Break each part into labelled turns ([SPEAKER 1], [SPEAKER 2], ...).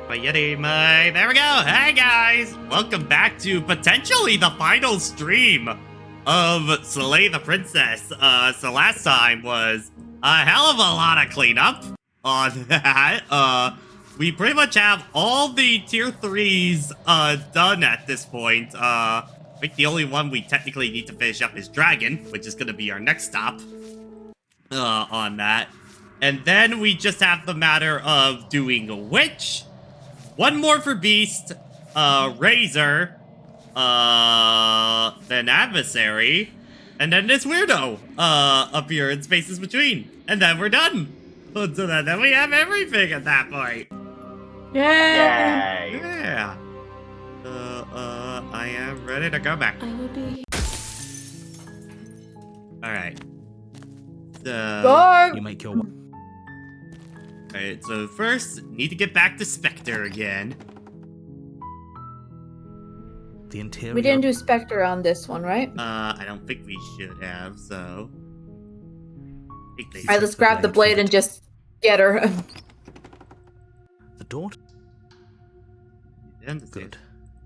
[SPEAKER 1] There we go. Hey guys, welcome back to potentially the final stream of Slay the Princess. So last time was a hell of a lot of cleanup on that. We pretty much have all the tier 3s done at this point. I think the only one we technically need to finish up is Dragon, which is gonna be our next stop on that. And then we just have the matter of doing a Witch. One more for Beast, Razor, then Adversary, and then this weirdo, up here in spaces between. And then we're done. So then we have everything at that point.
[SPEAKER 2] Yay!
[SPEAKER 1] Yeah. I am ready to go back.
[SPEAKER 3] I will be.
[SPEAKER 1] Alright.
[SPEAKER 2] Go!
[SPEAKER 4] You make your
[SPEAKER 1] Alright, so first, need to get back to Spectre again.
[SPEAKER 4] the interior.
[SPEAKER 2] We didn't do Spectre on this one, right?
[SPEAKER 1] I don't think we should have, so...
[SPEAKER 2] Alright, let's grab the blade and just get her.
[SPEAKER 4] The door.
[SPEAKER 1] Good.
[SPEAKER 4] Good.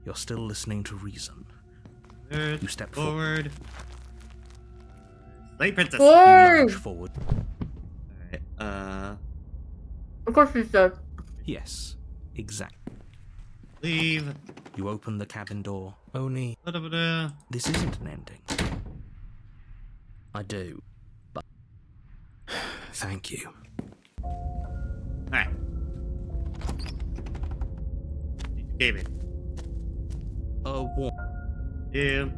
[SPEAKER 4] You're still listening to reason.
[SPEAKER 1] You
[SPEAKER 4] step
[SPEAKER 1] forward. Slay Princess.
[SPEAKER 4] You lunge forward.
[SPEAKER 1] Alright,
[SPEAKER 2] Of course she said.
[SPEAKER 4] Yes, exactly.
[SPEAKER 1] leave.
[SPEAKER 4] You open the cabin door. Only
[SPEAKER 1] Da-da-da-da.
[SPEAKER 4] this isn't an ending. I do, but thank you.
[SPEAKER 1] Alright. David. Yeah.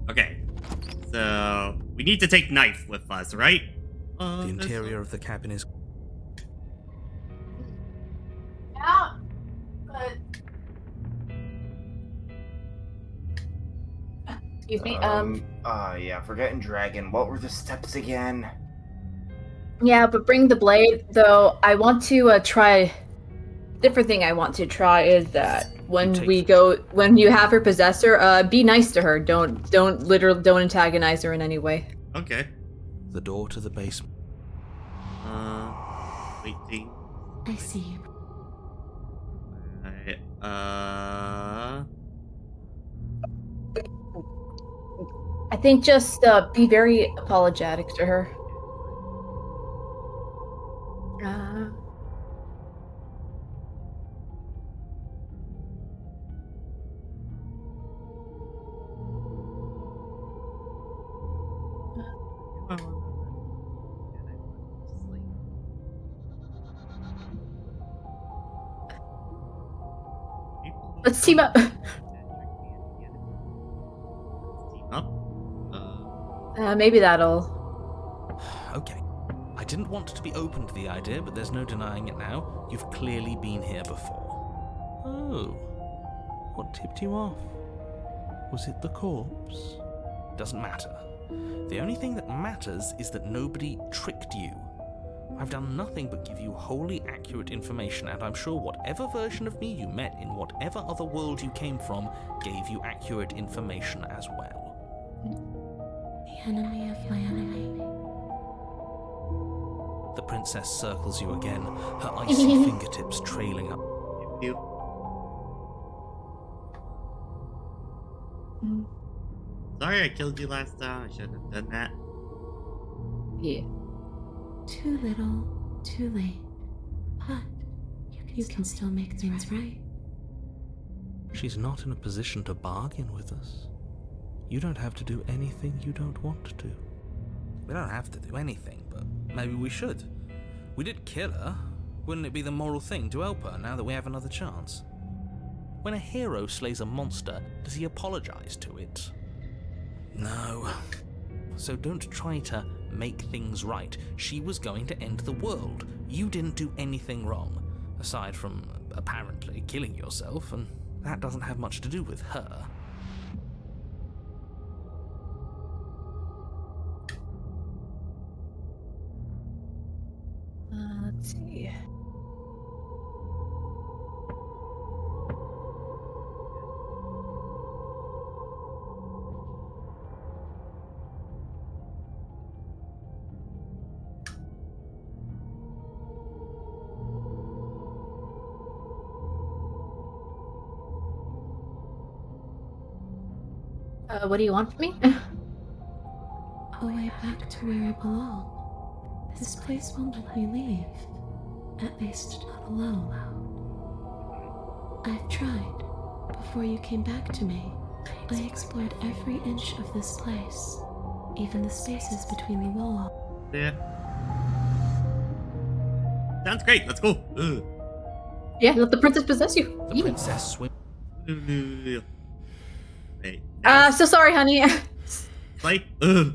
[SPEAKER 1] Okay. So, we need to take knife with us, right?
[SPEAKER 4] The interior of the cabin is.
[SPEAKER 2] Yeah, but... Excuse me,
[SPEAKER 5] Yeah, forgetting Dragon. What were the steps again?
[SPEAKER 2] Yeah, but bring the blade, though. I want to, try... Different thing I want to try is that when you have her possess her, be nice to her. Don't antagonize her in any way.
[SPEAKER 1] Okay.
[SPEAKER 4] The door to the basement.
[SPEAKER 1] Waiting.
[SPEAKER 3] I see you.
[SPEAKER 1] Alright,
[SPEAKER 2] I think just, be very apologetic to her. Let's team up.
[SPEAKER 1] Team up.
[SPEAKER 2] Maybe that'll...
[SPEAKER 4] Okay. I didn't want to be open to the idea, but there's no denying it now. You've clearly been here before. Oh. What tipped you off? Was it the corpse? Doesn't matter. The only thing that matters is that nobody tricked you. I've done nothing but give you wholly accurate information, and I'm sure whatever version of me you met in whatever other world you came from gave you accurate information as well.
[SPEAKER 3] The enemy of my enemy.
[SPEAKER 4] The princess circles you again, her icy fingertips trailing up.
[SPEAKER 1] You. Sorry I killed you last time. I shouldn't have done that.
[SPEAKER 2] Yeah.
[SPEAKER 3] Too little, too late. But you can still make things right.
[SPEAKER 4] She's not in a position to bargain with us. You don't have to do anything you don't want to. We don't have to do anything, but maybe we should. We did kill her. Wouldn't it be the moral thing to help her now that we have another chance? When a hero slays a monster, does he apologize to it? No. So don't try to make things right. She was going to end the world. You didn't do anything wrong, aside from apparently killing yourself, and that doesn't have much to do with her.
[SPEAKER 2] Let's see. What do you want from me?
[SPEAKER 3] A way back to where I belong. This place won't let me leave. At least not alone. I've tried. Before you came back to me, I explored every inch of this place, even the spaces between the walls.
[SPEAKER 1] Yeah. Sounds great. Let's go. Ugh.
[SPEAKER 2] Yeah, let the princess possess you.
[SPEAKER 4] The
[SPEAKER 2] Eat.
[SPEAKER 4] princess swim.
[SPEAKER 1] Wait.
[SPEAKER 2] So sorry, honey.
[SPEAKER 1] Like, ugh.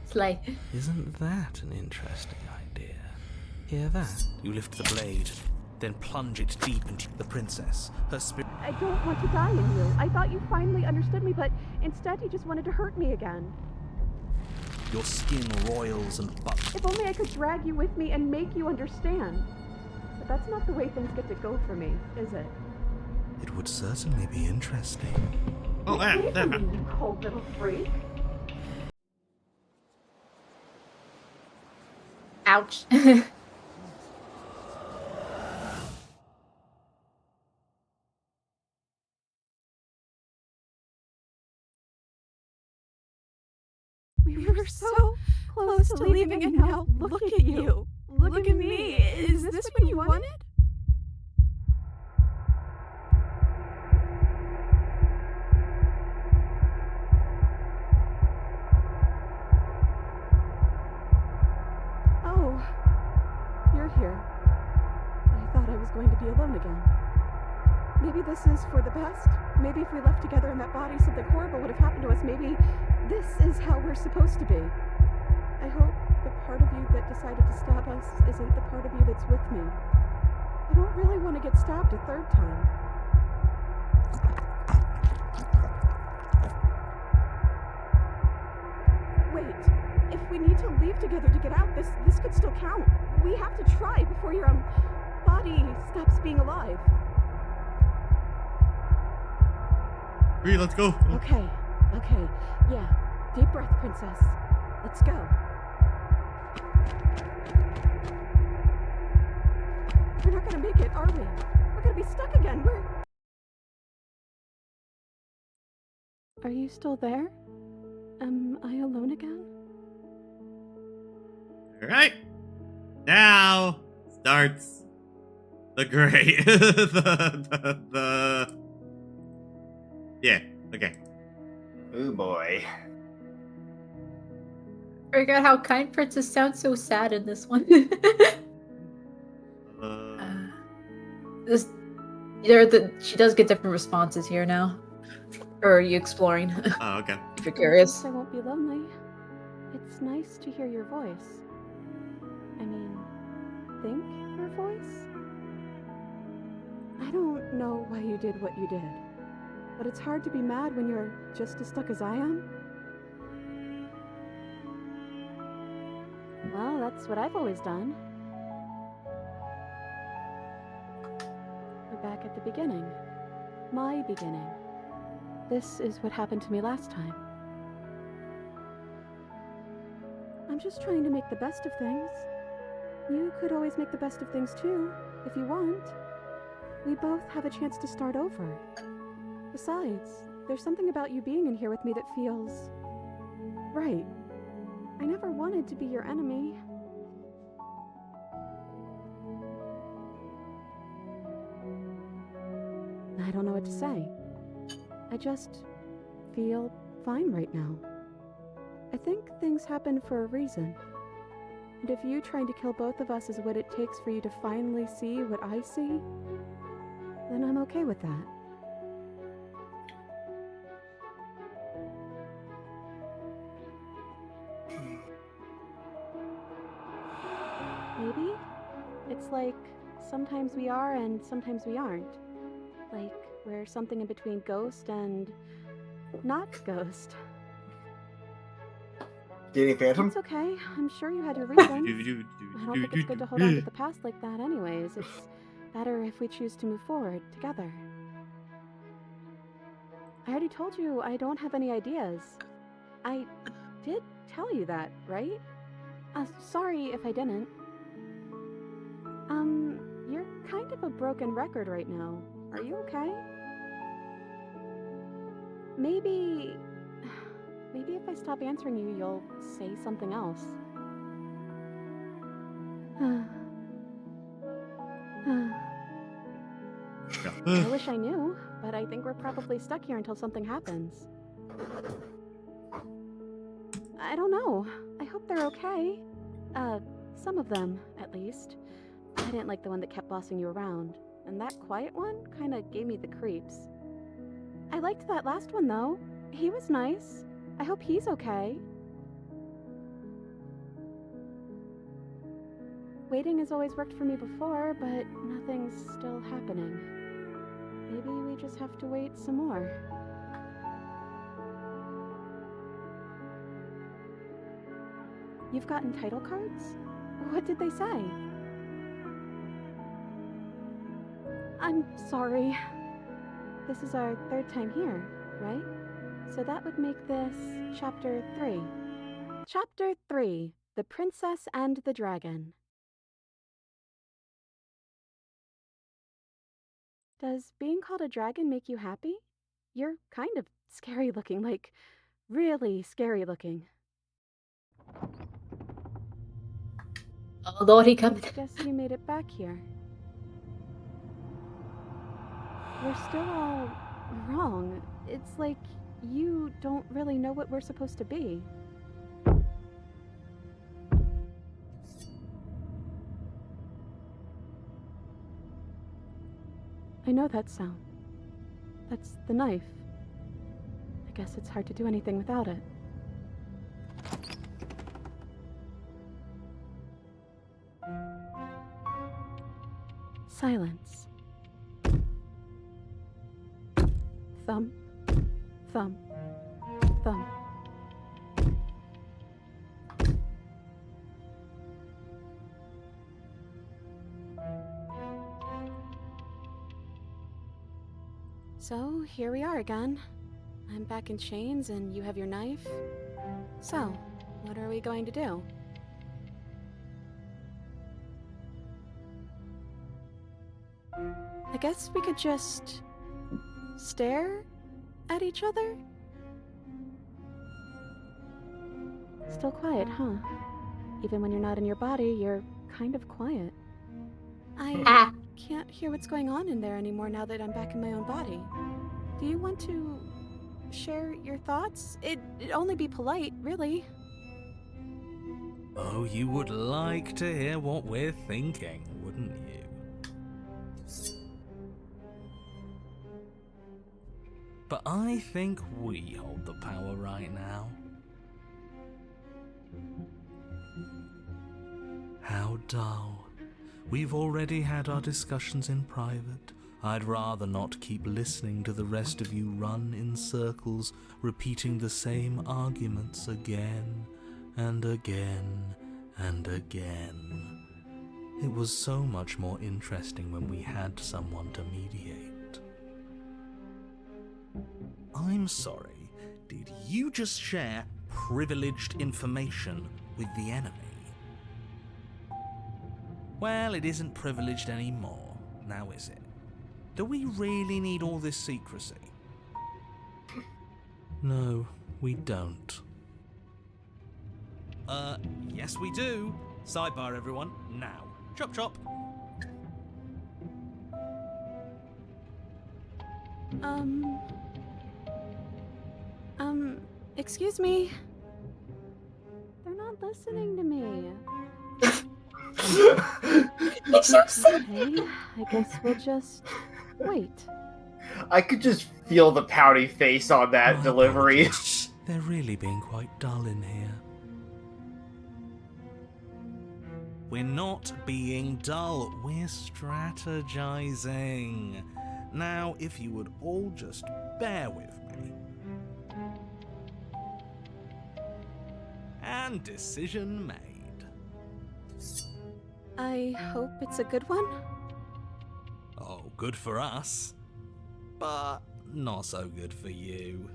[SPEAKER 2] Slay.
[SPEAKER 4] Isn't that an interesting idea? Hear that? You lift the blade, then plunge it deep into the princess. Her spirit.
[SPEAKER 6] I don't want to die in you. I thought you finally understood me, but instead you just wanted to hurt me again.
[SPEAKER 4] Your skin roils and buckles.
[SPEAKER 6] If only I could drag you with me and make you understand. But that's not the way things get to go for me, is it?
[SPEAKER 4] It would certainly be interesting.
[SPEAKER 1] Oh,
[SPEAKER 6] Leave
[SPEAKER 1] that.
[SPEAKER 6] me, you cold little freak.
[SPEAKER 2] Ouch.
[SPEAKER 6] We were so close to leaving, and now look at you. Look at me. Is this what you wanted? Oh, you're here. I thought I was going to be alone again. Maybe this is for the best. Maybe if we left together in that body, something horrible would have happened to us. Maybe this is how we're supposed to be. I hope the part of you that decided to stab us isn't the part of you that's with me. I don't really want to get stabbed a third time. Wait, if we need to leave together to get out, this could still count. We have to try before your body stops being alive.
[SPEAKER 1] Bree, let's go.
[SPEAKER 6] Okay. Yeah. Deep breath, princess. Let's go. We're not gonna make it, are we? We're gonna be stuck again. Are you still there? Am I alone again?
[SPEAKER 1] All right. Now starts the great. the. Yeah. Okay.
[SPEAKER 5] Ooh boy.
[SPEAKER 2] Forgot how kind princess sounds so sad in this one. This, she does get different responses here now. Or are you exploring?
[SPEAKER 1] Oh, okay.
[SPEAKER 2] If you're curious.
[SPEAKER 6] I won't be lonely. It's nice to hear your voice. I mean, think your voice? I don't know why you did what you did, but it's hard to be mad when you're just as stuck as I am. Well, that's what I've always done. We're back at the beginning. My beginning. This is what happened to me last time. I'm just trying to make the best of things. You could always make the best of things too, if you want. We both have a chance to start over. Besides, there's something about you being in here with me that feels right. I never wanted to be your enemy. I don't know what to say. I just feel fine right now. I think things happen for a reason. And if you trying to kill both of us is what it takes for you to finally see what I see, then I'm okay with that. Maybe? It's like sometimes we are and sometimes we aren't. Like we're something in between ghost and not ghost.
[SPEAKER 5] Dating Phantom?
[SPEAKER 6] It's okay. I'm sure you had your reasons. I don't think it's good to hold on to the past like that anyways. It's better if we choose to move forward together. I already told you I don't have any ideas. I did tell you that, right? Sorry if I didn't. You're kind of a broken record right now. Are you okay? Maybe Maybe if I stop answering you, you'll say something else. I wish I knew, but I think we're probably stuck here until something happens. I don't know. I hope they're okay. Some of them, at least. I didn't like the one that kept bossing you around, and that quiet one kinda gave me the creeps. I liked that last one, though. He was nice. I hope he's okay. Waiting has always worked for me before, but nothing's still happening. Maybe we just have to wait some more. You've gotten title cards? What did they say? I'm sorry. This is our 3rd time here, right? So that would make this Chapter 3. Chapter 3, The Princess and the Dragon. Does being called a dragon make you happy? You're kind of scary looking, like, really scary looking.
[SPEAKER 2] Oh, Lord, he coming.
[SPEAKER 6] Guess you made it back here. We're still all wrong. It's like you don't really know what we're supposed to be. I know that sound. That's the knife. I guess it's hard to do anything without it. Silence. Thump, thump, thump. So, here we are again. I'm back in chains and you have your knife. So, what are we going to do? I guess we could just stare at each other? Still quiet, huh? Even when you're not in your body, you're kind of quiet. I can't hear what's going on in there anymore now that I'm back in my own body. Do you want to share your thoughts? It'd only be polite, really.
[SPEAKER 4] Oh, you would like to hear what we're thinking, wouldn't you? But I think we hold the power right now. How dull. We've already had our discussions in private. I'd rather not keep listening to the rest of you run in circles, repeating the same arguments again and again and again. It was so much more interesting when we had someone to mediate. I'm sorry, did you just share privileged information with the enemy? Well, it isn't privileged anymore, now is it? Do we really need all this secrecy? No, we don't. Yes we do. Sidebar, everyone, now. Chop chop.
[SPEAKER 6] Excuse me. They're not listening to me.
[SPEAKER 2] It's so sad.
[SPEAKER 6] Okay, I guess we'll just wait.
[SPEAKER 5] I could just feel the pouty face on that
[SPEAKER 4] My
[SPEAKER 5] delivery.
[SPEAKER 4] apologies. They're really being quite dull in here. We're not being dull, we're strategizing. Now, if you would all just bear with me. And decision made.
[SPEAKER 6] I hope it's a good one.
[SPEAKER 4] Oh, good for us. But not so good for you.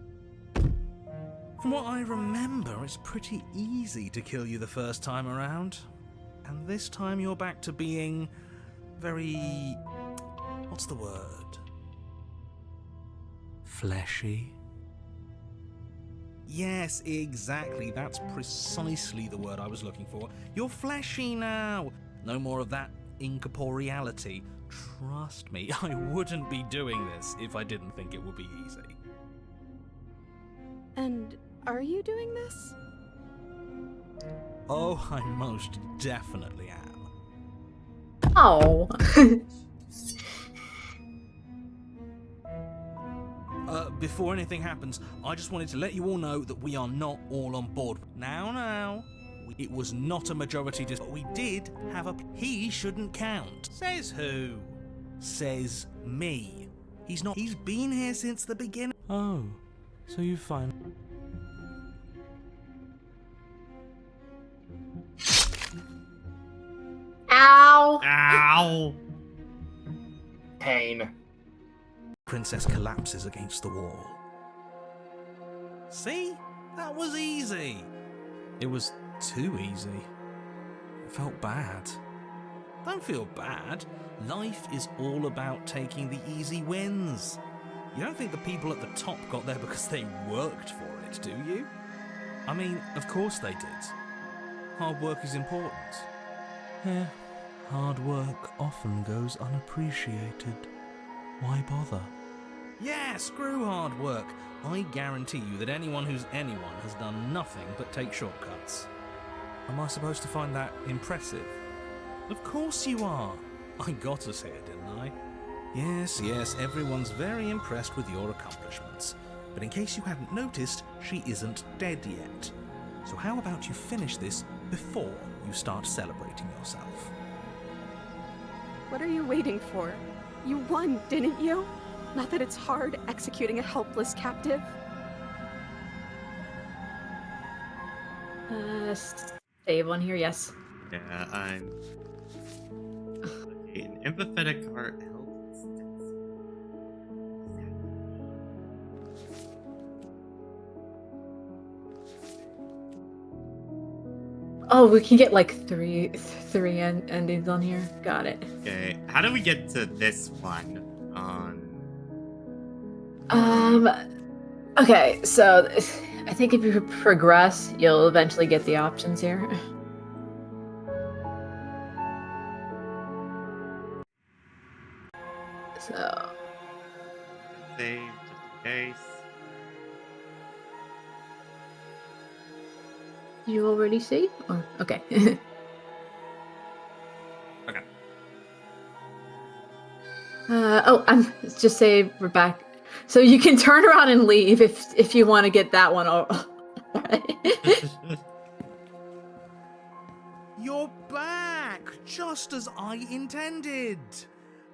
[SPEAKER 4] From what I remember, it's pretty easy to kill you the first time around. And this time you're back to being very... what's the word? Fleshy. Yes, exactly. That's precisely the word I was looking for. You're fleshy now. No more of that incorporeality. Trust me, I wouldn't be doing this if I didn't think it would be easy.
[SPEAKER 6] And are you doing this?
[SPEAKER 4] Oh, I most definitely am.
[SPEAKER 2] Oh.
[SPEAKER 4] Before anything happens, I just wanted to let you all know that we are not all on board. Now. It was not a majority but we did have a... He shouldn't count. Says who? Says me. He's not... He's been here since the beginning. Oh, so you find...
[SPEAKER 2] Ow.
[SPEAKER 1] Ow!
[SPEAKER 5] Pain.
[SPEAKER 4] Princess collapses against the wall. See? That was easy. It was too easy. It felt bad. Don't feel bad. Life is all about taking the easy wins. You don't think the people at the top got there because they worked for it, do you? I mean, of course they did. Hard work is important. Yeah, hard work often goes unappreciated. Why bother? Yeah, screw hard work. I guarantee you that anyone who's anyone has done nothing but take shortcuts. Am I supposed to find that impressive? Of course you are. I got us here, didn't I? Yes, everyone's very impressed with your accomplishments. But in case you hadn't noticed, she isn't dead yet. So how about you finish this before you start celebrating yourself?
[SPEAKER 6] What are you waiting for? You won, didn't you? Not that it's hard executing a helpless captive.
[SPEAKER 2] Save one here, yes.
[SPEAKER 1] Yeah, I'm... Okay, an empathetic heart helps.
[SPEAKER 2] Oh, we can get like three endings on here. Got it.
[SPEAKER 1] Okay, how do we get to this one?
[SPEAKER 2] Okay, so I think if you progress, you'll eventually get the options here. So,
[SPEAKER 1] Save, just in case.
[SPEAKER 2] you already see? Or, okay.
[SPEAKER 1] Okay.
[SPEAKER 2] I'm just say we're back. So you can turn around and leave if you want to get that one.
[SPEAKER 4] You're back, just as I intended.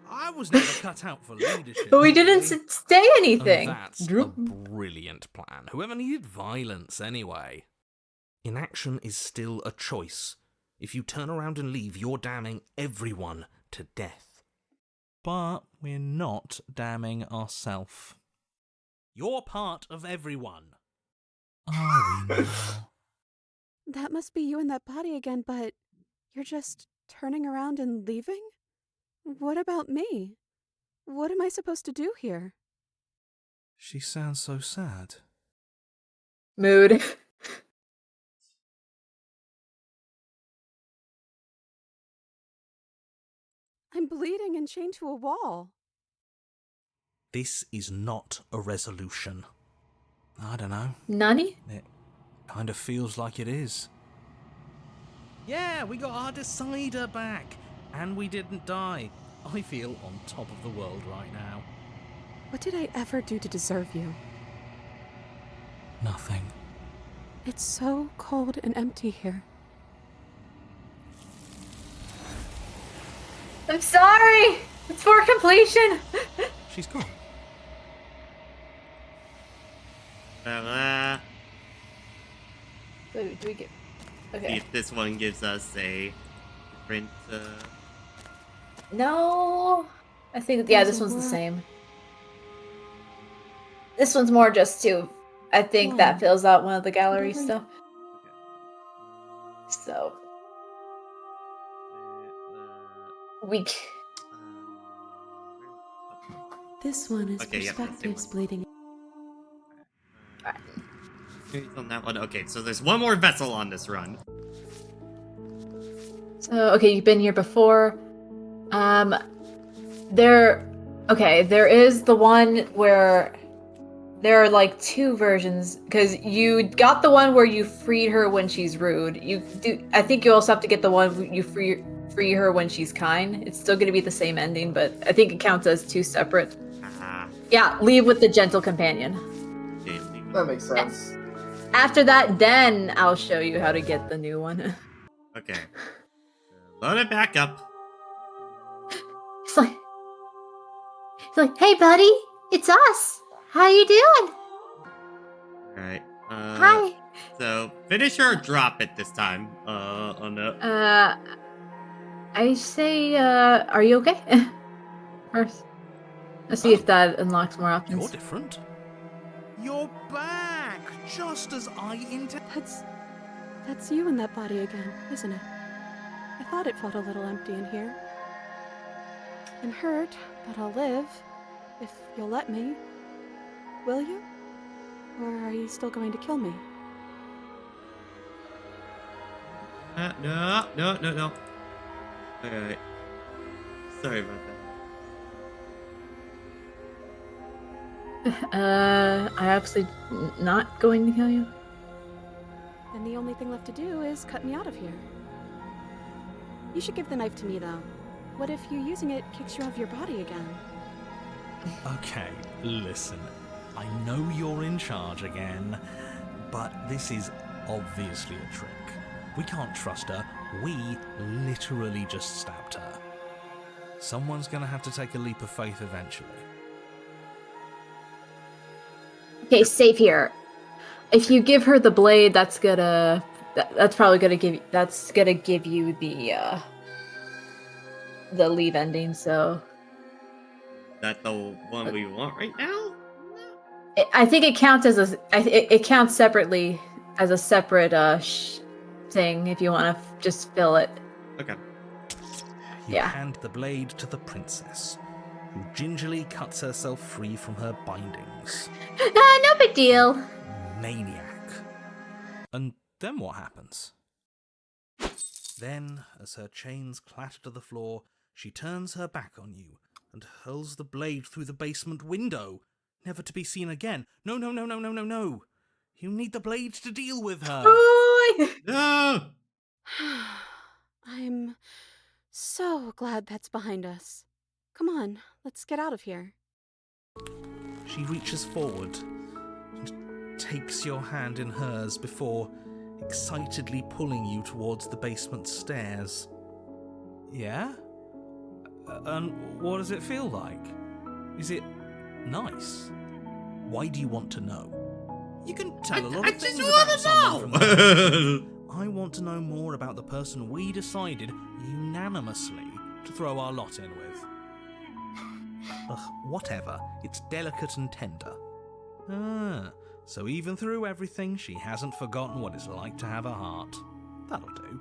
[SPEAKER 4] I was never cut out for leadership.
[SPEAKER 2] But we didn't
[SPEAKER 4] really.
[SPEAKER 2] say anything.
[SPEAKER 4] And that's a brilliant plan. Whoever needed violence anyway? Inaction is still a choice. If you turn around and leave, you're damning everyone to death. But we're not damning ourselves. You're part of everyone. Are we now?
[SPEAKER 6] That must be you in that body again, but you're just turning around and leaving? What about me? What am I supposed to do here?
[SPEAKER 4] She sounds so sad.
[SPEAKER 2] Mood.
[SPEAKER 6] I'm bleeding and chained to a wall.
[SPEAKER 4] This is not a resolution. I don't know.
[SPEAKER 2] Nani?
[SPEAKER 4] It kind of feels like it is. Yeah, we got our decider back. And we didn't die. I feel on top of the world right now.
[SPEAKER 6] What did I ever do to deserve you?
[SPEAKER 4] Nothing.
[SPEAKER 6] It's so cold and empty here.
[SPEAKER 2] I'm sorry! It's for completion!
[SPEAKER 4] She's gone.
[SPEAKER 2] Do we get...
[SPEAKER 1] See
[SPEAKER 2] Okay.
[SPEAKER 1] if this one gives us a different,
[SPEAKER 2] No! I think, yeah, this one's the same. This one's more just to... I think that fills out one of the gallery stuff. So... We...
[SPEAKER 3] This one is
[SPEAKER 1] Okay, yep,
[SPEAKER 3] perspectives bleeding.
[SPEAKER 1] On that one. Okay, so there's one more vessel on this run.
[SPEAKER 2] So, okay, you've been here before. There is the one where there are like two versions, because you got the one where you freed her when she's rude. I think you also have to get the one where you free her when she's kind. It's still going to be the same ending, but I think it counts as two separate. Yeah, leave with the gentle companion.
[SPEAKER 1] Okay, leave it.
[SPEAKER 5] That makes sense.
[SPEAKER 2] After that, then I'll show you how to get the new one.
[SPEAKER 1] Okay. Load it back up.
[SPEAKER 2] It's like, hey, buddy, it's us. How you doing?
[SPEAKER 1] Alright.
[SPEAKER 2] Hi.
[SPEAKER 1] So, finish or drop it this time. On the...
[SPEAKER 2] I say, are you okay? First. Let's see if that unlocks more options.
[SPEAKER 4] You're different. You're back, just as I intended.
[SPEAKER 6] That's you in that body again, isn't it? I thought it felt a little empty in here. I'm hurt, but I'll live. If you'll let me. Will you? Or are you still going to kill me?
[SPEAKER 1] No. Alright. Sorry about that.
[SPEAKER 2] I'm absolutely not going to kill you.
[SPEAKER 6] Then the only thing left to do is cut me out of here. You should give the knife to me, though. What if you using it kicks you off your body again?
[SPEAKER 4] Okay, listen. I know you're in charge again, but this is obviously a trick. We can't trust her. We literally just stabbed her. Someone's gonna have to take a leap of faith eventually.
[SPEAKER 2] Okay, save here. If you give her the blade, that's probably gonna give you the leave ending. So
[SPEAKER 1] That the one we want right now?
[SPEAKER 2] I think it counts as it counts separately as a separate thing if you want to just fill it.
[SPEAKER 1] Okay.
[SPEAKER 4] You
[SPEAKER 2] Yeah.
[SPEAKER 4] hand the blade to the princess, who gingerly cuts herself free from her bindings.
[SPEAKER 2] No big deal.
[SPEAKER 4] Maniac. And then what happens? Then, as her chains clatter to the floor, she turns her back on you and hurls the blade through the basement window, never to be seen again. No. You need the blade to deal with her.
[SPEAKER 1] No!
[SPEAKER 6] I'm so glad that's behind us. Come on, let's get out of here.
[SPEAKER 4] She reaches forward and takes your hand in hers before excitedly pulling you towards the basement stairs. Yeah? And what does it feel like? Is it nice? Why do you want to know? You can tell a lot of things about someone from there. I want to know more about the person we decided unanimously to throw our lot in with. Ugh, whatever. It's delicate and tender. Ah, so even through everything, she hasn't forgotten what it's like to have a heart. That'll do.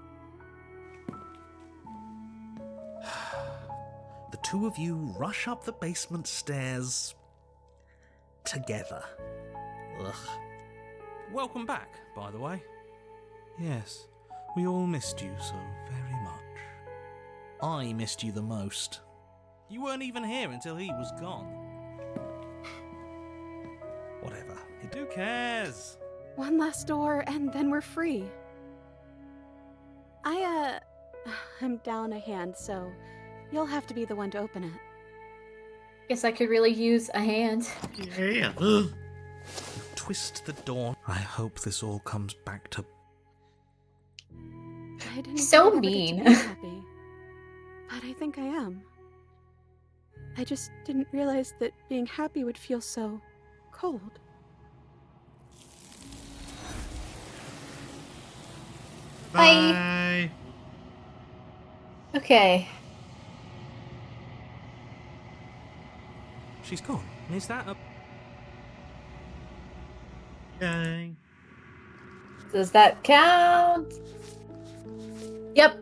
[SPEAKER 4] The two of you rush up the basement stairs together. Ugh. Welcome back, by the way. Yes, we all missed you so very much. I missed you the most. You weren't even here until he was gone. Whatever. Who cares?
[SPEAKER 6] One last door, and then we're free. I'm down a hand, so you'll have to be the one to open it.
[SPEAKER 2] Guess I could really use a hand.
[SPEAKER 1] Yeah.
[SPEAKER 4] You twist the door. I hope this all comes back to...
[SPEAKER 6] I didn't
[SPEAKER 2] So
[SPEAKER 6] think I'd ever get to
[SPEAKER 2] mean.
[SPEAKER 6] be happy, but I think I am. I just didn't realize that being happy would feel so cold.
[SPEAKER 1] Bye.
[SPEAKER 2] Okay.
[SPEAKER 4] She's gone. Is that a...
[SPEAKER 1] Okay.
[SPEAKER 2] Does that count? Yep.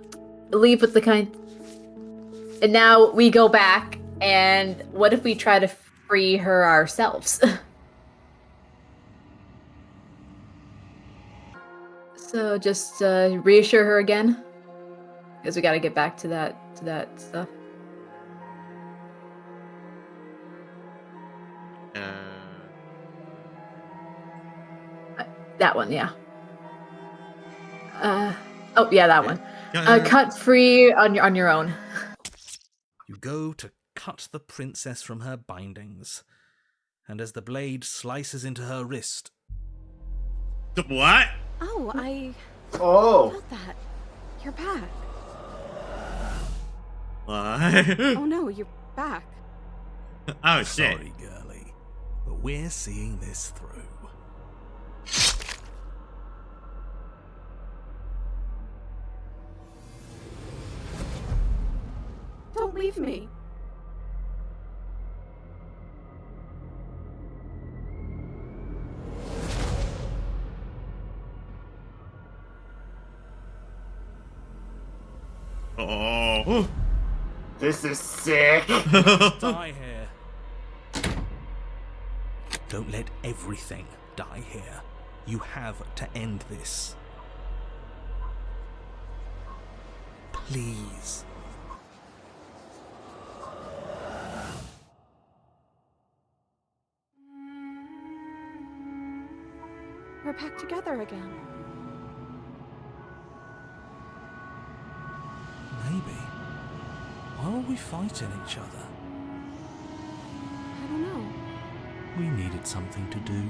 [SPEAKER 2] Leave with the kind. And now we go back, and what if we try to free her ourselves? So just reassure her again, because we got to get back to that stuff. That one, yeah. Oh yeah, that one. Cut free on your own.
[SPEAKER 4] You go to cut the princess from her bindings, and as the blade slices into her wrist...
[SPEAKER 1] What?
[SPEAKER 6] Oh, I
[SPEAKER 5] Oh,
[SPEAKER 6] felt that. You're back.
[SPEAKER 1] What?
[SPEAKER 6] Oh no, you're back.
[SPEAKER 1] Oh shit.
[SPEAKER 4] Sorry, girlie, but we're seeing this through.
[SPEAKER 6] Don't leave me.
[SPEAKER 1] Oh.
[SPEAKER 5] this is sick.
[SPEAKER 4] Die here. Don't let everything die here. You have to end this. Please.
[SPEAKER 6] We're back together again.
[SPEAKER 4] Maybe. Why were we fighting each other?
[SPEAKER 6] I don't know.
[SPEAKER 4] We needed something to do.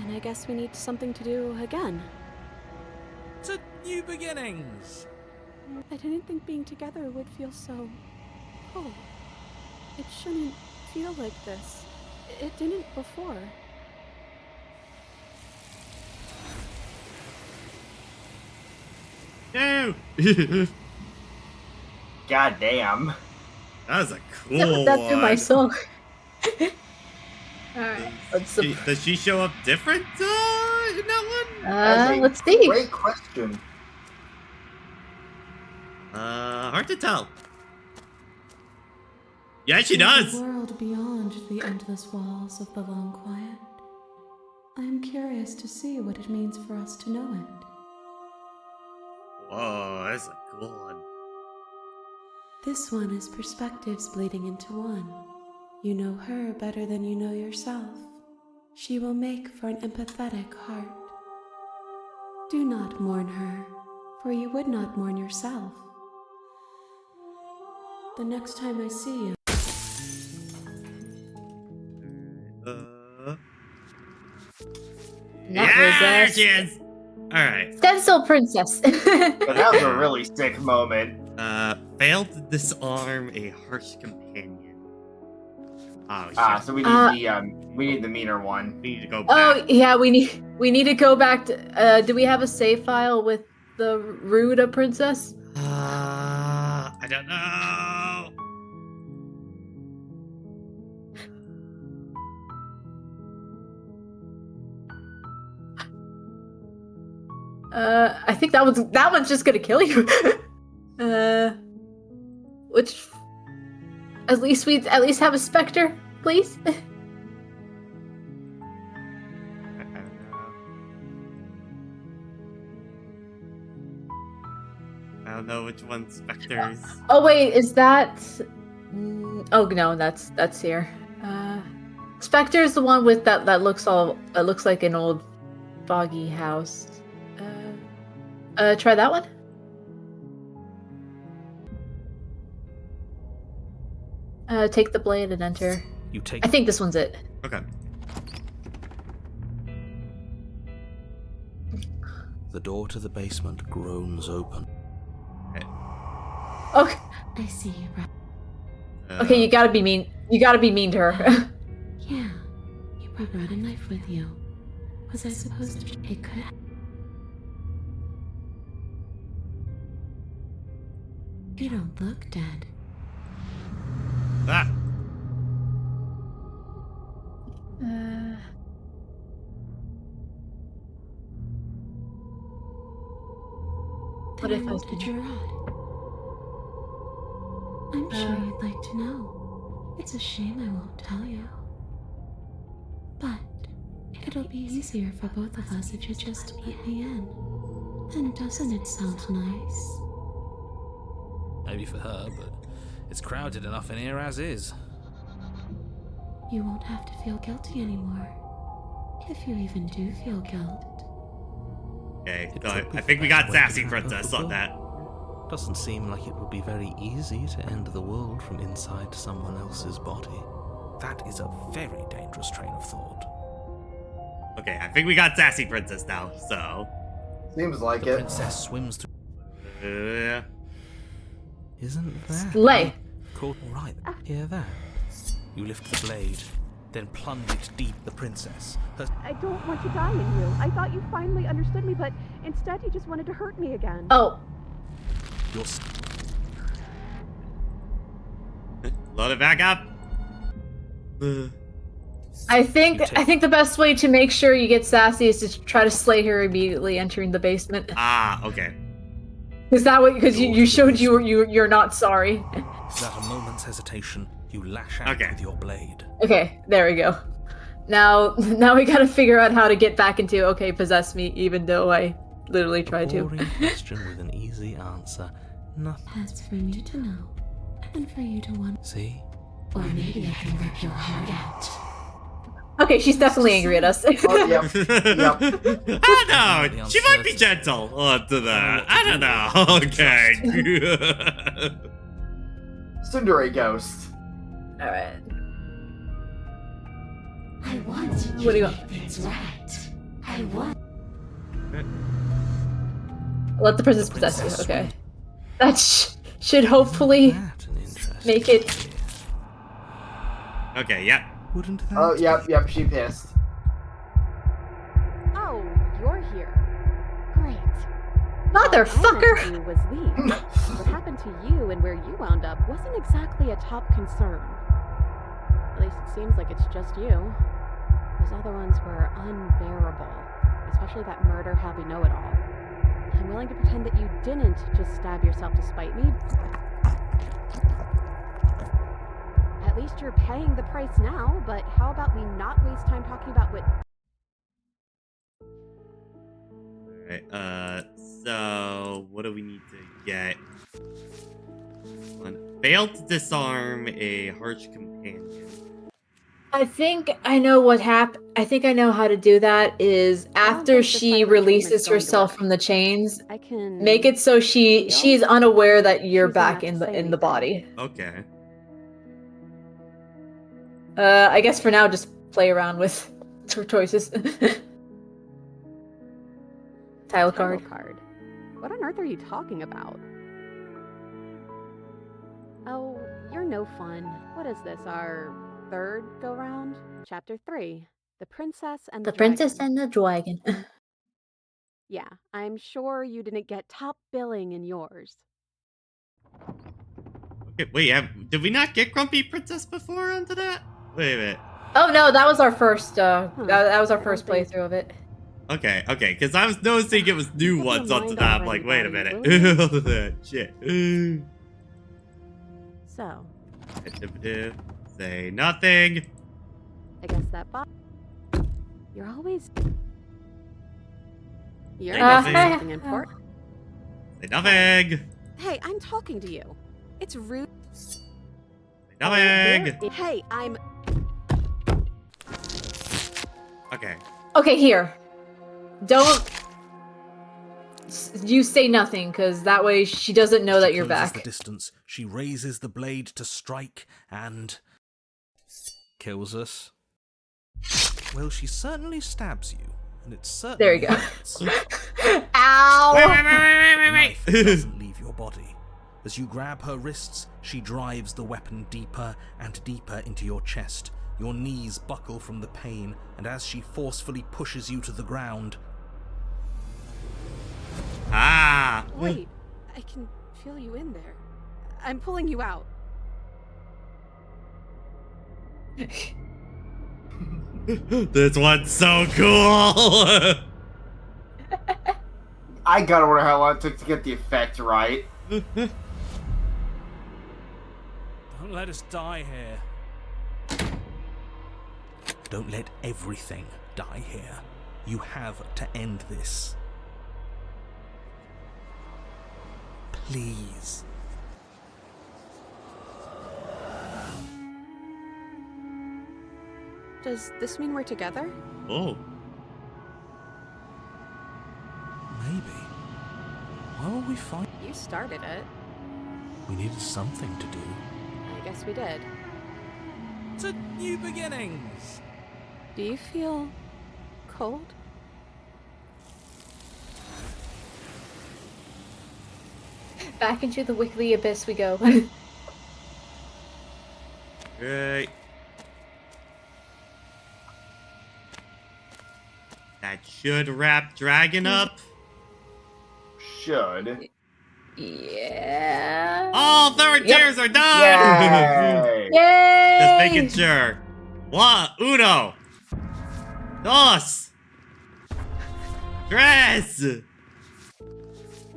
[SPEAKER 6] And I guess we need something to do again.
[SPEAKER 4] To new beginnings!
[SPEAKER 6] I didn't think being together would feel so cold. It shouldn't feel like this. It didn't before.
[SPEAKER 1] No.
[SPEAKER 5] God damn.
[SPEAKER 1] That was a cool
[SPEAKER 2] That through my
[SPEAKER 1] one.
[SPEAKER 2] soul. Alright,
[SPEAKER 1] Does she show up different in that one?
[SPEAKER 5] That's a
[SPEAKER 2] let's see.
[SPEAKER 5] Great question.
[SPEAKER 1] Hard to tell. Yeah, she
[SPEAKER 3] There's
[SPEAKER 1] does.
[SPEAKER 3] a world beyond the endless walls of the long quiet. I am curious to see what it means for us to know it.
[SPEAKER 1] Whoa, that's a cool one.
[SPEAKER 3] This one is perspectives bleeding into one. You know her better than you know yourself. She will make for an empathetic heart. Do not mourn her, for you would not mourn yourself. The next time I see you,
[SPEAKER 2] That
[SPEAKER 1] yeah,
[SPEAKER 2] was
[SPEAKER 1] there she is. All right.
[SPEAKER 2] Stencil Princess.
[SPEAKER 5] But that was a really sick moment.
[SPEAKER 1] Failed to disarm a harsh companion. Oh shit.
[SPEAKER 5] So we need we need the meaner one.
[SPEAKER 1] We need to go back.
[SPEAKER 2] Oh yeah, we need to go back to. Do we have a save file with the Ruda Princess?
[SPEAKER 1] I don't know.
[SPEAKER 2] I think that one's just gonna kill you. Which at least have a specter, please.
[SPEAKER 1] I don't know which one Spectres.
[SPEAKER 2] Oh wait, is that? Oh no, that's here. Spectre is the one with that looks like an old foggy house. Try that one. Take the blade and enter.
[SPEAKER 4] You take...
[SPEAKER 2] I think this one's it.
[SPEAKER 1] Okay.
[SPEAKER 4] The door to the basement groans open.
[SPEAKER 2] Okay.
[SPEAKER 3] I see you, bro.
[SPEAKER 2] Okay, you gotta be mean. You gotta be mean to her.
[SPEAKER 3] Yeah, you brought a knife with you. Was I supposed to? It could. You don't look dead.
[SPEAKER 1] Ah.
[SPEAKER 2] What if I
[SPEAKER 3] Then did
[SPEAKER 2] did?
[SPEAKER 3] you rot? I'm sure you'd like to know. It's a shame I won't tell you. But it It'll be easier for both of us if you just let me in. And doesn't it sound nice?
[SPEAKER 4] Maybe for her, but it's crowded enough in here as is.
[SPEAKER 3] You won't have to feel guilty anymore. If you even do feel guilt.
[SPEAKER 1] Okay,
[SPEAKER 4] It
[SPEAKER 1] so
[SPEAKER 4] could be
[SPEAKER 1] I think we
[SPEAKER 4] that
[SPEAKER 1] got
[SPEAKER 4] way
[SPEAKER 1] Sassy
[SPEAKER 4] to
[SPEAKER 1] Princess
[SPEAKER 4] handle
[SPEAKER 1] on that.
[SPEAKER 4] Doesn't seem like it would be very easy to end the world from inside someone else's body. That is a very dangerous train of thought.
[SPEAKER 1] Okay, I think we got Sassy Princess now, so...
[SPEAKER 5] Seems like
[SPEAKER 4] The
[SPEAKER 5] it.
[SPEAKER 4] princess swims through.
[SPEAKER 1] Yeah.
[SPEAKER 4] Isn't that?
[SPEAKER 2] Slay.
[SPEAKER 4] Cool. Right. Hear that? You lift the blade, then plunge it deep the princess. Her
[SPEAKER 6] I don't want to die in you. I thought you finally understood me, but instead you just wanted to hurt me again.
[SPEAKER 2] Oh,
[SPEAKER 4] your
[SPEAKER 1] Load it back up.
[SPEAKER 2] I think
[SPEAKER 4] You take-
[SPEAKER 2] the best way to make sure you get Sassy is to try to slay her immediately entering the basement.
[SPEAKER 1] Ah, okay.
[SPEAKER 2] Is that what? Because you showed you're not sorry.
[SPEAKER 4] Without a moment's hesitation, you lash out
[SPEAKER 1] Okay.
[SPEAKER 4] with your blade.
[SPEAKER 2] Okay, there we go. Now we gotta figure out how to get back into okay, possess me, even though I literally tried to.
[SPEAKER 4] Boring question with an easy answer. Nothing.
[SPEAKER 3] That's for me to know. And for you to want.
[SPEAKER 4] See?
[SPEAKER 3] Or maybe I can rip your heart out.
[SPEAKER 2] Okay, she's definitely angry at us.
[SPEAKER 5] Oh, yep. Yep.
[SPEAKER 1] I don't know. She might be gentle to that. I don't know. Okay.
[SPEAKER 5] Tsundere Ghost.
[SPEAKER 2] All right.
[SPEAKER 3] I want you
[SPEAKER 2] What do you
[SPEAKER 3] to
[SPEAKER 2] want?
[SPEAKER 3] make things right. I want.
[SPEAKER 2] Let the princess possess you. Okay. That should hopefully
[SPEAKER 4] That an interesting
[SPEAKER 2] make it.
[SPEAKER 4] idea.
[SPEAKER 1] Okay, yep.
[SPEAKER 4] Wouldn't that?
[SPEAKER 5] Oh, yep, she pissed.
[SPEAKER 6] Oh, you're here. Great.
[SPEAKER 2] Motherfucker!
[SPEAKER 6] All I meant to do was leave. What happened to you and where you wound up wasn't exactly a top concern. At least it seems like it's just you. Those other ones were unbearable, especially that murder happy know-it-all. I'm willing to pretend that you didn't just stab yourself to spite me. At least you're paying the price now, but how about we not waste time talking about what...
[SPEAKER 1] Alright, so what do we need to get? One. Failed to disarm a harsh companion.
[SPEAKER 2] I think I know what happened. I think I know how to do that. Is after
[SPEAKER 6] think the
[SPEAKER 2] she
[SPEAKER 6] silent
[SPEAKER 2] releases
[SPEAKER 6] treatment's going to
[SPEAKER 2] herself
[SPEAKER 6] work.
[SPEAKER 2] from the chains,
[SPEAKER 6] I can...
[SPEAKER 2] make it so she's unaware that you're
[SPEAKER 6] Choosing
[SPEAKER 2] back
[SPEAKER 6] not to
[SPEAKER 2] in
[SPEAKER 6] say
[SPEAKER 2] the
[SPEAKER 6] anything.
[SPEAKER 2] body.
[SPEAKER 1] Okay.
[SPEAKER 2] I guess for now, just play around with choices. Tile card.
[SPEAKER 6] card. What on earth are you talking about? Oh, you're no fun. What is this, our third go-round? Chapter 3. The Princess and
[SPEAKER 2] The princess
[SPEAKER 6] Dragon.
[SPEAKER 2] and the dragon.
[SPEAKER 6] Yeah, I'm sure you didn't get top billing in yours.
[SPEAKER 1] Okay, wait, did we not get Grumpy Princess before onto that? Wait a minute.
[SPEAKER 2] Oh no, that was our first. That was our
[SPEAKER 6] I
[SPEAKER 2] first
[SPEAKER 6] don't think-
[SPEAKER 2] playthrough of it.
[SPEAKER 1] Okay, because I was noticing it was new
[SPEAKER 6] Put your
[SPEAKER 1] ones onto
[SPEAKER 6] mind
[SPEAKER 1] that.
[SPEAKER 6] on
[SPEAKER 1] I'm like, wait a
[SPEAKER 6] anybody,
[SPEAKER 1] minute. Shit.
[SPEAKER 6] So,
[SPEAKER 1] Say nothing.
[SPEAKER 6] I guess that You're always... You're
[SPEAKER 1] Say
[SPEAKER 6] missing
[SPEAKER 1] nothing.
[SPEAKER 6] something important.
[SPEAKER 1] Say nothing.
[SPEAKER 6] Hey, I'm talking to you. It's rude.
[SPEAKER 1] Say nothing.
[SPEAKER 6] Hey, I'm...
[SPEAKER 1] Okay.
[SPEAKER 2] Okay, here. Don't. You say nothing, because that way she doesn't know that
[SPEAKER 4] She
[SPEAKER 2] you're
[SPEAKER 4] closes
[SPEAKER 2] back.
[SPEAKER 4] the distance. She raises the blade to strike and kills us. Well, she certainly stabs you, and it's certainly
[SPEAKER 2] There you go.
[SPEAKER 4] hurts.
[SPEAKER 2] Ow!
[SPEAKER 1] Wait.
[SPEAKER 4] The knife doesn't leave your body. As you grab her wrists, she drives the weapon deeper and deeper into your chest. Your knees buckle from the pain, and as she forcefully pushes you to the ground,
[SPEAKER 1] Ah.
[SPEAKER 6] Wait, I can feel you in there. I'm pulling you out.
[SPEAKER 1] This one's so cool.
[SPEAKER 5] I gotta wonder how long it took to get the effect right.
[SPEAKER 4] don't let us die here. Don't let everything die here. You have to end this. Please.
[SPEAKER 6] Does this mean we're together?
[SPEAKER 1] Oh.
[SPEAKER 4] Maybe. Why were we fighting?
[SPEAKER 6] You started it.
[SPEAKER 4] We needed something to do.
[SPEAKER 6] I guess we did.
[SPEAKER 4] To new beginnings!
[SPEAKER 6] Do you feel cold?
[SPEAKER 2] Back into the wiggly abyss we go.
[SPEAKER 1] Great. That should wrap Dragon up.
[SPEAKER 5] Should.
[SPEAKER 2] Yeah.
[SPEAKER 1] All third
[SPEAKER 2] Yep.
[SPEAKER 1] tiers are done!
[SPEAKER 5] Yay!
[SPEAKER 2] Yay!
[SPEAKER 1] Just making sure. Uno. Dos. Tres.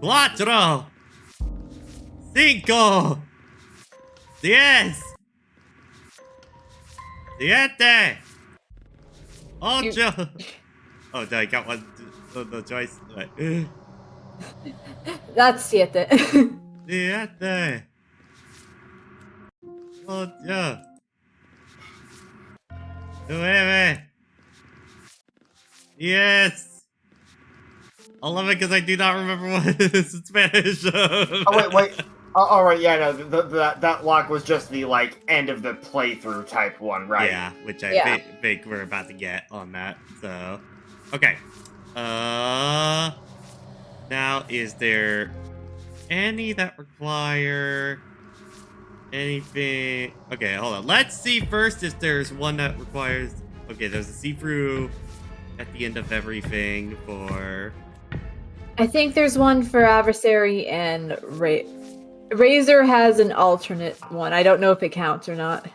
[SPEAKER 1] Cuatro. Cinco. Diez. Siete. Ocho. Oh, I got one. No choice. Right.
[SPEAKER 2] That's siete.
[SPEAKER 1] Siete. Ocho. Nueve. Yes. 11 because I do not remember what it is in Spanish.
[SPEAKER 5] Oh wait. All right, yeah, no, that lock was just the like end of the playthrough type one, right?
[SPEAKER 1] Yeah, which I
[SPEAKER 2] Yeah.
[SPEAKER 1] think we're about to get on that. So, okay. Now is there any that require anything? Okay, hold on. Let's see first if there's one that requires. Okay, there's a see-through at the end of everything for.
[SPEAKER 2] I think there's one for adversary and Razor has an alternate one. I don't know if it counts or not.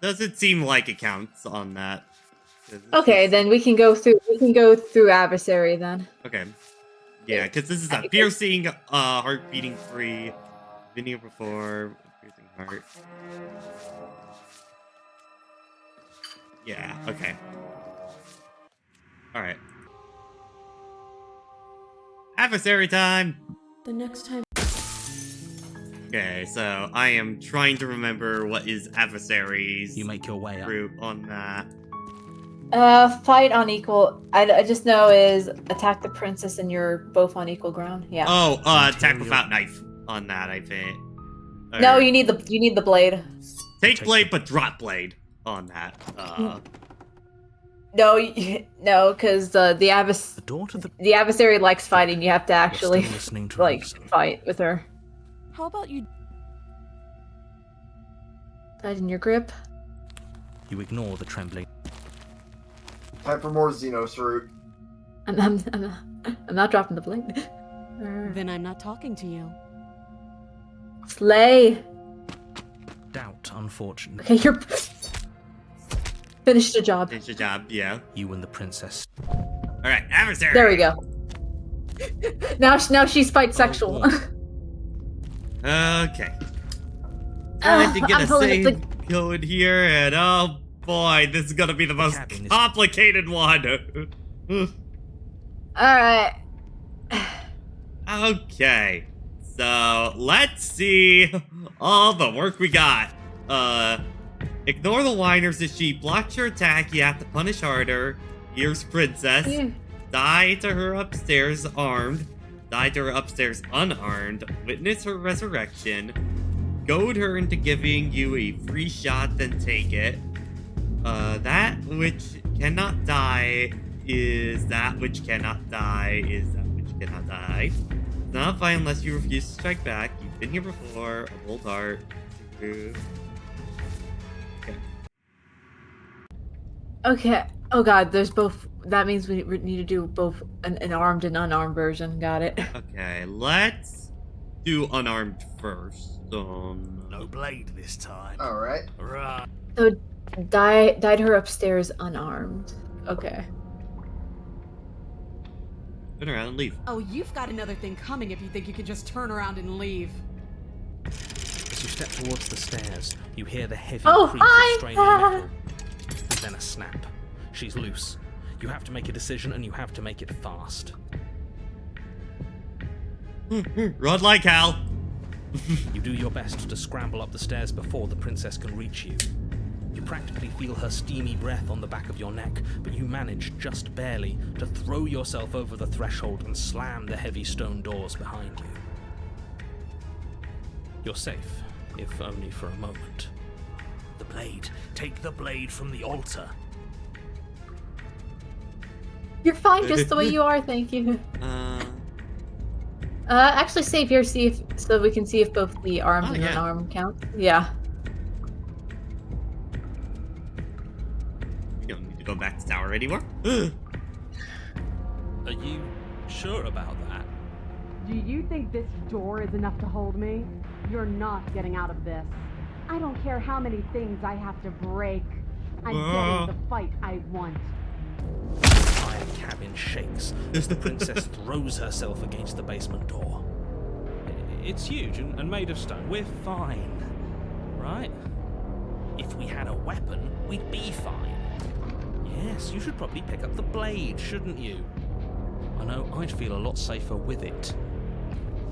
[SPEAKER 1] Doesn't seem like it counts on that.
[SPEAKER 2] Okay, then we can go through adversary then.
[SPEAKER 1] Okay. Yeah, because this is a piercing, heart beating free, video before, piercing heart. Yeah, okay. Alright. Adversary time!
[SPEAKER 3] The next time.
[SPEAKER 1] Okay, so I am trying to remember what is adversary's
[SPEAKER 4] You make your way up.
[SPEAKER 1] group on that.
[SPEAKER 2] Fight on equal. I just know is attack the princess and you're both on equal ground. Yeah.
[SPEAKER 1] Oh, attack without knife on that, I think.
[SPEAKER 2] No,
[SPEAKER 1] Or
[SPEAKER 2] you need the blade.
[SPEAKER 1] take blade but drop blade on that.
[SPEAKER 2] No, because the
[SPEAKER 4] The door to the
[SPEAKER 2] adversary likes fighting. You have to
[SPEAKER 4] You're
[SPEAKER 2] actually
[SPEAKER 4] still listening to
[SPEAKER 2] like
[SPEAKER 4] reason.
[SPEAKER 2] fight with her.
[SPEAKER 6] How about you?
[SPEAKER 2] Tighten your grip.
[SPEAKER 4] You ignore the trembling.
[SPEAKER 5] Time for more Xenos root.
[SPEAKER 2] I'm not dropping the blade.
[SPEAKER 6] Then I'm not talking to you.
[SPEAKER 2] Slay.
[SPEAKER 4] Doubt, unfortunately.
[SPEAKER 2] Okay, you're finished the job.
[SPEAKER 1] Finish the job, yeah.
[SPEAKER 4] You and the princess.
[SPEAKER 1] Alright, adversary!
[SPEAKER 2] There we go. Now she's fight sexual.
[SPEAKER 1] Okay. Time to get
[SPEAKER 2] I'm
[SPEAKER 1] a
[SPEAKER 2] pulling up
[SPEAKER 1] save going here, and oh boy, this is gonna be the most
[SPEAKER 4] Cabin is-
[SPEAKER 1] complicated one.
[SPEAKER 2] Alright.
[SPEAKER 1] Okay, so let's see all the work we got. Ignore the whiners. If she blocks your attack, you have to punish harder. Here's Princess.
[SPEAKER 2] Yeah.
[SPEAKER 1] Die to her upstairs armed. Die to her upstairs unarmed. Witness her resurrection. Goad her into giving you a free shot, then take it. That which cannot die is that which cannot die is that which cannot die. It's not fine unless you refuse to strike back. You've been here before. A bold heart. Okay.
[SPEAKER 2] Okay. Oh god, there's both. That means we need to do both an armed and unarmed version. Got it.
[SPEAKER 1] Okay, let's do unarmed first.
[SPEAKER 4] No blade this time.
[SPEAKER 5] All right.
[SPEAKER 4] Right.
[SPEAKER 2] So died her upstairs unarmed. Okay.
[SPEAKER 1] Turn around and leave.
[SPEAKER 7] Oh, you've got another thing coming if you think you can just turn around and leave.
[SPEAKER 4] As you step towards the stairs, you hear the heavy
[SPEAKER 2] Oh,
[SPEAKER 4] creak
[SPEAKER 2] hi!
[SPEAKER 4] of straining metal. Then a snap. She's loose. You have to make a decision, and you have to make it fast.
[SPEAKER 1] Run like hell.
[SPEAKER 4] You do your best to scramble up the stairs before the princess can reach you. You practically feel her steamy breath on the back of your neck, but you manage, just barely, to throw yourself over the threshold and slam the heavy stone doors behind you. You're safe, if only for a moment. The blade. Take the blade from the altar.
[SPEAKER 2] You're fine just the way you are, thank you. Actually save here, see if so we can see if both the arms and an arm count. Yeah.
[SPEAKER 1] You don't need to go back to tower anymore.
[SPEAKER 4] Are you sure about that?
[SPEAKER 7] Do you think this door is enough to hold me? You're not getting out of this. I don't care how many things I have to break. I'm getting the fight I want.
[SPEAKER 4] The iron cabin shakes as the princess throws herself against the basement door. It's huge and made of stone. We're fine, right? If we had a weapon, we'd be fine. Yes, you should probably pick up the blade, shouldn't you? I know I'd feel a lot safer with it.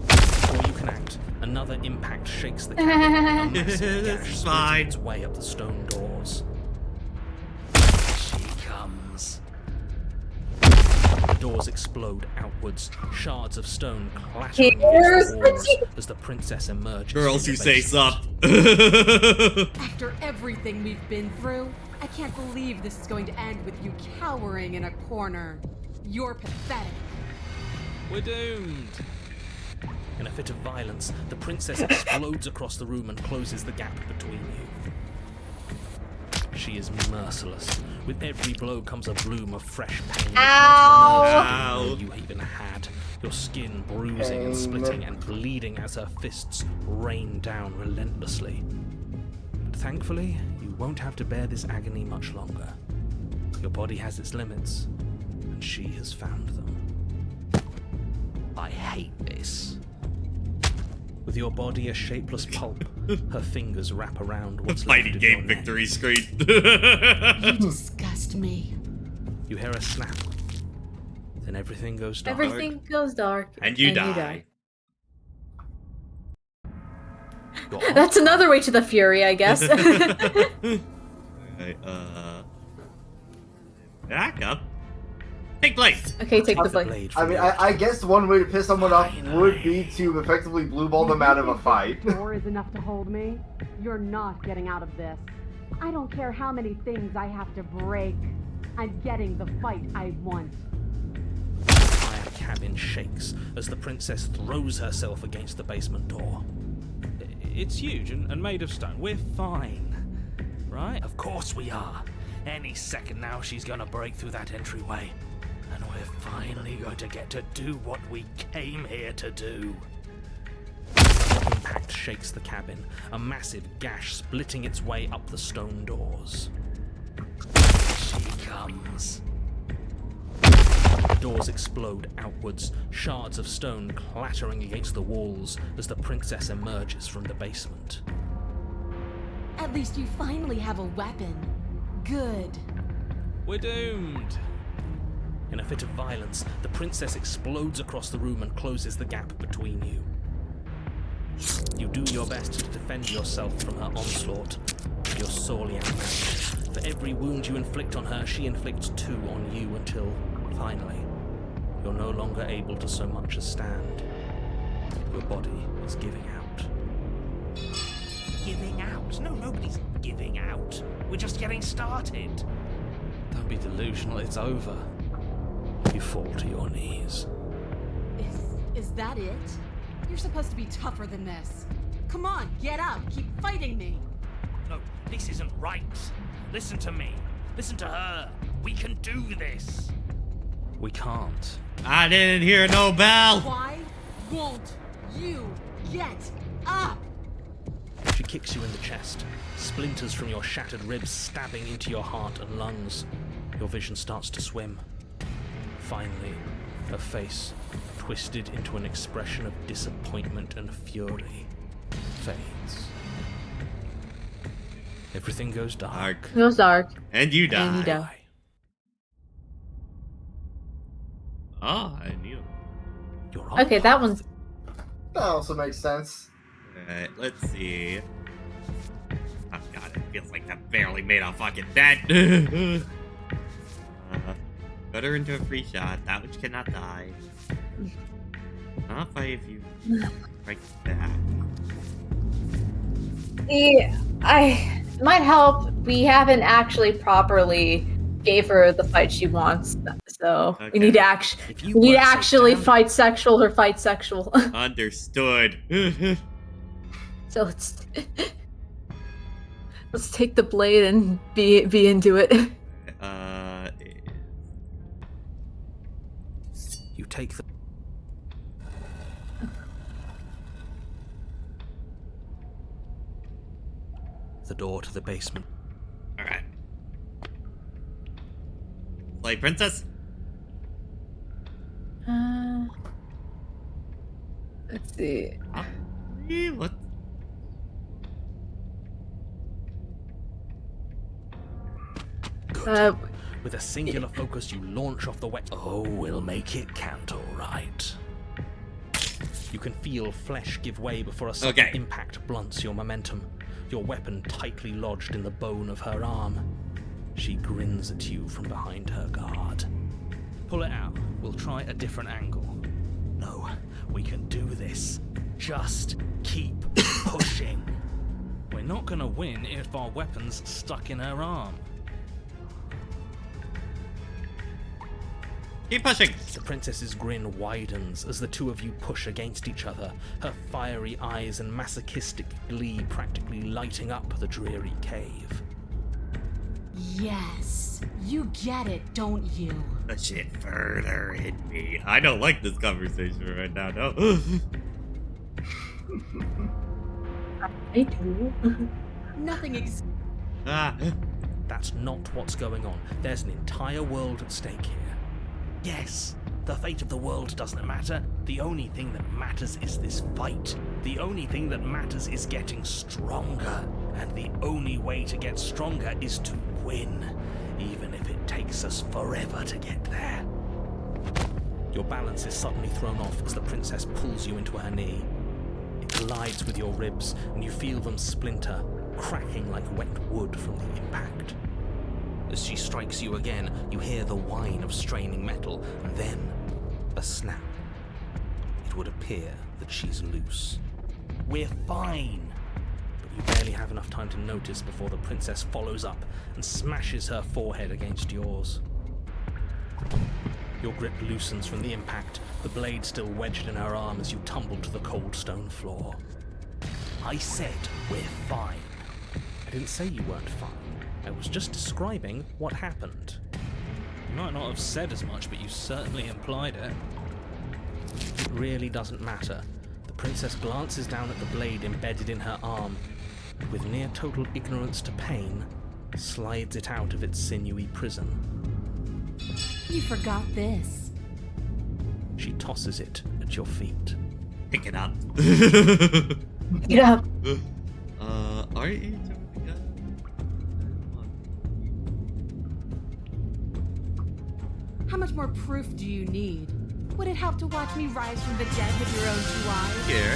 [SPEAKER 4] Before you can act, another impact shakes the cabin. A massive gash splitting its way up the stone doors. She comes. The doors explode outwards, shards of stone clattering against the walls as the princess emerges.
[SPEAKER 1] Girls who say sup.
[SPEAKER 7] After everything we've been through, I can't believe this is going to end with you cowering in a corner. You're pathetic.
[SPEAKER 4] We're doomed. In a fit of violence, the princess explodes across the room and closes the gap between you. She is merciless. With every blow comes a bloom of fresh pain.
[SPEAKER 2] Ow!
[SPEAKER 4] You even had. Your skin bruising and splitting and bleeding as her fists rain down relentlessly. But thankfully, you won't have to bear this agony much longer. Your body has its limits, and she has found them. I hate this. With your body a shapeless pulp, her fingers wrap around what's left
[SPEAKER 1] Fighting
[SPEAKER 4] of your
[SPEAKER 1] game
[SPEAKER 4] neck.
[SPEAKER 1] victory screen.
[SPEAKER 7] You disgust me.
[SPEAKER 4] You hear a snap. Then everything goes dark.
[SPEAKER 2] Everything goes dark.
[SPEAKER 1] And you die.
[SPEAKER 4] Your arm-
[SPEAKER 2] That's another way to the fury, I guess.
[SPEAKER 1] Okay, back up. Take blade.
[SPEAKER 2] Okay, take the
[SPEAKER 4] the
[SPEAKER 2] blade.
[SPEAKER 4] blade
[SPEAKER 5] I
[SPEAKER 4] from
[SPEAKER 5] mean,
[SPEAKER 4] your-
[SPEAKER 5] I guess one way to piss someone off would be to effectively blue ball them out of a fight.
[SPEAKER 7] This door is enough to hold me. You're not getting out of this. I don't care how many things I have to break. I'm getting the fight I want.
[SPEAKER 4] The iron cabin shakes as the princess throws herself against the basement door. It's huge and made of stone. We're fine, right? Of course we are. Any second now she's gonna break through that entryway. And we're finally going to get to do what we came here to do. The impact shakes the cabin, a massive gash splitting its way up the stone doors. She comes. The doors explode outwards, shards of stone clattering against the walls as the princess emerges from the basement.
[SPEAKER 7] At least you finally have a weapon. Good.
[SPEAKER 4] We're doomed. In a fit of violence, the princess explodes across the room and closes the gap between you. You do your best to defend yourself from her onslaught. You're sorely outmatched. For every wound you inflict on her, she inflicts 2 on you until, finally, you're no longer able to so much as stand. Your body is giving out. Giving out? No, nobody's giving out. We're just getting started. Don't be delusional, it's over. You fall to your knees.
[SPEAKER 7] Is that it? You're supposed to be tougher than this. Come on, get up. Keep fighting me.
[SPEAKER 4] No, this isn't right. Listen to me. Listen to her. We can do this. We can't.
[SPEAKER 1] I didn't hear no bell.
[SPEAKER 7] Why won't you get up?
[SPEAKER 4] She kicks you in the chest, splinters from your shattered ribs stabbing into your heart and lungs. Your vision starts to swim. Finally, her face, twisted into an expression of disappointment and fury, fades. Everything goes dark.
[SPEAKER 2] It goes dark.
[SPEAKER 1] And you die.
[SPEAKER 2] And you die.
[SPEAKER 1] Oh, I knew.
[SPEAKER 4] You're on
[SPEAKER 2] Okay, that one's.
[SPEAKER 5] That also makes sense.
[SPEAKER 1] Alright, let's see. Oh god, it feels like that barely made a fucking dent. Put her into a free shot. That which cannot die. Not fight if you break back.
[SPEAKER 2] See, it might help. We haven't actually properly gave her the fight she wants, so
[SPEAKER 1] Okay.
[SPEAKER 2] we need to
[SPEAKER 4] If you
[SPEAKER 2] we need to
[SPEAKER 4] weren't so
[SPEAKER 2] actually
[SPEAKER 4] damn-
[SPEAKER 2] fight sexual or fight sexual.
[SPEAKER 1] Understood.
[SPEAKER 2] So let's take the blade and be into it.
[SPEAKER 4] You take the door to the basement.
[SPEAKER 1] Alright. Play princess?
[SPEAKER 2] Let's see.
[SPEAKER 1] What?
[SPEAKER 4] Good. With a singular focus, you launch off the Oh, we'll make it count, all right. You can feel flesh give way before a sudden
[SPEAKER 1] Okay.
[SPEAKER 4] impact blunts your momentum. Your weapon tightly lodged in the bone of her arm. She grins at you from behind her guard. Pull it out. We'll try a different angle. No, we can do this. Just keep pushing. We're not gonna win if our weapon's stuck in her arm.
[SPEAKER 1] Keep pushing.
[SPEAKER 4] The princess's grin widens as the two of you push against each other, her fiery eyes and masochistic glee practically lighting up the dreary cave.
[SPEAKER 8] Yes, you get it, don't you?
[SPEAKER 1] The shit further hit me. I don't like this conversation right now, no.
[SPEAKER 2] I do.
[SPEAKER 8] Nothing
[SPEAKER 1] Ah.
[SPEAKER 4] That's not what's going on. There's an entire world at stake here. Yes, the fate of the world doesn't matter. The only thing that matters is this fight. The only thing that matters is getting stronger. And the only way to get stronger is to win, even if it takes us forever to get there. Your balance is suddenly thrown off as the princess pulls you into her knee. It collides with your ribs, and you feel them splinter, cracking like wet wood from the impact. As she strikes you again, you hear the whine of straining metal, and then a snap. It would appear that she's loose. We're fine! But you barely have enough time to notice before the princess follows up and smashes her forehead against yours. Your grip loosens from the impact, the blade still wedged in her arm as you tumble to the cold stone floor. I said we're fine. I didn't say you weren't fine. I was just describing what happened. You might not have said as much, but you certainly implied it. It really doesn't matter. The princess glances down at the blade embedded in her arm, and with near total ignorance to pain, slides it out of its sinewy prison.
[SPEAKER 8] You forgot this.
[SPEAKER 4] She tosses it at your feet.
[SPEAKER 1] Pick it up.
[SPEAKER 2] Get up.
[SPEAKER 1] Are you jumping up?
[SPEAKER 8] How much more proof do you need? Would it help to watch me rise from the dead with your own 2 eyes?
[SPEAKER 1] Here.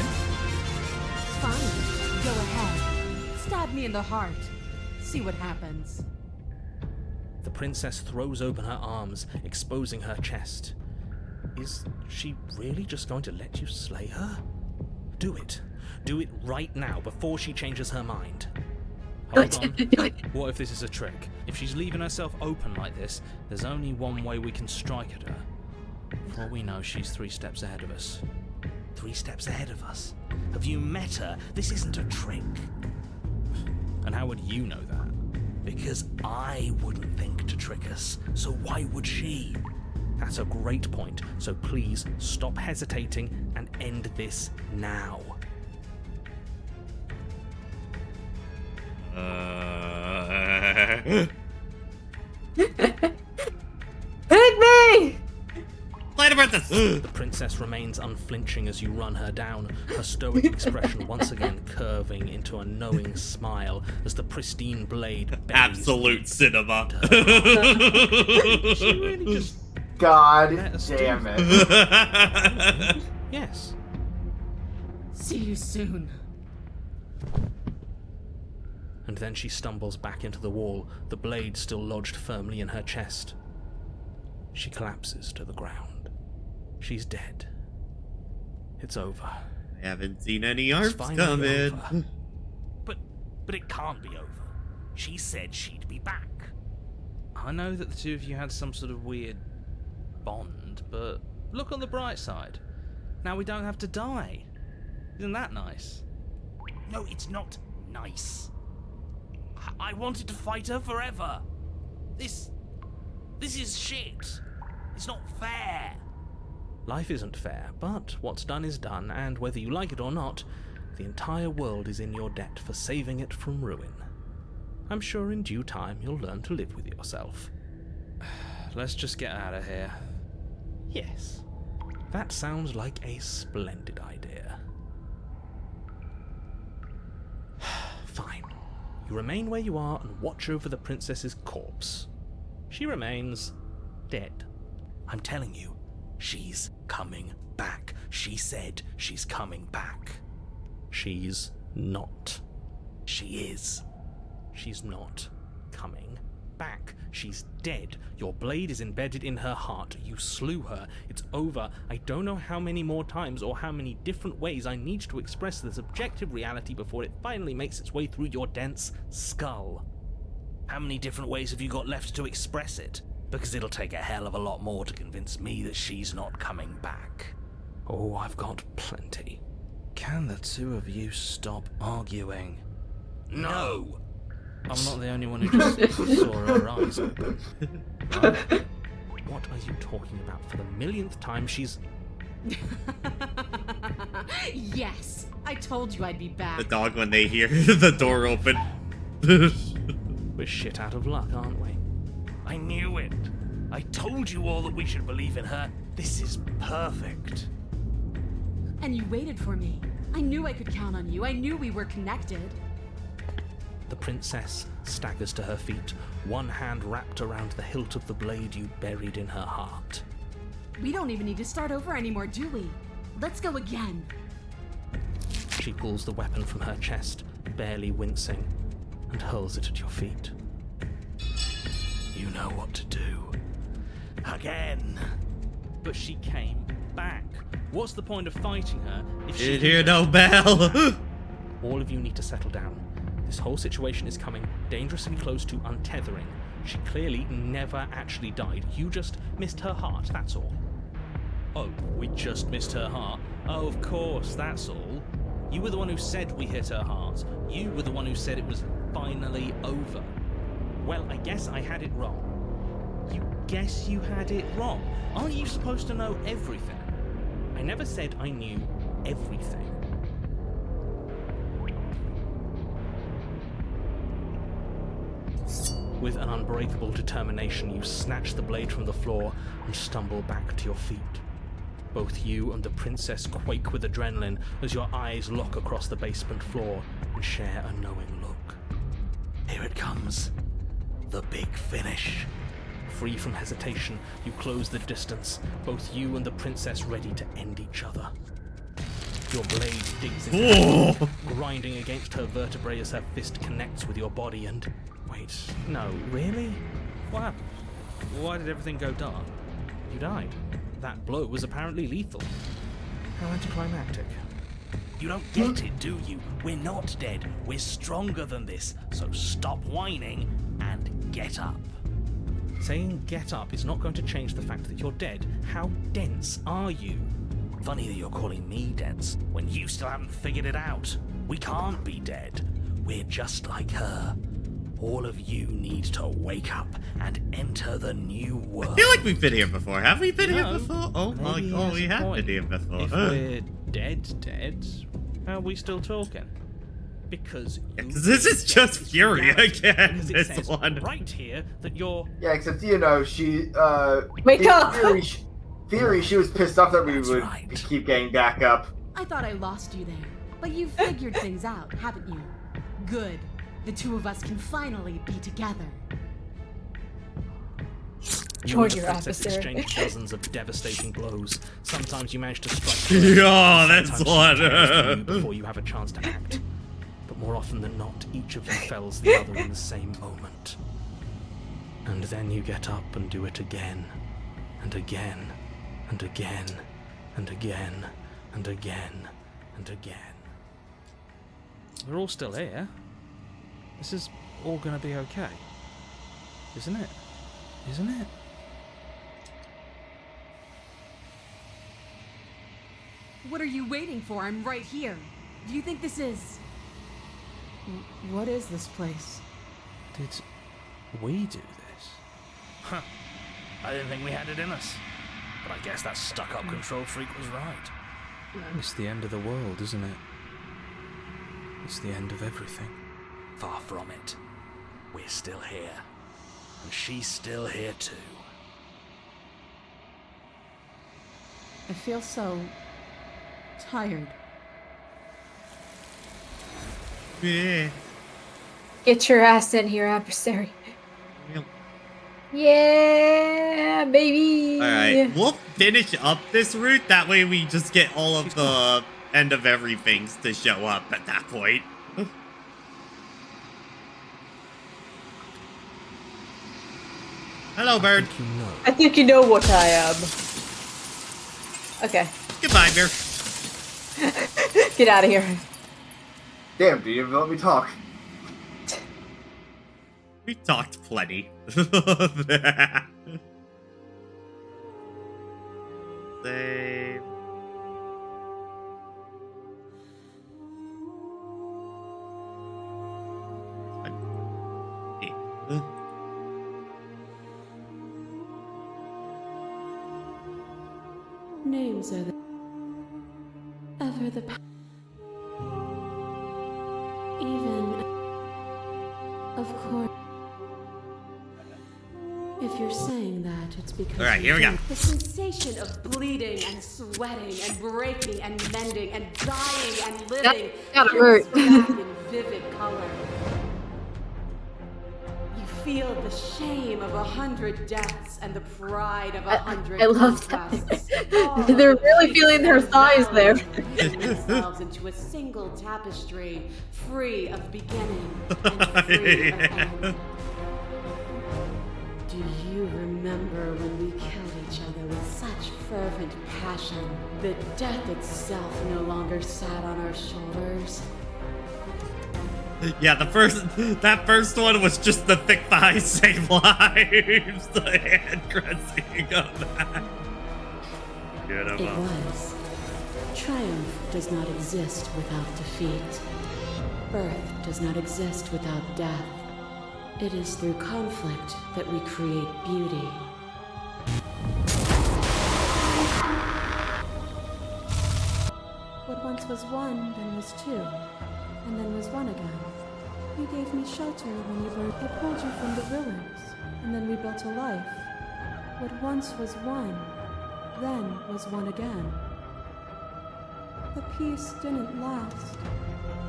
[SPEAKER 8] Fine. Go ahead. Stab me in the heart. See what happens.
[SPEAKER 4] The princess throws open her arms, exposing her chest. Is she really just going to let you slay her? Do it. Do it right now, before she changes her mind. Hold on. What if this is a trick? If she's leaving herself open like this, there's only one way we can strike at her. For all we know, she's 3 steps ahead of us. 3 steps ahead of us? Have you met her? This isn't a trick. And how would you know that? Because I wouldn't think to trick us, so why would she? That's a great point, so please stop hesitating and end this now.
[SPEAKER 2] Hit me!
[SPEAKER 1] Slay the princess!
[SPEAKER 4] The princess remains unflinching as you run her down, her stoic expression once again curving into a knowing smile as the pristine blade buries
[SPEAKER 1] Absolute cinema.
[SPEAKER 4] She really just...
[SPEAKER 5] God
[SPEAKER 4] Let us do
[SPEAKER 5] damn it.
[SPEAKER 4] Yes.
[SPEAKER 8] See you soon.
[SPEAKER 4] And then she stumbles back into the wall, the blade still lodged firmly in her chest. She collapses to the ground. She's dead. It's over.
[SPEAKER 1] I haven't seen any
[SPEAKER 4] It's
[SPEAKER 1] arms
[SPEAKER 4] finally
[SPEAKER 1] come in.
[SPEAKER 4] over.
[SPEAKER 9] But it can't be over. She said she'd be back.
[SPEAKER 4] I know that the two of you had some sort of weird bond, but look on the bright side. Now we don't have to die. Isn't that nice?
[SPEAKER 9] No, it's not nice. I wanted to fight her forever. This is shit. It's not fair.
[SPEAKER 4] Life isn't fair, but what's done is done, and whether you like it or not, the entire world is in your debt for saving it from ruin. I'm sure in due time you'll learn to live with yourself. Let's just get out of here. Yes, that sounds like a splendid idea. Fine. You remain where you are and watch over the princess's corpse. She remains dead.
[SPEAKER 9] I'm telling you, she's coming back. She said she's coming back.
[SPEAKER 4] She's not.
[SPEAKER 9] She is.
[SPEAKER 4] She's not coming back. She's dead. Your blade is embedded in her heart. You slew her. It's over. I don't know how many more times or how many different ways I need to express this objective reality before it finally makes its way through your dense skull.
[SPEAKER 9] How many different ways have you got left to express it? Because it'll take a hell of a lot more to convince me that she's not coming back.
[SPEAKER 4] Oh, I've got plenty.
[SPEAKER 10] Can the two of you stop arguing?
[SPEAKER 9] No!
[SPEAKER 4] I'm not the only one who just saw her eyes open. Huh? What are you talking about? For the millionth time, she's...
[SPEAKER 8] Yes, I told you I'd be back.
[SPEAKER 1] The dog when they hear the door open.
[SPEAKER 4] We're shit out of luck, aren't we?
[SPEAKER 9] I knew it. I told you all that we should believe in her. This is perfect.
[SPEAKER 8] And you waited for me. I knew I could count on you. I knew we were connected.
[SPEAKER 4] The princess staggers to her feet, one hand wrapped around the hilt of the blade you buried in her heart.
[SPEAKER 8] We don't even need to start over anymore, do we? Let's go again.
[SPEAKER 4] She pulls the weapon from her chest, barely wincing, and hurls it at your feet.
[SPEAKER 9] You know what to do. Again.
[SPEAKER 4] But she came back. What's the point of fighting her if she...
[SPEAKER 1] Did hear no bell.
[SPEAKER 4] All of you need to settle down. This whole situation is coming dangerously close to untethering. She clearly never actually died. You just missed her heart, that's all. Oh, we just missed her heart? Oh, of course, that's all. You were the one who said we hit her heart. You were the one who said it was finally over. Well, I guess I had it wrong. You guess you had it wrong? Aren't you supposed to know everything? I never said I knew everything. With an unbreakable determination, you snatch the blade from the floor and stumble back to your feet. Both you and the princess quake with adrenaline as your eyes lock across the basement floor and share a knowing look.
[SPEAKER 9] Here it comes. The big finish.
[SPEAKER 4] Free from hesitation, you close the distance, both you and the princess ready to end each other. Your blade digs into her, grinding against her vertebrae as her fist connects with your body and... Wait, no, really? What happened? Why did everything go dark? You died. That blow was apparently lethal. How anticlimactic.
[SPEAKER 9] You don't get it, do you? We're not dead. We're stronger than this. So stop whining and get up.
[SPEAKER 4] Saying get up is not going to change the fact that you're dead. How dense are you?
[SPEAKER 9] Funny that you're calling me dense when you still haven't figured it out. We can't be dead. We're just like her. All of you need to wake up and enter the new world.
[SPEAKER 1] I feel like we've been here before. Have we been here
[SPEAKER 4] No.
[SPEAKER 1] before? Oh my
[SPEAKER 4] Maybe
[SPEAKER 1] god,
[SPEAKER 4] he
[SPEAKER 1] we
[SPEAKER 4] has a
[SPEAKER 1] have
[SPEAKER 4] point.
[SPEAKER 1] been here before.
[SPEAKER 4] If we're dead, how are we still talking? Because
[SPEAKER 1] Yeah,
[SPEAKER 4] you
[SPEAKER 1] 'cause this is just
[SPEAKER 4] it's
[SPEAKER 1] Fury
[SPEAKER 4] reality,
[SPEAKER 1] again,
[SPEAKER 4] because it
[SPEAKER 1] this
[SPEAKER 4] says
[SPEAKER 1] one.
[SPEAKER 4] right here that you're...
[SPEAKER 5] Yeah, except, you know, she,
[SPEAKER 2] Wake
[SPEAKER 5] in
[SPEAKER 2] up!
[SPEAKER 5] theory, theory, she was pissed off that we
[SPEAKER 9] That's
[SPEAKER 5] would
[SPEAKER 9] right.
[SPEAKER 5] keep getting back up.
[SPEAKER 8] I thought I lost you there, but you've figured things out, haven't you? Good. The two of us can finally be together.
[SPEAKER 4] You and
[SPEAKER 2] Join
[SPEAKER 4] the
[SPEAKER 2] your
[SPEAKER 4] princess
[SPEAKER 2] adversary.
[SPEAKER 4] exchange dozens of devastating blows. Sometimes you manage to strike.
[SPEAKER 1] Yeah, that's
[SPEAKER 4] Sometimes
[SPEAKER 1] one.
[SPEAKER 4] she tears through you before you have a chance to act. But more often than not, each of you fells the other in the same moment. And then you get up and do it again, and again, and again, and again, and again, and again. We're all still here. This is all gonna be okay. Isn't it? Isn't it?
[SPEAKER 8] What are you waiting for? I'm right here. Do you think this is... What is this place?
[SPEAKER 4] Did we do this?
[SPEAKER 9] Huh. I didn't think we had it in us. But I guess that stuck-up control freak was right.
[SPEAKER 4] It's the end of the world, isn't it? It's the end of everything.
[SPEAKER 9] Far from it. We're still here. And she's still here too.
[SPEAKER 8] I feel so... tired.
[SPEAKER 1] Yeah.
[SPEAKER 2] Get your ass in here, adversary. Yeah, baby.
[SPEAKER 1] All right, we'll finish up this route. That way, we just get all of the end of everything to show up at that point. Hello, bird.
[SPEAKER 4] You know.
[SPEAKER 2] I think you know what I am. Okay,
[SPEAKER 1] Goodbye, bear.
[SPEAKER 2] get out of here.
[SPEAKER 5] Damn, dude, you didn't let me talk.
[SPEAKER 1] We talked plenty. Save.
[SPEAKER 3] Names are ever the even, of course. If you're saying that, it's because
[SPEAKER 1] All right, here we go.
[SPEAKER 8] The sensation of bleeding and sweating and breaking and mending and dying and living
[SPEAKER 2] gotta
[SPEAKER 8] comes
[SPEAKER 2] hurt.
[SPEAKER 8] back in vivid color. You feel the shame of 100 deaths and the pride of 100
[SPEAKER 2] I love that.
[SPEAKER 8] conquests.
[SPEAKER 2] They're really feeling their thighs there.
[SPEAKER 8] Weave themselves into a single tapestry, free of beginning and free of end. Do you remember when we killed each other with such fervent passion that death itself no longer sat on our shoulders?
[SPEAKER 1] Yeah, that first one was just the thick thighs save lives. The hand pressing on that. Good
[SPEAKER 3] It was. Triumph does not exist without defeat. Birth does not exist without death. It is through conflict that we create beauty. What once was one, then was two, and then was one again. You gave me shelter when you burned. I pulled you from the ruins, and then we built a life. What once was one, then was one again. The peace didn't last.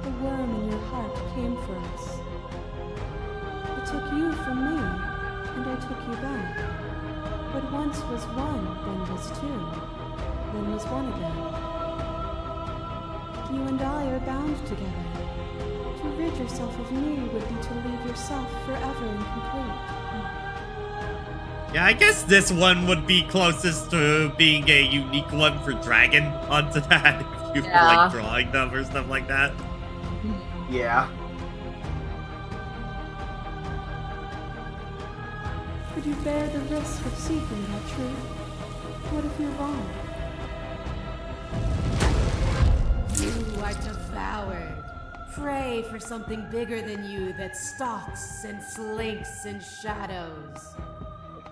[SPEAKER 3] The worm in your heart came for us. It took you from me, and I took you back. What once was one, then was two, then was one again. You and I are bound together. To rid yourself of me would be to leave yourself forever incomplete.
[SPEAKER 1] Yeah, I guess this one would be closest to being a unique one for Dragon onto that. If you were like drawing them or stuff like that.
[SPEAKER 5] Yeah.
[SPEAKER 3] Could you bear the risk of seeking that truth? What if you're wrong?
[SPEAKER 8] You are devoured. Pray for something bigger than you that stalks and slinks in shadows.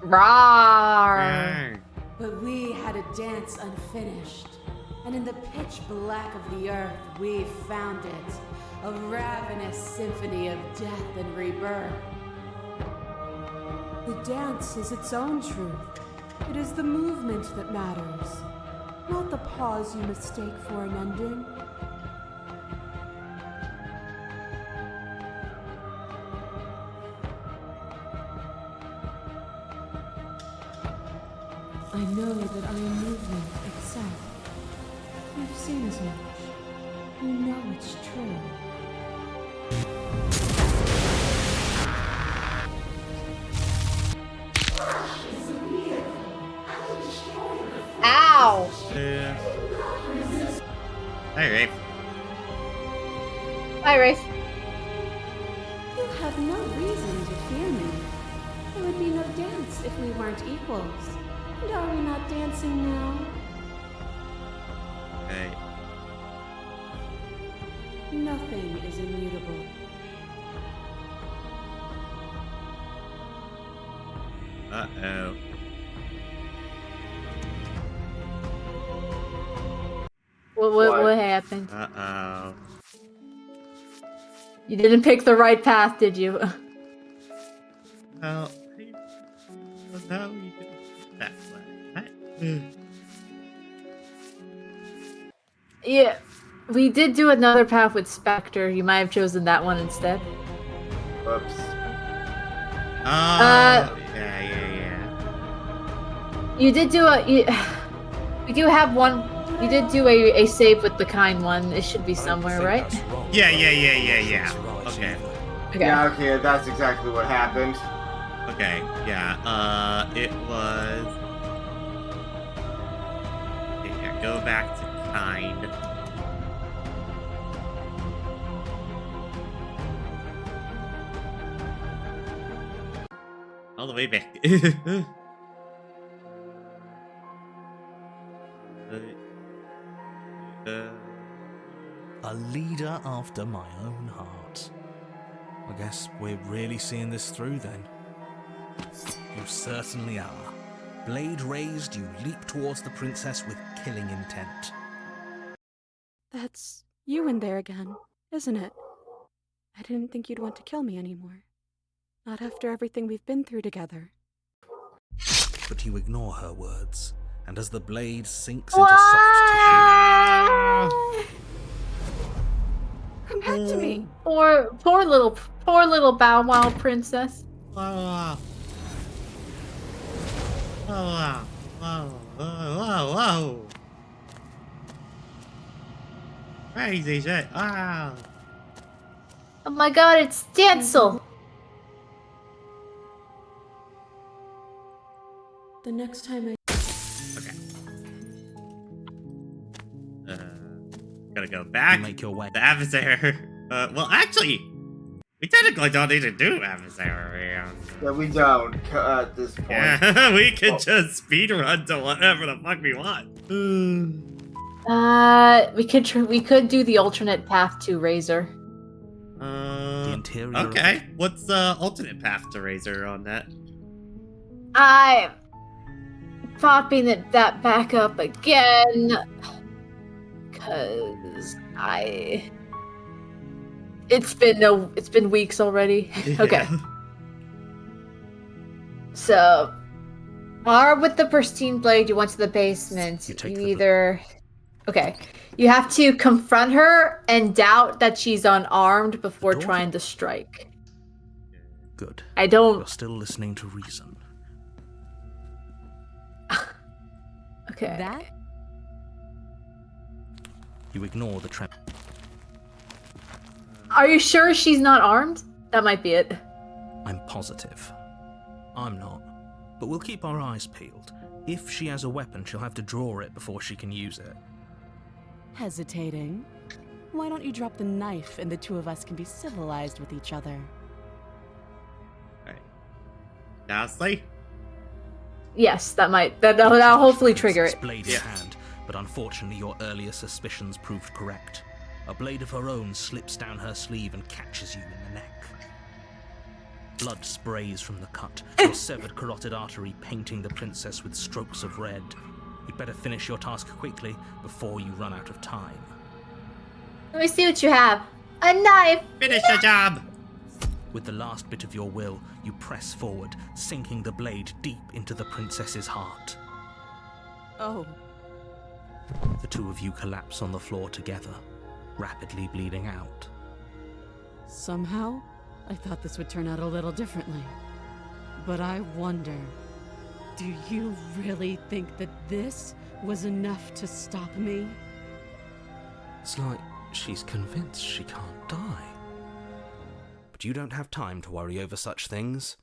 [SPEAKER 2] Rawr.
[SPEAKER 8] But we had a dance unfinished, and in the pitch black of the earth we found it, a ravenous symphony of death and rebirth. The dance is its own truth,
[SPEAKER 3] It is the movement that matters, not the pause you mistake for an ending. I know that I am movement itself. You've seen as much. You know it's true.
[SPEAKER 2] Ow!
[SPEAKER 1] Hey, Rafe.
[SPEAKER 2] Hi, Rafe.
[SPEAKER 3] You have no reason to fear me. There would be no dance if we weren't equals. And are we not dancing now?
[SPEAKER 1] Hey.
[SPEAKER 3] Nothing is immutable.
[SPEAKER 1] Uh-oh.
[SPEAKER 2] What happened?
[SPEAKER 1] Uh-oh.
[SPEAKER 2] You didn't pick the right path, did you?
[SPEAKER 1] Well, no, you didn't. That way.
[SPEAKER 2] Yeah, we did do another path with Spectre. You might have chosen that one instead.
[SPEAKER 5] Oops.
[SPEAKER 1] Yeah.
[SPEAKER 2] You did do we do have one. You did do a save with the kind one. It should be somewhere, right?
[SPEAKER 1] Yeah. Okay.
[SPEAKER 5] Yeah, okay, that's exactly what happened.
[SPEAKER 1] Okay, yeah, it was... Okay, yeah, go back to kind. All the way back.
[SPEAKER 9] A leader after my own heart.
[SPEAKER 4] I guess we're really seeing this through then.
[SPEAKER 9] You certainly are. Blade raised, you leap towards the princess with killing intent.
[SPEAKER 6] That's you in there again, isn't it? I didn't think you'd want to kill me anymore. Not after everything we've been through together.
[SPEAKER 4] But you ignore her words, and as the blade sinks into soft tissue...
[SPEAKER 6] Come back to me!
[SPEAKER 2] Poor little Bow Wow princess.
[SPEAKER 1] Whoa. Crazy shit. Wow.
[SPEAKER 2] Oh my god, it's Dancel!
[SPEAKER 3] The next time I...
[SPEAKER 1] Okay. Gotta go back.
[SPEAKER 4] Make your way.
[SPEAKER 1] The adversary. Well, actually, we technically don't need to do adversary.
[SPEAKER 5] Yeah, we don't at this point.
[SPEAKER 1] Yeah, we can just speedrun to whatever the fuck we want.
[SPEAKER 2] We could do the alternate path to Razor.
[SPEAKER 4] The interior.
[SPEAKER 1] Okay, what's the alternate path to Razor on that?
[SPEAKER 2] I'm popping that back up again. Cause it's been weeks already. Okay. So, with the pristine blade, you went to the basement. You have to confront her and doubt that she's unarmed before trying to strike.
[SPEAKER 4] Good.
[SPEAKER 9] You're still listening to reason.
[SPEAKER 2] Okay.
[SPEAKER 8] That?
[SPEAKER 4] You ignore the trap.
[SPEAKER 2] Are you sure she's not armed? That might be it.
[SPEAKER 4] I'm positive. I'm not. But we'll keep our eyes peeled. If she has a weapon, she'll have to draw it before she can use it.
[SPEAKER 8] Hesitating? Why don't you drop the knife and the two of us can be civilized with each other?
[SPEAKER 1] Alright. Nasty?
[SPEAKER 2] Yes, that'll hopefully trigger it.
[SPEAKER 4] Blade in hand, but unfortunately your earlier suspicions proved correct. A blade of her own slips down her sleeve and catches you in the neck. Blood sprays from the cut, your severed carotid artery painting the princess with strokes of red. You'd better finish your task quickly before you run out of time.
[SPEAKER 2] Let me see what you have. A knife!
[SPEAKER 1] Finish the job!
[SPEAKER 4] With the last bit of your will, you press forward, sinking the blade deep into the princess's heart.
[SPEAKER 6] Oh.
[SPEAKER 4] The two of you collapse on the floor together, rapidly bleeding out.
[SPEAKER 6] Somehow, I thought this would turn out a little differently. But I wonder, do you really think that this was enough to stop me?
[SPEAKER 4] It's like she's convinced she can't die. But you don't have time to worry over such things.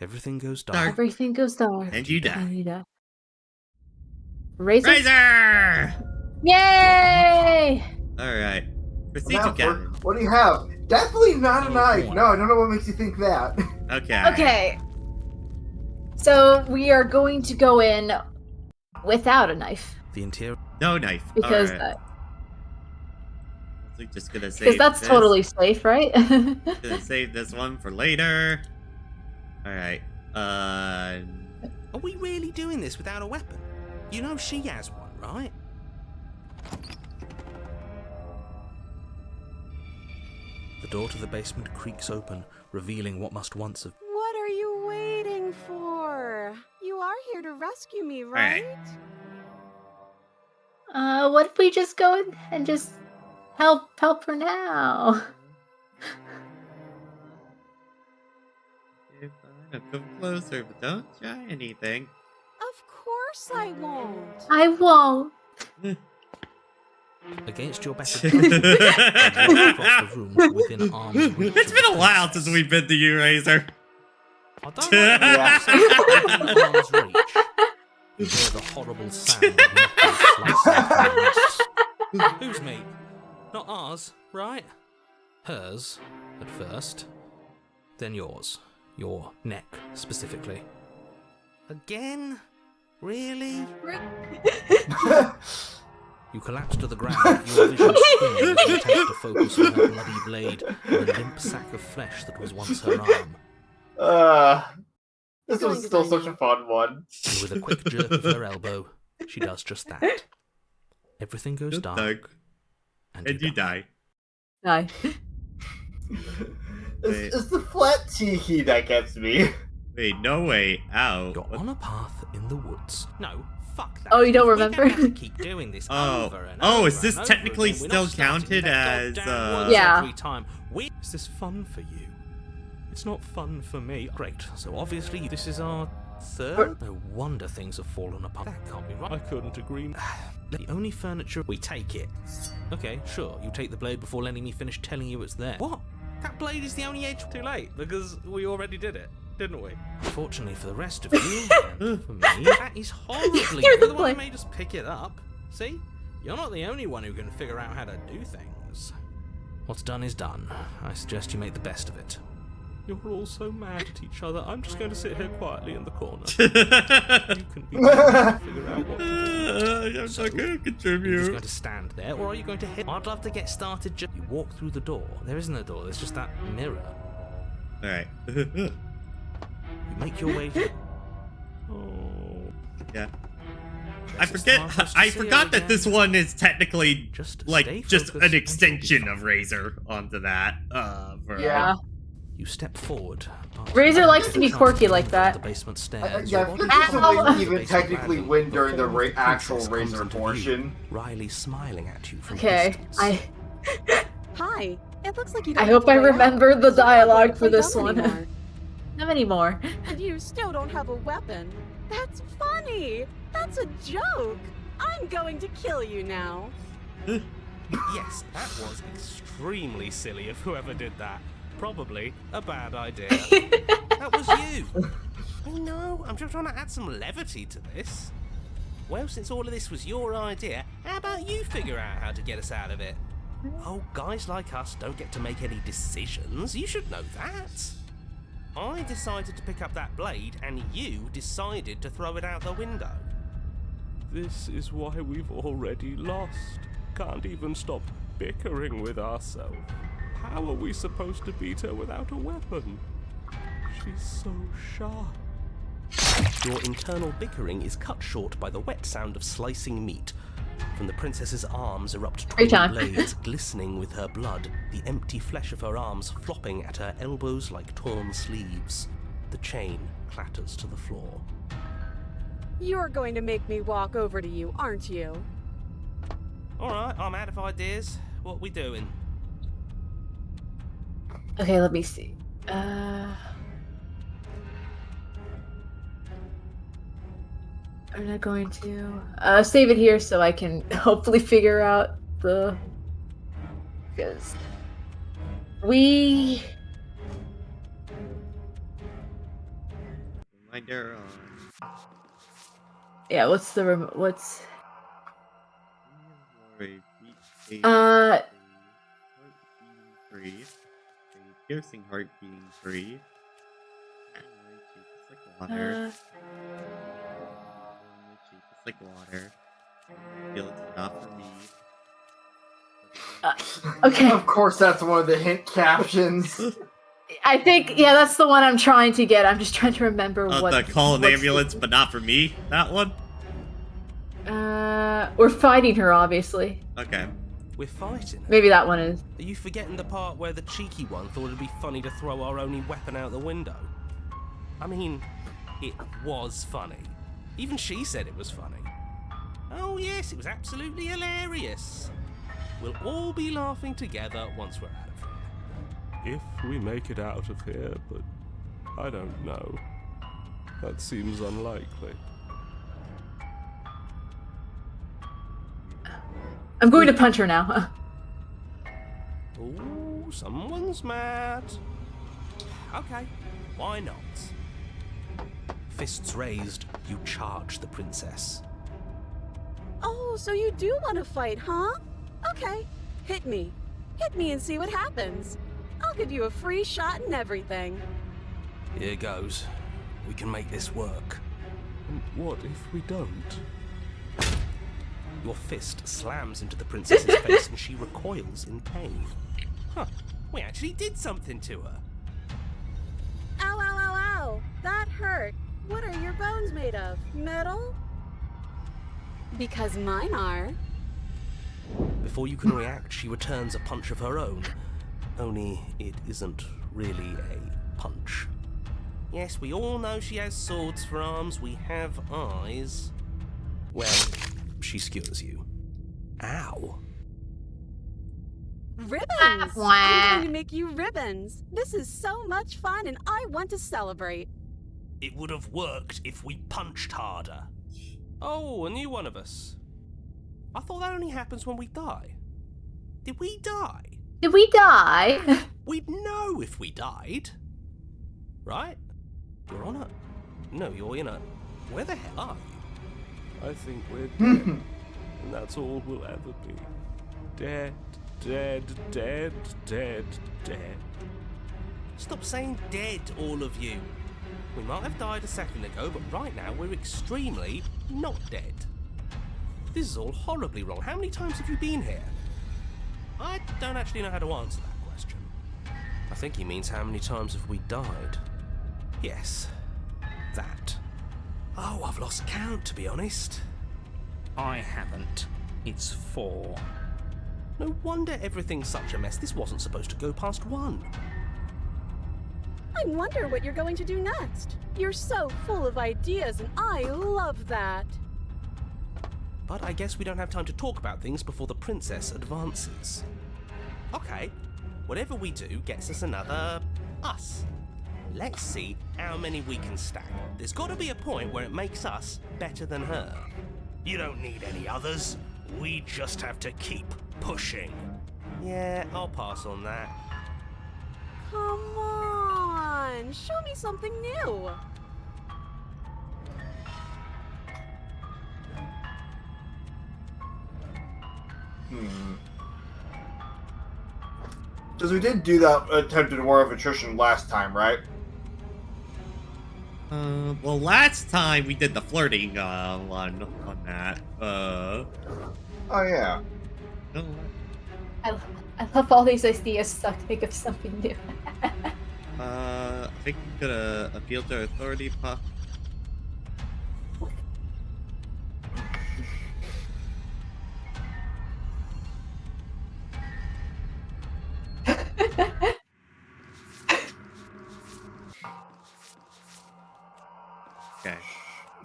[SPEAKER 4] Everything goes dark.
[SPEAKER 2] Everything goes dark.
[SPEAKER 1] And you die.
[SPEAKER 2] And you die. Razor?
[SPEAKER 1] Razor!
[SPEAKER 2] Yay!
[SPEAKER 1] Alright. Proceed
[SPEAKER 5] Now,
[SPEAKER 1] to Kevin.
[SPEAKER 5] what do you have? Definitely not a knife. No, I don't know what makes you think that.
[SPEAKER 1] Okay.
[SPEAKER 2] Okay. So we are going to go in without a knife.
[SPEAKER 4] The interior.
[SPEAKER 1] No knife.
[SPEAKER 2] Because
[SPEAKER 1] Alright. We're just gonna save
[SPEAKER 2] because that's
[SPEAKER 1] this.
[SPEAKER 2] totally safe, right?
[SPEAKER 1] Gonna save this one for later. Alright.
[SPEAKER 4] Are we really doing this without a weapon? You know she has one, right? The door to the basement creaks open, revealing what must once have...
[SPEAKER 6] What are you waiting for? You are here to rescue me, right?
[SPEAKER 2] What if we just go in and just help her now?
[SPEAKER 1] Come closer, but don't try anything.
[SPEAKER 6] Of course I won't.
[SPEAKER 2] I won't.
[SPEAKER 4] Against your better judgment, you walk across the room within arm's reach.
[SPEAKER 1] It's been a while since we've been to you, Razor.
[SPEAKER 4] I don't know within arm's reach. You hear the horrible sound of knuckles slicing through the wrists. Whose meat? Not ours, right? Hers, at first. Then yours. Your neck, specifically. Again? Really? You collapse to the ground, your vision swimming as you attempt to focus on her bloody blade and the limp sack of flesh that was once her arm.
[SPEAKER 5] This was still such a fun one.
[SPEAKER 4] And with a quick jerk of her elbow, she does just that. Everything goes dark.
[SPEAKER 1] And you die.
[SPEAKER 2] Die.
[SPEAKER 5] It's the flat tiki that gets me.
[SPEAKER 1] Wait, no way out.
[SPEAKER 4] You're on a path in the woods. No, fuck that.
[SPEAKER 2] Oh, you don't
[SPEAKER 4] We
[SPEAKER 2] remember?
[SPEAKER 4] have to keep doing this over and
[SPEAKER 1] Oh,
[SPEAKER 4] over
[SPEAKER 1] is this
[SPEAKER 4] and over
[SPEAKER 1] technically
[SPEAKER 4] again. We're
[SPEAKER 1] still
[SPEAKER 4] not starting
[SPEAKER 1] counted
[SPEAKER 4] that
[SPEAKER 1] as,
[SPEAKER 4] goddamn words
[SPEAKER 2] Yeah.
[SPEAKER 4] every time. Is this fun for you? It's not fun for me. Great. So obviously this is our third? No wonder things have fallen apart. That can't be right. I couldn't agree. The only furniture... We take it. Okay, sure. You take the blade before letting me finish telling you it's there. What? That blade is the only edge. Too late, because we already did it, didn't we? Fortunately for the rest of you, and for me, that is horribly...
[SPEAKER 2] You're the
[SPEAKER 4] the one who
[SPEAKER 2] blade.
[SPEAKER 4] made us pick it up. See? You're not the only one who can figure out how to do things. What's done is done. I suggest you make the best of it. You're all so mad at each other. I'm just going to sit here quietly in the corner. You can be figure out what to do.
[SPEAKER 1] I'm
[SPEAKER 4] So,
[SPEAKER 1] not gonna
[SPEAKER 4] Are you just
[SPEAKER 1] contribute.
[SPEAKER 4] going to stand there, or are you going to hit? I'd love to get started. You walk through the door. There isn't a door. There's just that mirror.
[SPEAKER 1] Alright.
[SPEAKER 4] You make your way. Oh.
[SPEAKER 1] Yeah.
[SPEAKER 4] Guess it's time for us to
[SPEAKER 1] I
[SPEAKER 4] see her
[SPEAKER 1] forgot that
[SPEAKER 4] again.
[SPEAKER 1] this one is technically
[SPEAKER 4] Just stay
[SPEAKER 1] like just
[SPEAKER 4] focused
[SPEAKER 1] an
[SPEAKER 4] and
[SPEAKER 1] extension
[SPEAKER 4] you'll be
[SPEAKER 1] of
[SPEAKER 4] fine.
[SPEAKER 1] Razor onto that.
[SPEAKER 5] Yeah.
[SPEAKER 4] You step forward.
[SPEAKER 2] Razor likes to be quirky like that.
[SPEAKER 4] The basement stairs.
[SPEAKER 5] Yeah,
[SPEAKER 4] Your
[SPEAKER 5] this
[SPEAKER 4] body
[SPEAKER 5] doesn't
[SPEAKER 2] Ow.
[SPEAKER 5] even
[SPEAKER 4] Basement
[SPEAKER 5] technically
[SPEAKER 4] landing.
[SPEAKER 5] win during the
[SPEAKER 4] form of the
[SPEAKER 5] actual
[SPEAKER 4] princess comes
[SPEAKER 5] Razor
[SPEAKER 4] into view,
[SPEAKER 5] portion.
[SPEAKER 4] Riley smiling at you from a
[SPEAKER 2] Okay,
[SPEAKER 4] distance.
[SPEAKER 6] Hi. It looks like you
[SPEAKER 2] I
[SPEAKER 6] don't
[SPEAKER 2] hope
[SPEAKER 6] have
[SPEAKER 2] I
[SPEAKER 6] a way out.
[SPEAKER 2] remember the
[SPEAKER 6] So you're not going
[SPEAKER 2] dialogue
[SPEAKER 6] to
[SPEAKER 2] for
[SPEAKER 6] play
[SPEAKER 2] this
[SPEAKER 6] dumb
[SPEAKER 2] one.
[SPEAKER 6] anymore.
[SPEAKER 2] Not anymore.
[SPEAKER 6] And you still don't have a weapon. That's funny. That's a joke. I'm going to kill you now.
[SPEAKER 11] Yes, that was extremely silly of whoever did that. Probably a bad idea.
[SPEAKER 4] That was you.
[SPEAKER 11] I know, I'm just trying to add some levity to this. Well, since all of this was your idea, how about you figure out how to get us out of it? Oh, guys like us don't get to make any decisions. You should know that. I decided to pick up that blade, and you decided to throw it out the window.
[SPEAKER 12] This is why we've already lost. Can't even stop bickering with ourselves. How are we supposed to beat her without a weapon? She's so sharp.
[SPEAKER 11] Your internal bickering is cut short by the wet sound of slicing meat. From the princess's arms erupt
[SPEAKER 2] Great
[SPEAKER 11] twin
[SPEAKER 2] time.
[SPEAKER 11] blades glistening with her blood, the empty flesh of her arms flopping at her elbows like torn sleeves. The chain clatters to the floor.
[SPEAKER 6] You're going to make me walk over to you, aren't you?
[SPEAKER 11] Alright, I'm out of ideas. What we doing?
[SPEAKER 2] Okay, let me see. I'm not going to save it here so I can hopefully figure out the, because we
[SPEAKER 1] Reminder on.
[SPEAKER 2] yeah. What's the what's
[SPEAKER 1] Heart beating 3. A piercing heart beating 3. Just like water. Just like water. Feels enough for me.
[SPEAKER 2] okay.
[SPEAKER 5] Of course, that's one of the hint captions.
[SPEAKER 2] I think that's the one I'm trying to get. I'm just trying to remember what
[SPEAKER 1] The call an ambulance, but not for me. That one.
[SPEAKER 2] We're fighting her, obviously.
[SPEAKER 1] Okay.
[SPEAKER 11] We're fighting her.
[SPEAKER 2] Maybe that one is.
[SPEAKER 11] Are you forgetting the part where the cheeky one thought it'd be funny to throw our only weapon out the window? I mean, it was funny. Even she said it was funny. Oh yes, it was absolutely hilarious. We'll all be laughing together once we're out of here.
[SPEAKER 12] If we make it out of here, but I don't know. That seems unlikely.
[SPEAKER 2] I'm going to punch her now.
[SPEAKER 11] Ooh, someone's mad. Okay, why not? Fists raised, you charge the princess.
[SPEAKER 6] Oh, so you do want to fight, huh? Okay, hit me. Hit me and see what happens. I'll give you a free shot and everything.
[SPEAKER 11] Here goes. We can make this work.
[SPEAKER 12] And what if we don't?
[SPEAKER 11] Your fist slams into the princess's face and she recoils in pain. Huh, we actually did something to her.
[SPEAKER 6] Ow, ow, ow, ow. That hurt. What are your bones made of? Metal? Because mine are.
[SPEAKER 11] Before you can react, she returns a punch of her own. Only it isn't really a punch. Yes, we all know she has swords for arms. We have eyes. Well, she skewers you. Ow.
[SPEAKER 6] Ribbons! I'm going to make you ribbons. This is so much fun and I want to celebrate.
[SPEAKER 11] It would have worked if we punched harder. Oh, a new one of us. I thought that only happens when we die. Did we die?
[SPEAKER 2] Did we die?
[SPEAKER 11] We'd know if we died. Right? You're on it. No, you're in it. Where the hell are you?
[SPEAKER 12] I think we're dead. And that's all we'll ever be. Dead, dead, dead, dead, dead.
[SPEAKER 11] Stop saying dead, all of you. We might have died a second ago, but right now we're extremely not dead. This is all horribly wrong. How many times have you been here? I don't actually know how to answer that question. I think he means how many times have we died? Yes, that. Oh, I've lost count, to be honest.
[SPEAKER 10] I haven't. It's 4.
[SPEAKER 11] No wonder everything's such a mess. This wasn't supposed to go past 1.
[SPEAKER 6] I wonder what you're going to do next. You're so full of ideas and I love that.
[SPEAKER 11] But I guess we don't have time to talk about things before the princess advances. Okay, whatever we do gets us another us. Let's see how many we can stack. There's got to be a point where it makes us better than her.
[SPEAKER 9] You don't need any others. We just have to keep pushing.
[SPEAKER 11] Yeah, I'll pass on that.
[SPEAKER 6] Come on, show me something new.
[SPEAKER 5] Because we did do that attempted war of attrition last time, right?
[SPEAKER 1] Well, last time we did the flirting one on that.
[SPEAKER 5] Oh yeah.
[SPEAKER 2] I love all these ideas, so I think of something new.
[SPEAKER 1] I think we could appeal to authority.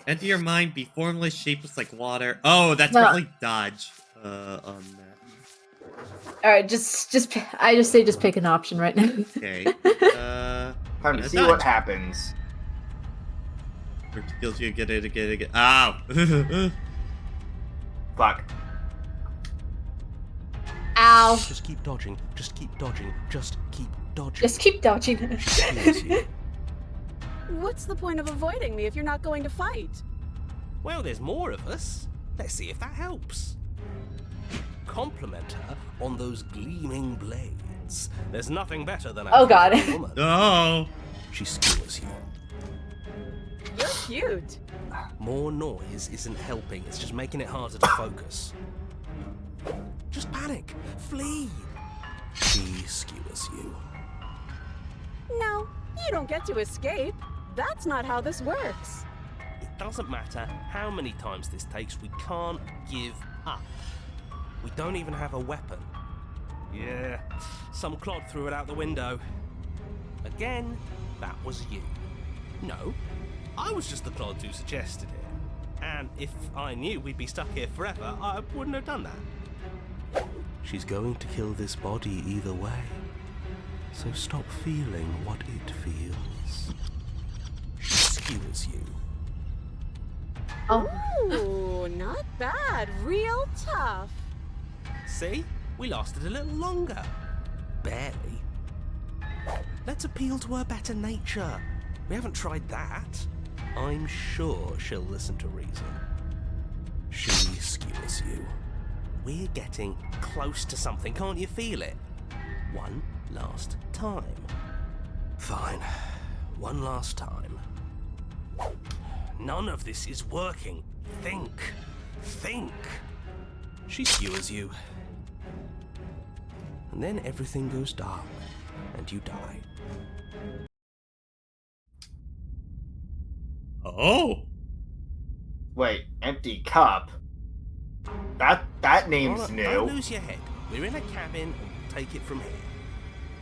[SPEAKER 1] Enter your mind, be formless, shapeless like water. Oh, that's
[SPEAKER 2] No.
[SPEAKER 1] probably dodge. On that.
[SPEAKER 2] All right, I just say just pick an option right now.
[SPEAKER 1] Okay.
[SPEAKER 5] Time to see what happens.
[SPEAKER 1] Kills you. Get it. Ow.
[SPEAKER 5] Fuck.
[SPEAKER 2] Ow.
[SPEAKER 11] Just keep dodging. Just keep dodging. Just keep dodging.
[SPEAKER 2] Just keep dodging.
[SPEAKER 6] What's the point of avoiding me if you're not going to fight?
[SPEAKER 11] Well, there's more of us. Let's see if that helps. Compliment her on those gleaming blades. There's nothing better than a
[SPEAKER 2] Oh, God.
[SPEAKER 11] woman.
[SPEAKER 1] Oh.
[SPEAKER 11] She skewers you.
[SPEAKER 6] You're cute.
[SPEAKER 11] More noise isn't helping. It's just making it harder to focus. Just panic. Flee. She skewers you.
[SPEAKER 6] No, you don't get to escape. That's not how this works.
[SPEAKER 11] It doesn't matter how many times this takes. We can't give up. We don't even have a weapon. Yeah, some clod threw it out the window. Again, that was you. No, I was just the clod who suggested it. And if I knew we'd be stuck here forever, I wouldn't have done that.
[SPEAKER 4] She's going to kill this body either way. So stop feeling what it feels.
[SPEAKER 11] She skewers you.
[SPEAKER 6] Oh, not bad. Real tough.
[SPEAKER 11] See? We lasted a little longer. Barely. Let's appeal to her better nature. We haven't tried that. I'm sure she'll listen to reason. She skewers you. We're getting close to something, can't you feel it? One last time. Fine. One last time. None of this is working. Think. Think. She skewers you. And then everything goes dark, and you die.
[SPEAKER 1] Oh.
[SPEAKER 5] Wait, empty cup? That name's
[SPEAKER 11] Don't
[SPEAKER 5] new.
[SPEAKER 11] lose your head. We're in a cabin, and we'll take it from here.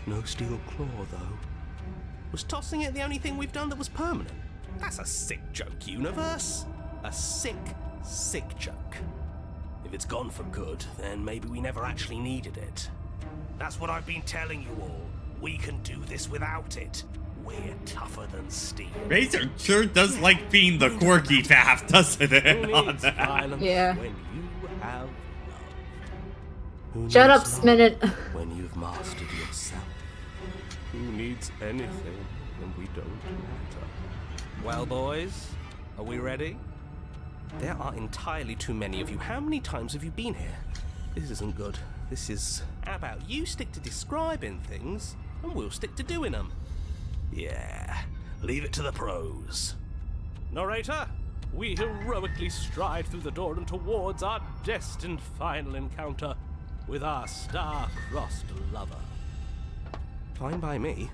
[SPEAKER 4] No steel claw, though.
[SPEAKER 11] Was tossing it the only thing we've done that was permanent? That's a sick joke, universe. A sick, sick joke. If it's gone for good, then maybe we never actually needed it. That's what I've been telling you all. We can do this without it. We're tougher than steel.
[SPEAKER 1] Razor sure does like being the quirky path, doesn't it?
[SPEAKER 11] Who
[SPEAKER 1] On
[SPEAKER 11] needs
[SPEAKER 1] that.
[SPEAKER 11] violence
[SPEAKER 2] Yeah.
[SPEAKER 11] when you have love?
[SPEAKER 4] Who
[SPEAKER 2] Shut up,
[SPEAKER 4] needs love
[SPEAKER 2] Minute.
[SPEAKER 4] when you've mastered yourself?
[SPEAKER 12] Who needs anything when we don't matter?
[SPEAKER 11] Well, boys, are we ready? There are entirely too many of you. How many times have you been here? This isn't good. This is... How about you stick to describing things, and we'll stick to doing them? Yeah, leave it to the pros.
[SPEAKER 12] Narrator, we heroically stride through the door and towards our destined final encounter with our star-crossed lover.
[SPEAKER 11] Fine by me.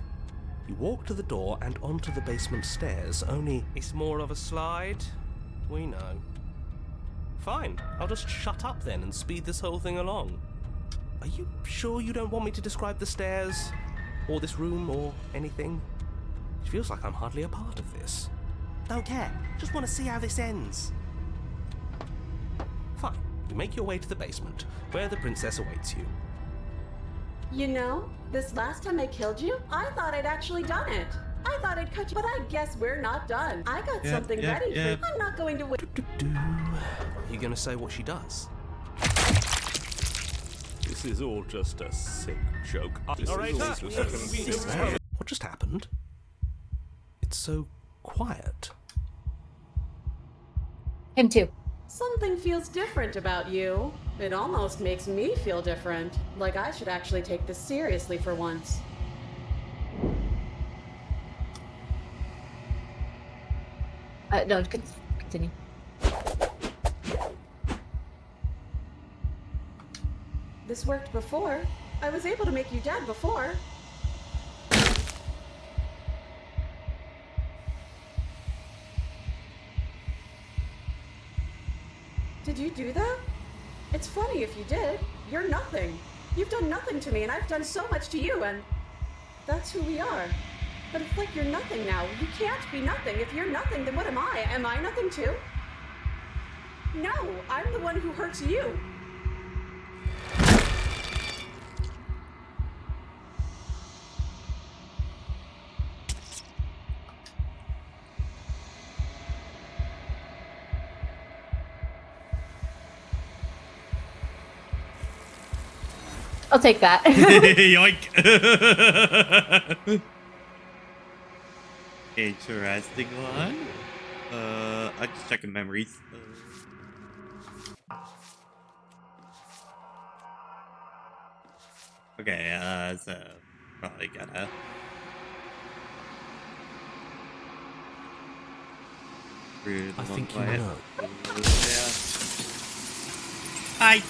[SPEAKER 11] You walk to the door and onto the basement stairs, only it's more of a slide. We know. Fine, I'll just shut up then and speed this whole thing along. Are you sure you don't want me to describe the stairs, or this room, or anything? It feels like I'm hardly a part of this. Don't care, just want to see how this ends. Fine, you make your way to the basement, where the princess awaits you.
[SPEAKER 6] You know, this last time I killed you, I thought I'd actually done it. I thought I'd cut you, but I guess we're not done. I got something ready for you. I'm not going to wait.
[SPEAKER 11] You gonna say what she does?
[SPEAKER 12] This is all just a sick joke.
[SPEAKER 11] What just happened? It's so quiet.
[SPEAKER 2] Him too.
[SPEAKER 6] Something feels different about you. It almost makes me feel different. Like I should actually take this seriously for once.
[SPEAKER 2] No, continue.
[SPEAKER 6] This worked before. I was able to make you dead before. Did you do that? It's funny if you did. You're nothing. You've done nothing to me, and I've done so much to you, and that's who we are. But it's like you're nothing now. You can't be nothing. If you're nothing, then what am I? Am I nothing too? No, I'm the one who hurts you.
[SPEAKER 2] I'll take that.
[SPEAKER 1] Yoink. Interesting one. I'm just checking memories. Okay, so probably gotta.
[SPEAKER 4] I think you know.
[SPEAKER 1] Hi.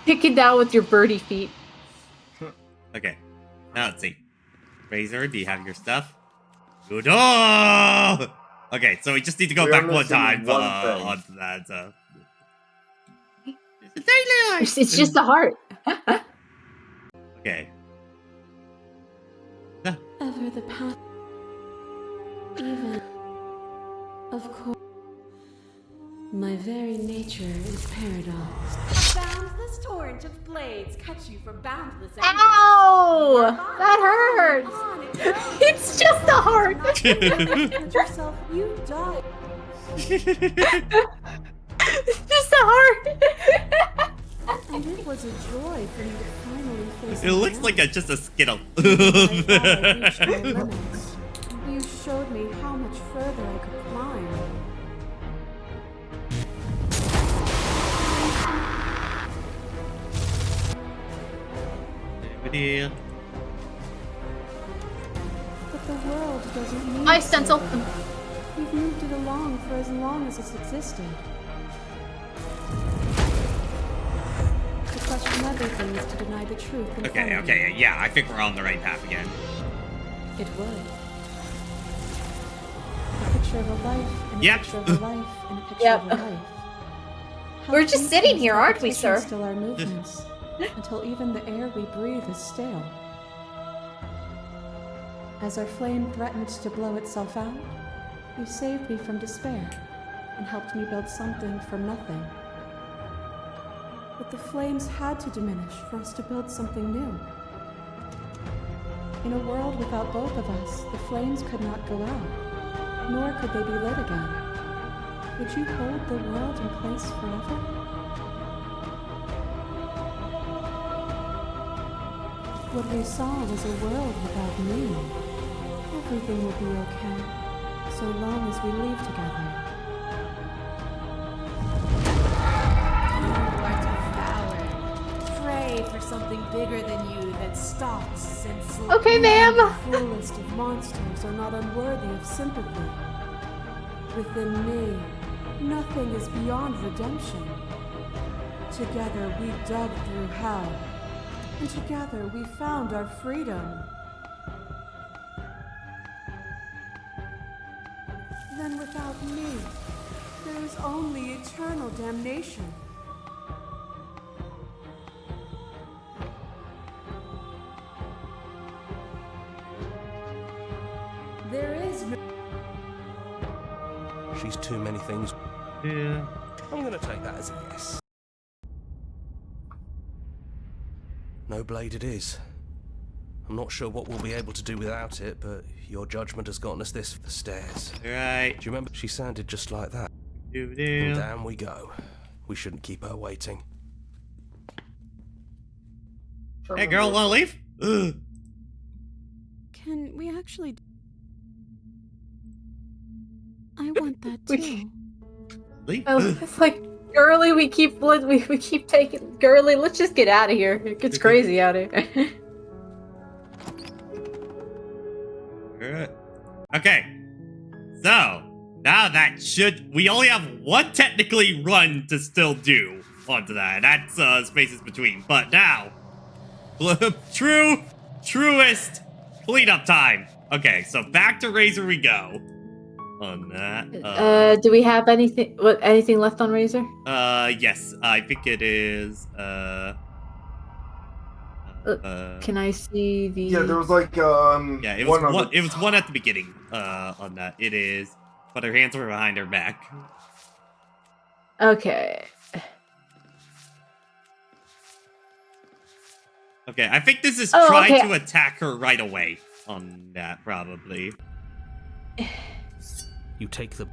[SPEAKER 2] Kick it down with your birdie feet.
[SPEAKER 1] Okay, now let's see. Razor, do you have your stuff? Good. Oh! Okay, so we just need to go back one time onto that. So.
[SPEAKER 2] It's just a heart.
[SPEAKER 1] Okay.
[SPEAKER 3] Ever the path, even, of course, my very nature is paradox.
[SPEAKER 8] A boundless torrent of blades cut you from boundless angles.
[SPEAKER 2] Ow! That hurts! It's just a heart!
[SPEAKER 6] yourself, you die.
[SPEAKER 2] It's just a heart!
[SPEAKER 6] And it was a joy for me to finally face
[SPEAKER 1] It looks like just a Skittle.
[SPEAKER 6] I reached my limits. You showed me how much further I could climb. But the world doesn't need
[SPEAKER 2] Hi, Stencil.
[SPEAKER 6] saving. We've moved it along for as long as it's existed. To question everything is to deny the truth.
[SPEAKER 1] Okay, yeah, I think we're on the right path again.
[SPEAKER 6] It would. A picture of a life, and a picture of a life, and a picture of a life. How
[SPEAKER 2] We're just sitting here, aren't we,
[SPEAKER 6] repetition
[SPEAKER 2] sir?
[SPEAKER 6] Still our movements, until even the air we breathe is stale. As our flame threatened to blow itself out, you saved me from despair and helped me build something from nothing. But the flames had to diminish for us to build something new. In a world without both of us, the flames could not go out, nor could they be lit again. Would you hold the world in place forever? What we saw was a world without me. Everything will be okay, so long as we leave together.
[SPEAKER 8] You are devoured. Pray for something bigger than you that stalks and slays.
[SPEAKER 2] Okay, ma'am.
[SPEAKER 6] The cruelest of monsters are not unworthy of sympathy. Within me, nothing is beyond redemption. Together we dug through hell, and together we found our freedom. Then without me, there is only eternal damnation. There is no...
[SPEAKER 11] She's too many things.
[SPEAKER 1] Yeah.
[SPEAKER 11] I'm gonna take that as a yes. No blade it is. I'm not sure what we'll be able to do without it, but your judgment has gotten us this for the stairs.
[SPEAKER 1] Right.
[SPEAKER 11] Do you remember? She sounded just like that. And down we go. We shouldn't keep her waiting.
[SPEAKER 1] Hey, girl, wanna leave?
[SPEAKER 6] Can we actually... I want that too.
[SPEAKER 1] Leave?
[SPEAKER 2] Oh, it's like, girly, we keep taking... Girly, let's just get out of here. It gets crazy out here.
[SPEAKER 1] Alright. Okay. So, now that we only have one technically run to still do onto that. That's spaces between. But now, truest cleanup time. Okay, so back to Razor we go. On that.
[SPEAKER 2] Do we have anything left on Razor?
[SPEAKER 1] Yes, I think it is,
[SPEAKER 2] Can I see the?
[SPEAKER 5] Yeah, there was like
[SPEAKER 1] Yeah, it was
[SPEAKER 5] one on
[SPEAKER 1] one.
[SPEAKER 5] the
[SPEAKER 1] It was one at the beginning. On that, it is. But her hands were behind her back.
[SPEAKER 2] Okay.
[SPEAKER 1] Okay, I think this is
[SPEAKER 2] Oh,
[SPEAKER 1] trying
[SPEAKER 2] okay.
[SPEAKER 1] to attack her right away. On that, probably.
[SPEAKER 4] You take the.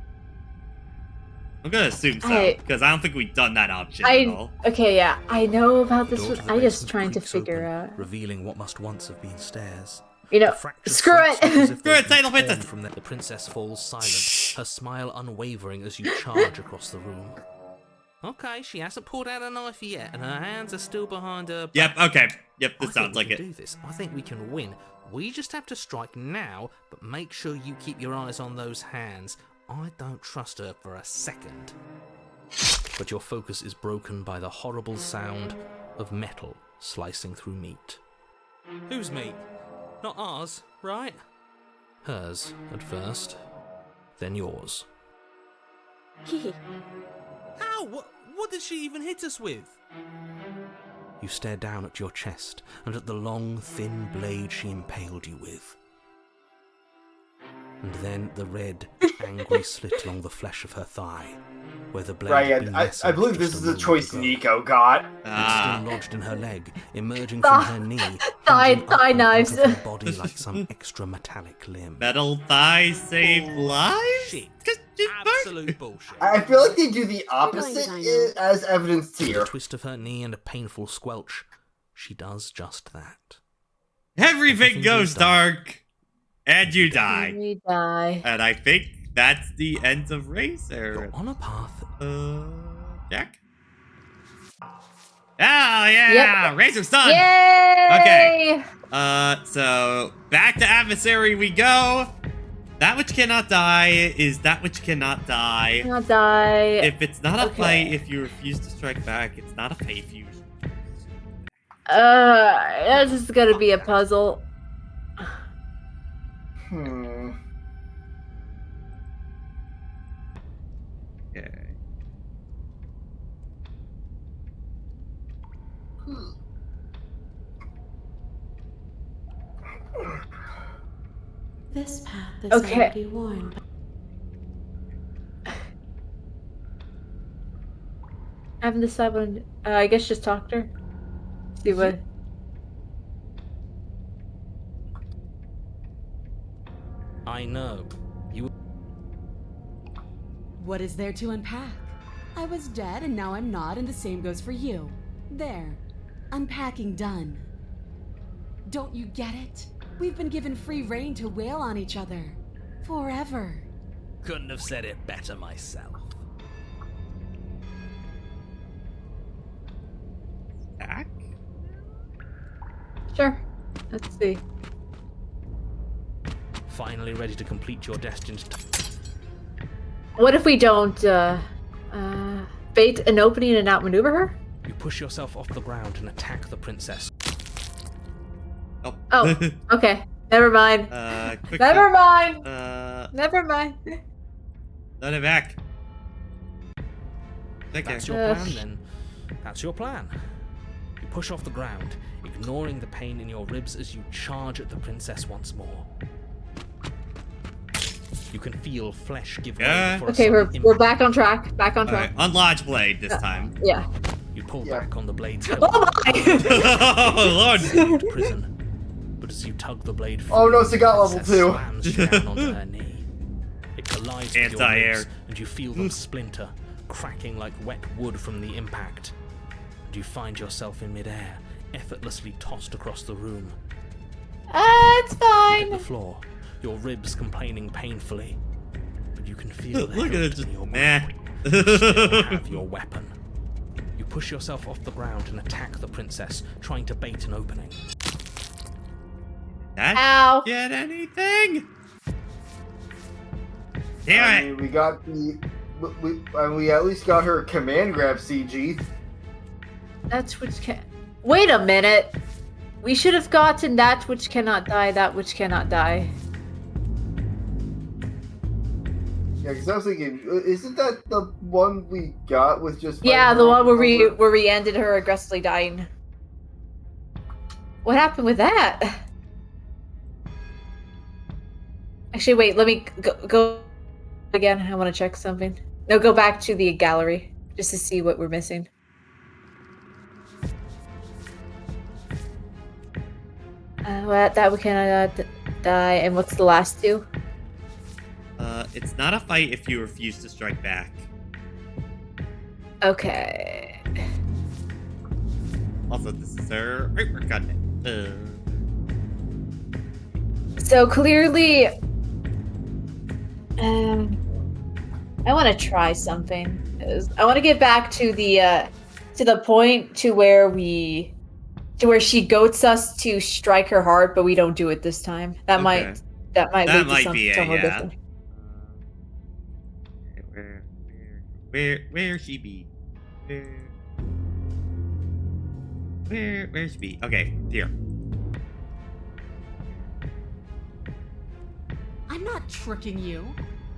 [SPEAKER 1] I'm gonna assume so,
[SPEAKER 2] I-
[SPEAKER 1] because I don't think we've done that option at all.
[SPEAKER 2] Okay, yeah, I know about this
[SPEAKER 4] door
[SPEAKER 2] one.
[SPEAKER 4] to the
[SPEAKER 2] I just
[SPEAKER 4] basement
[SPEAKER 2] trying to
[SPEAKER 4] creaks
[SPEAKER 2] figure
[SPEAKER 4] open,
[SPEAKER 2] out.
[SPEAKER 4] revealing what must once have been stairs.
[SPEAKER 2] You know,
[SPEAKER 4] The fractured
[SPEAKER 2] screw
[SPEAKER 4] slats look as
[SPEAKER 2] it.
[SPEAKER 4] if
[SPEAKER 1] Screw it,
[SPEAKER 4] they've been
[SPEAKER 1] say the
[SPEAKER 4] torn
[SPEAKER 1] princess.
[SPEAKER 4] from the princess falls silent, her smile unwavering as you charge across the room. Okay, she hasn't pulled out a knife yet, and her hands are still behind her back.
[SPEAKER 1] Yep. Okay. Yep. This
[SPEAKER 4] I
[SPEAKER 1] sounds
[SPEAKER 4] think
[SPEAKER 1] like
[SPEAKER 4] we
[SPEAKER 1] it.
[SPEAKER 4] can do this. I think we can win. We just have to strike now, but make sure you keep your eyes on those hands. I don't trust her for a second. But your focus is broken by the horrible sound of metal slicing through meat. Whose meat? Not ours, right? Hers, at first. Then yours.
[SPEAKER 6] Kiki.
[SPEAKER 4] How? What did she even hit us with? You stare down at your chest and at the long, thin blade she impaled you with. And then the red, angry slit along the flesh of her thigh, where the blade
[SPEAKER 5] Right,
[SPEAKER 4] had
[SPEAKER 5] yeah,
[SPEAKER 4] been
[SPEAKER 5] I
[SPEAKER 4] nestled
[SPEAKER 5] believe
[SPEAKER 4] just
[SPEAKER 5] this is
[SPEAKER 4] a
[SPEAKER 5] the
[SPEAKER 4] moment
[SPEAKER 5] choice
[SPEAKER 4] ago.
[SPEAKER 5] Nico got.
[SPEAKER 4] It's still lodged in her leg, emerging
[SPEAKER 2] Thigh-
[SPEAKER 4] from her knee,
[SPEAKER 2] thigh
[SPEAKER 4] hinging upward
[SPEAKER 2] knives.
[SPEAKER 4] out of her body like some extra metallic limb.
[SPEAKER 1] Metal thigh save lives?
[SPEAKER 4] Shit.
[SPEAKER 1] 'Cause it
[SPEAKER 4] Absolute bullshit.
[SPEAKER 5] I feel like they do the opposite
[SPEAKER 6] Dino.
[SPEAKER 5] as evidenced
[SPEAKER 4] With a
[SPEAKER 5] here.
[SPEAKER 4] twist of her knee and a painful squelch, she does just that.
[SPEAKER 1] Everything goes dark, and you die.
[SPEAKER 2] We die.
[SPEAKER 1] And I think that's the end of Razor.
[SPEAKER 4] You're on a path.
[SPEAKER 1] Jack? Oh, yeah!
[SPEAKER 2] Yep.
[SPEAKER 1] Razor's done!
[SPEAKER 2] Yay!
[SPEAKER 1] Okay. So, back to Adversary we go. That which cannot die is that which cannot die.
[SPEAKER 2] Not die.
[SPEAKER 1] If it's not a
[SPEAKER 2] Okay.
[SPEAKER 1] fight, if you refuse to strike back, it's not a fight if you...
[SPEAKER 2] This is gonna be a puzzle.
[SPEAKER 5] Hmm.
[SPEAKER 1] Okay.
[SPEAKER 3] This path is
[SPEAKER 2] Okay.
[SPEAKER 3] already worn.
[SPEAKER 2] I haven't decided. I guess just talk to her. See what.
[SPEAKER 4] I know. You.
[SPEAKER 8] What is there to unpack? I was dead and now I'm not, and the same goes for you. There. Unpacking done. Don't you get it? We've been given free rein to wail on each other. Forever.
[SPEAKER 9] Couldn't have said it better myself.
[SPEAKER 1] Back?
[SPEAKER 2] Sure. Let's see.
[SPEAKER 4] Finally ready to complete your destined
[SPEAKER 2] What if we don't bait an opening and outmaneuver her?
[SPEAKER 4] You push yourself off the ground and attack the princess.
[SPEAKER 2] Oh, okay. Never mind.
[SPEAKER 1] Quickly.
[SPEAKER 2] Never mind.
[SPEAKER 1] Never
[SPEAKER 2] Never mind.
[SPEAKER 1] Let it back. Okay.
[SPEAKER 4] That's your plan then. That's your plan. You push off the ground, ignoring the pain in your ribs as you charge at the princess once more. You can feel flesh give way before a
[SPEAKER 2] Okay,
[SPEAKER 4] sudden
[SPEAKER 2] we're
[SPEAKER 4] impact.
[SPEAKER 2] back on track. Back on track.
[SPEAKER 1] Alright, unlodge blade this time.
[SPEAKER 2] Yeah.
[SPEAKER 4] You pull back on the blade's hilt.
[SPEAKER 2] Oh my!
[SPEAKER 1] Oh lord!
[SPEAKER 4] Prison. But as you tug the blade free,
[SPEAKER 5] Oh no, it's got
[SPEAKER 4] the
[SPEAKER 5] level
[SPEAKER 4] princess
[SPEAKER 5] 2.
[SPEAKER 4] slams down onto her knee. It collides with your
[SPEAKER 1] Anti-air.
[SPEAKER 4] ribs, and you feel them splinter, cracking like wet wood from the impact. And you find yourself in midair, effortlessly tossed across the room.
[SPEAKER 2] It's
[SPEAKER 4] Hit
[SPEAKER 2] fine.
[SPEAKER 4] the floor, your ribs complaining painfully. But you can feel the
[SPEAKER 1] Look at
[SPEAKER 4] hilt
[SPEAKER 1] it, just
[SPEAKER 4] in your
[SPEAKER 1] meh.
[SPEAKER 4] mouth. You still have your weapon. You push yourself off the ground and attack the princess, trying to bait an opening.
[SPEAKER 1] That
[SPEAKER 2] Ow.
[SPEAKER 1] get anything?
[SPEAKER 5] I
[SPEAKER 1] Damn it!
[SPEAKER 5] mean, we got the. We at least got her command grab CG.
[SPEAKER 2] That's which can. Wait a minute. We should have gotten that which cannot die. That which cannot die.
[SPEAKER 5] Yeah, because I was thinking, isn't that the one we got with just?
[SPEAKER 2] Yeah,
[SPEAKER 5] fighting
[SPEAKER 2] the
[SPEAKER 5] her
[SPEAKER 2] one
[SPEAKER 5] off
[SPEAKER 2] where
[SPEAKER 5] the cover?
[SPEAKER 2] we ended her aggressively dying. What happened with that? Actually, wait. Let me go again. I want to check something. No, go back to the gallery just to see what we're missing. That we cannot die. And what's the last two?
[SPEAKER 1] It's not a fight if you refuse to strike back.
[SPEAKER 2] Okay.
[SPEAKER 1] Also, this is our artwork content.
[SPEAKER 2] So clearly, I want to try something. I want to get back to the point to where she goats us to strike her heart, but we don't do it this time. That might lead to something different.
[SPEAKER 1] Where she be? Where she be? Okay, here.
[SPEAKER 8] I'm not tricking you.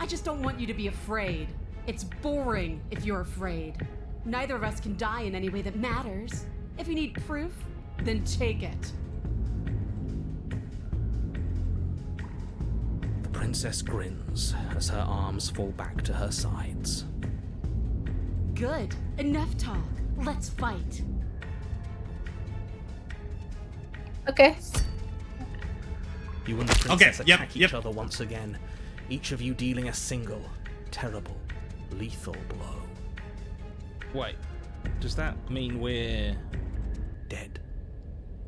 [SPEAKER 8] I just don't want you to be afraid. It's boring if you're afraid. Neither of us can die in any way that matters. If you need proof, then take it.
[SPEAKER 4] The princess grins as her arms fall back to her sides.
[SPEAKER 8] Good. Enough talk. Let's fight.
[SPEAKER 2] Okay.
[SPEAKER 4] You and the princess attack each other once again, each of you dealing a single, terrible, lethal blow. Wait, does that mean we're dead?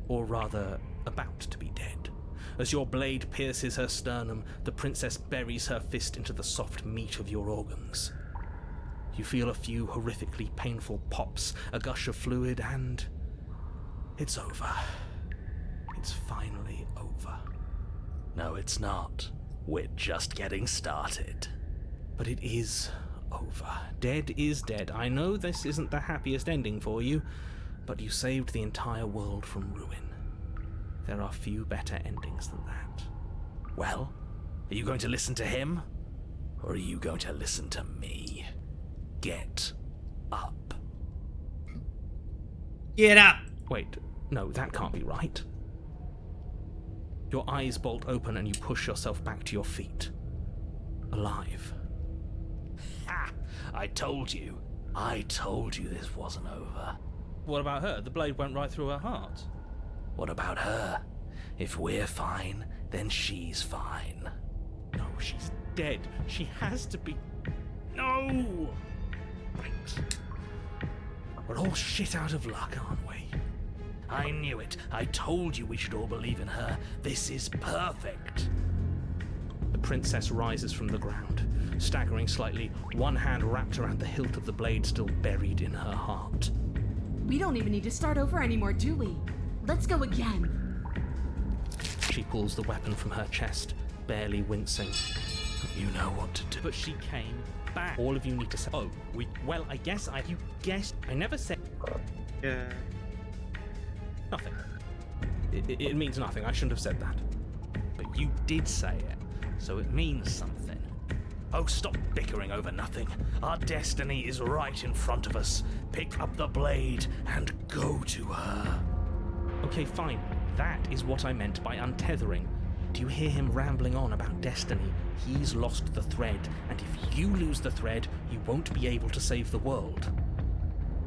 [SPEAKER 4] Or rather, about to be dead? As your blade pierces her sternum, the princess buries her fist into the soft meat of your organs. You feel a few horrifically painful pops, a gush of fluid, and it's over. It's finally over.
[SPEAKER 9] No, it's not. We're just getting started.
[SPEAKER 4] But it is over. Dead is dead. I know this isn't the happiest ending for you, but you saved the entire world from ruin. There are few better endings than that.
[SPEAKER 9] Well, are you going to listen to him? Or are you going to listen to me? Get up.
[SPEAKER 1] Get up!
[SPEAKER 4] Wait, no, that can't be right. Your eyes bolt open and you push yourself back to your feet. Alive.
[SPEAKER 9] Ha! I told you. I told you this wasn't over.
[SPEAKER 4] What about her? The blade went right through her heart.
[SPEAKER 9] What about her? If we're fine, then she's fine.
[SPEAKER 4] No, she's dead. She has to be... No! Right. We're all shit out of luck, aren't we?
[SPEAKER 9] I knew it. I told you we should all believe in her. This is perfect.
[SPEAKER 4] The princess rises from the ground, staggering slightly, one hand wrapped around the hilt of the blade still buried in her heart.
[SPEAKER 8] We don't even need to start over anymore, do we? Let's go again.
[SPEAKER 4] She pulls the weapon from her chest, barely wincing.
[SPEAKER 9] You know what to do.
[SPEAKER 4] But she came back. All of you need to say, oh, well, I guess you guessed. I never said...
[SPEAKER 1] Yeah.
[SPEAKER 4] Nothing. It means nothing. I shouldn't have said that. But you did say it, so it means something.
[SPEAKER 9] Oh, stop bickering over nothing. Our destiny is right in front of us. Pick up the blade and go to her.
[SPEAKER 4] Okay, fine. That is what I meant by untethering. Do you hear him rambling on about destiny? He's lost the thread, and if you lose the thread, you won't be able to save the world.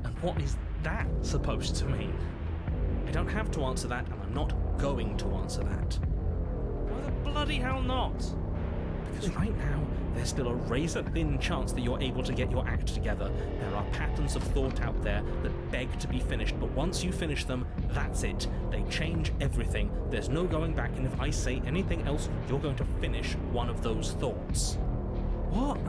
[SPEAKER 4] And what is that supposed to mean? I don't have to answer that, and I'm not going to answer that. Why the bloody hell not? Because right now, there's still a razor-thin chance that you're able to get your act together. There are patterns of thought out there that beg to be finished, but once you finish them, that's it. They change everything. There's no going back, and if I say anything else, you're going to finish one of those thoughts. What?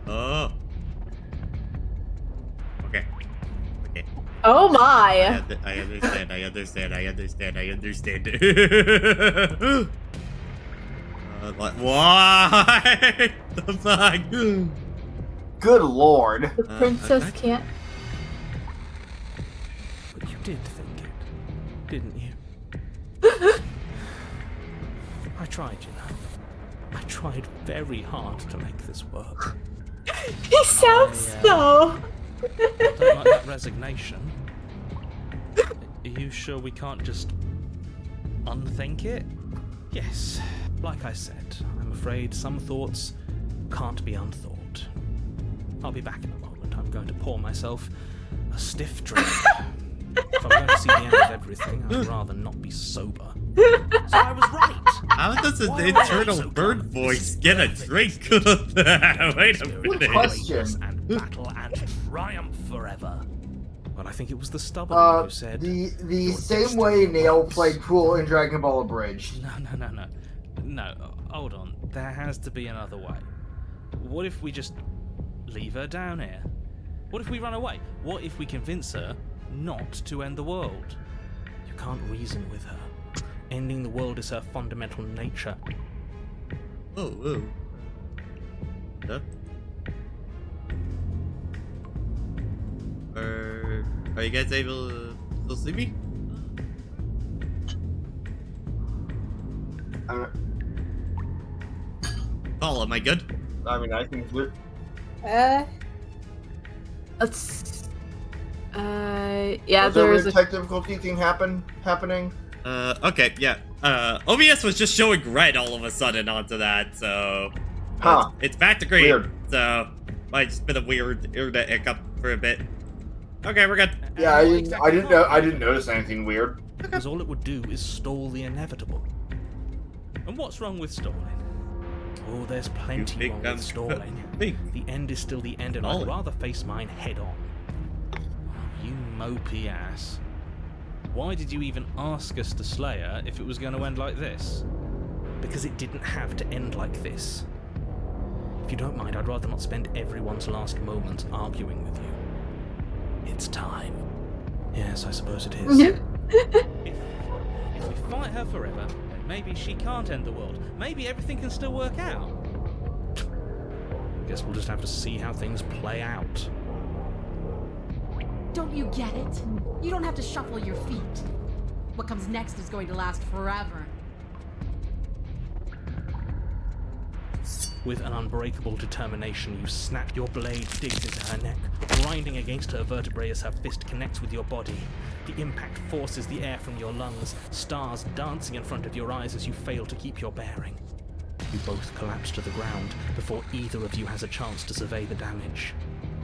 [SPEAKER 1] Oh. Okay. Okay.
[SPEAKER 2] Oh my!
[SPEAKER 1] I understand. What? The fuck?
[SPEAKER 5] Good lord.
[SPEAKER 2] The princess can't...
[SPEAKER 4] But you did think it, didn't you? I tried, you know. I tried very hard to make this work.
[SPEAKER 2] He sounds so...
[SPEAKER 4] I don't like that resignation. Are you sure we can't just unthink it? Yes, like I said, I'm afraid some thoughts can't be unthought. I'll be back in a moment. I'm going to pour myself a stiff drink. If I'm going to see the end of everything, I'd rather not be sober.
[SPEAKER 9] So I was right.
[SPEAKER 1] How does an internal bird voice get a drink? Wait a minute.
[SPEAKER 5] Question.
[SPEAKER 9] And battle and triumph forever.
[SPEAKER 4] Well, I think it was the stubborn one who said...
[SPEAKER 5] The same way Nail played Cruel in Dragon Ball Abridged.
[SPEAKER 4] No, hold on. There has to be another way. What if we just leave her down here? What if we run away? What if we convince her not to end the world? You can't reason with her. Ending the world is her fundamental nature.
[SPEAKER 1] Oh. Huh? Are you guys able to still see me? Paul, am I good?
[SPEAKER 5] I mean, I think we're...
[SPEAKER 2] Let's... yeah,
[SPEAKER 5] Was there
[SPEAKER 2] there's
[SPEAKER 5] a tech difficulty thing happening?
[SPEAKER 1] Okay, yeah. OBS was just showing red all of a sudden onto that, so...
[SPEAKER 5] Huh.
[SPEAKER 1] It's back to green,
[SPEAKER 5] Weird.
[SPEAKER 1] so... Might just been a weird internet hiccup for a bit. Okay, we're good.
[SPEAKER 5] Yeah, I didn't notice anything weird.
[SPEAKER 4] Because all it would do is stall the inevitable. And what's wrong with stalling? Oh, there's plenty wrong with stalling. The end is still the end, and I'd rather face mine head on. Oh, you mopey ass. Why did you even ask us to slay her if it was going to end like this? Because it didn't have to end like this. If you don't mind, I'd rather not spend everyone's last moments arguing with you. It's time. Yes, I suppose it is. if we fight her forever, then maybe she can't end the world. Maybe everything can still work out. Guess we'll just have to see how things play out.
[SPEAKER 8] Don't you get it? You don't have to shuffle your feet. What comes next is going to last forever.
[SPEAKER 4] With an unbreakable determination, you snap your blade, digs into her neck, grinding against her vertebrae as her fist connects with your body. The impact forces the air from your lungs, stars dancing in front of your eyes as you fail to keep your bearing. You both collapse to the ground before either of you has a chance to survey the damage.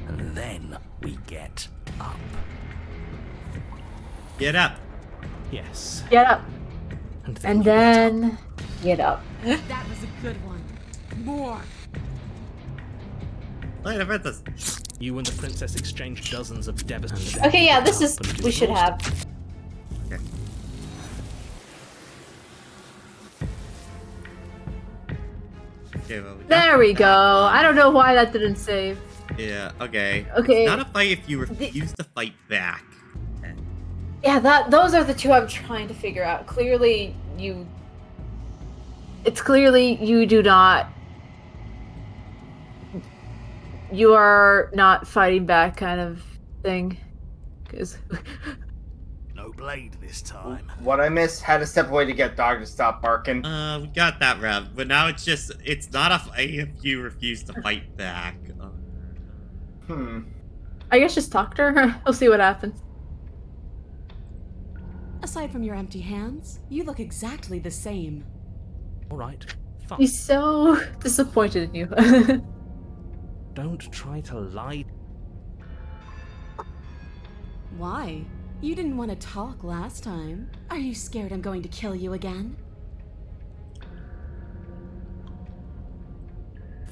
[SPEAKER 9] And then we get up.
[SPEAKER 1] Get up.
[SPEAKER 4] Yes.
[SPEAKER 2] Get up.
[SPEAKER 4] And
[SPEAKER 2] then get up.
[SPEAKER 8] That was a good one. More.
[SPEAKER 1] Wait, I've read this.
[SPEAKER 4] You and the princess exchange dozens of devastating...
[SPEAKER 2] Okay, yeah, this is... We should have.
[SPEAKER 1] Okay. Okay, well,
[SPEAKER 2] There we go. I don't know why that didn't save.
[SPEAKER 1] Yeah, okay.
[SPEAKER 2] Okay.
[SPEAKER 1] It's not a fight if you refuse to fight back.
[SPEAKER 2] Yeah, those are the two I'm trying to figure out. Clearly, it's clearly you do not... You are not fighting back kind of thing. Because...
[SPEAKER 9] No blade this time.
[SPEAKER 5] What I missed, had to step away to get dog to stop barking.
[SPEAKER 1] We got that round, but now it's not a fight if you refuse to fight back.
[SPEAKER 2] I guess just talk to her. We'll see what happens.
[SPEAKER 8] Aside from your empty hands, you look exactly the same.
[SPEAKER 4] Alright, fine.
[SPEAKER 2] He's so disappointed in you.
[SPEAKER 4] Don't try to lie.
[SPEAKER 8] Why? You didn't want to talk last time. Are you scared I'm going to kill you again?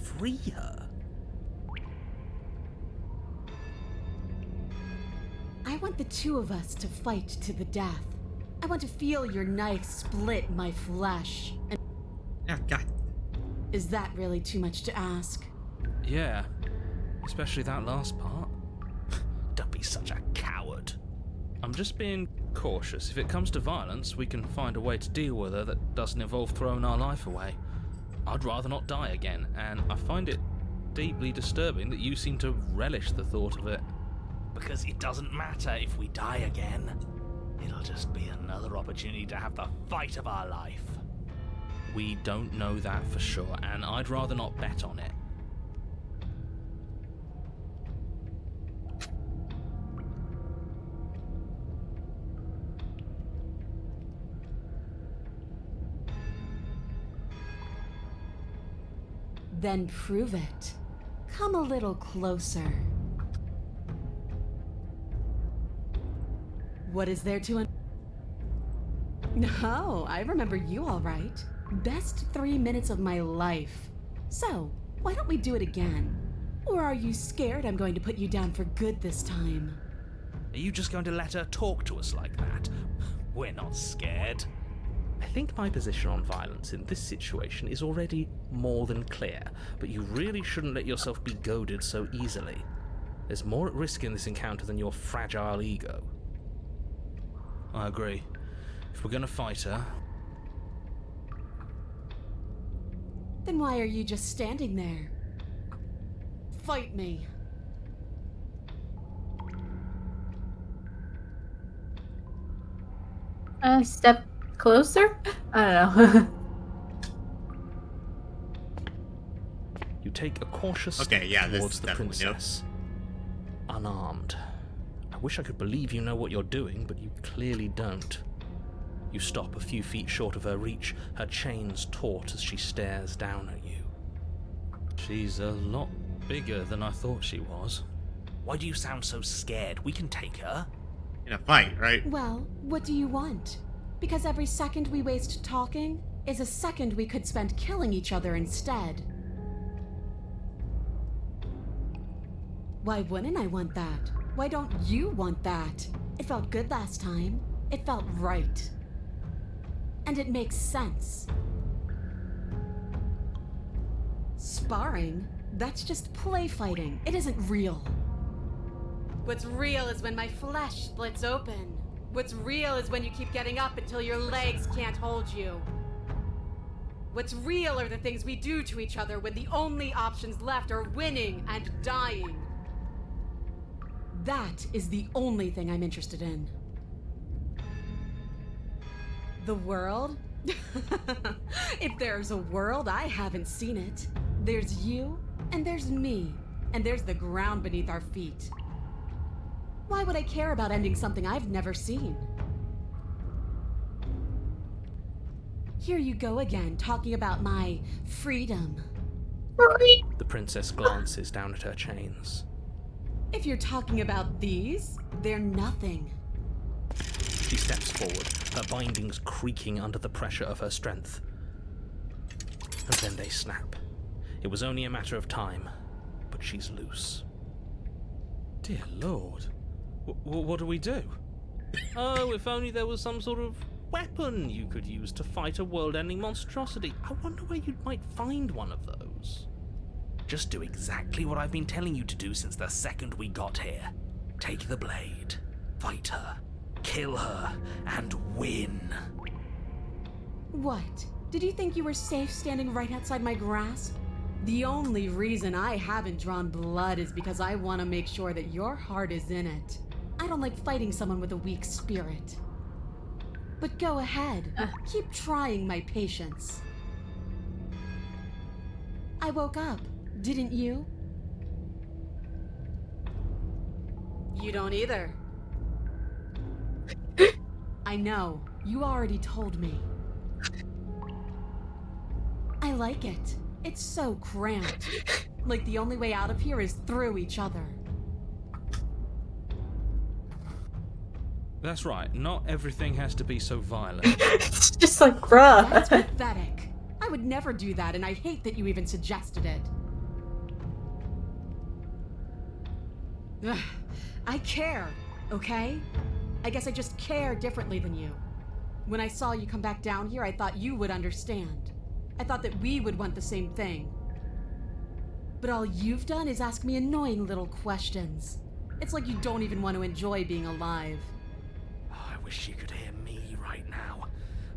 [SPEAKER 9] Free her.
[SPEAKER 8] I want the two of us to fight to the death. I want to feel your knife split my flesh. And
[SPEAKER 1] Oh, God.
[SPEAKER 8] is that really too much to ask?
[SPEAKER 4] Yeah, especially that last part.
[SPEAKER 9] Don't be such a coward.
[SPEAKER 4] I'm just being cautious. If it comes to violence, we can find a way to deal with her that doesn't involve throwing our life away. I'd rather not die again, and I find it deeply disturbing that you seem to relish the thought of it.
[SPEAKER 9] Because it doesn't matter if we die again. It'll just be another opportunity to have the fight of our life.
[SPEAKER 4] We don't know that for sure, and I'd rather not bet on it.
[SPEAKER 8] Then prove it. Come a little closer. What is there to No, I remember you all right. Best 3 minutes of my life. So, why don't we do it again? Or are you scared I'm going to put you down for good this time?
[SPEAKER 9] Are you just going to let her talk to us like that? We're not scared.
[SPEAKER 4] I think my position on violence in this situation is already more than clear, but you really shouldn't let yourself be goaded so easily. There's more at risk in this encounter than your fragile ego. I agree. If we're gonna fight her...
[SPEAKER 8] Then why are you just standing there? Fight me.
[SPEAKER 2] Step closer? I don't know.
[SPEAKER 4] You take a cautious step
[SPEAKER 1] this
[SPEAKER 4] towards
[SPEAKER 1] is
[SPEAKER 4] the
[SPEAKER 1] definitely new.
[SPEAKER 4] princess. Unarmed. I wish I could believe you know what you're doing, but you clearly don't. You stop a few feet short of her reach, her chains taut as she stares down at you. She's a lot bigger than I thought she was.
[SPEAKER 9] Why do you sound so scared? We can take her.
[SPEAKER 1] In a fight, right?
[SPEAKER 8] Well, what do you want? Because every second we waste talking is a second we could spend killing each other instead. Why wouldn't I want that? Why don't you want that? It felt good last time. It felt right. And it makes sense. Sparring? That's just play fighting. It isn't real. What's real is when my flesh splits open. What's real is when you keep getting up until your legs can't hold you. What's real are the things we do to each other when the only options left are winning and dying. That is the only thing I'm interested in. The world? If there's a world, I haven't seen it. There's you, and there's me, and there's the ground beneath our feet. Why would I care about ending something I've never seen? Here you go again, talking about my freedom.
[SPEAKER 4] The princess glances down at her chains.
[SPEAKER 8] If you're talking about these, they're nothing.
[SPEAKER 4] She steps forward, her bindings creaking under the pressure of her strength. And then they snap. It was only a matter of time, but she's loose. Dear Lord, what do we do? Oh, if only there was some sort of weapon you could use to fight a world-ending monstrosity. I wonder where you might find one of those.
[SPEAKER 9] Just do exactly what I've been telling you to do since the second we got here. Take the blade, fight her, kill her, and win.
[SPEAKER 8] What? Did you think you were safe standing right outside my grasp? The only reason I haven't drawn blood is because I want to make sure that your heart is in it. I don't like fighting someone with a weak spirit. But go ahead. Keep trying my patience. I woke up, didn't you? You don't either. I know. You already told me. I like it. It's so cramped. Like the only way out of here is through each other.
[SPEAKER 4] That's right, not everything has to be so violent.
[SPEAKER 2] It's just like, bruh.
[SPEAKER 8] That's pathetic. I would never do that, and I hate that you even suggested it. Ugh, I care, okay? I guess I just care differently than you. When I saw you come back down here, I thought you would understand. I thought that we would want the same thing. But all you've done is ask me annoying little questions. It's like you don't even want to enjoy being alive.
[SPEAKER 9] I wish you could hear me right now.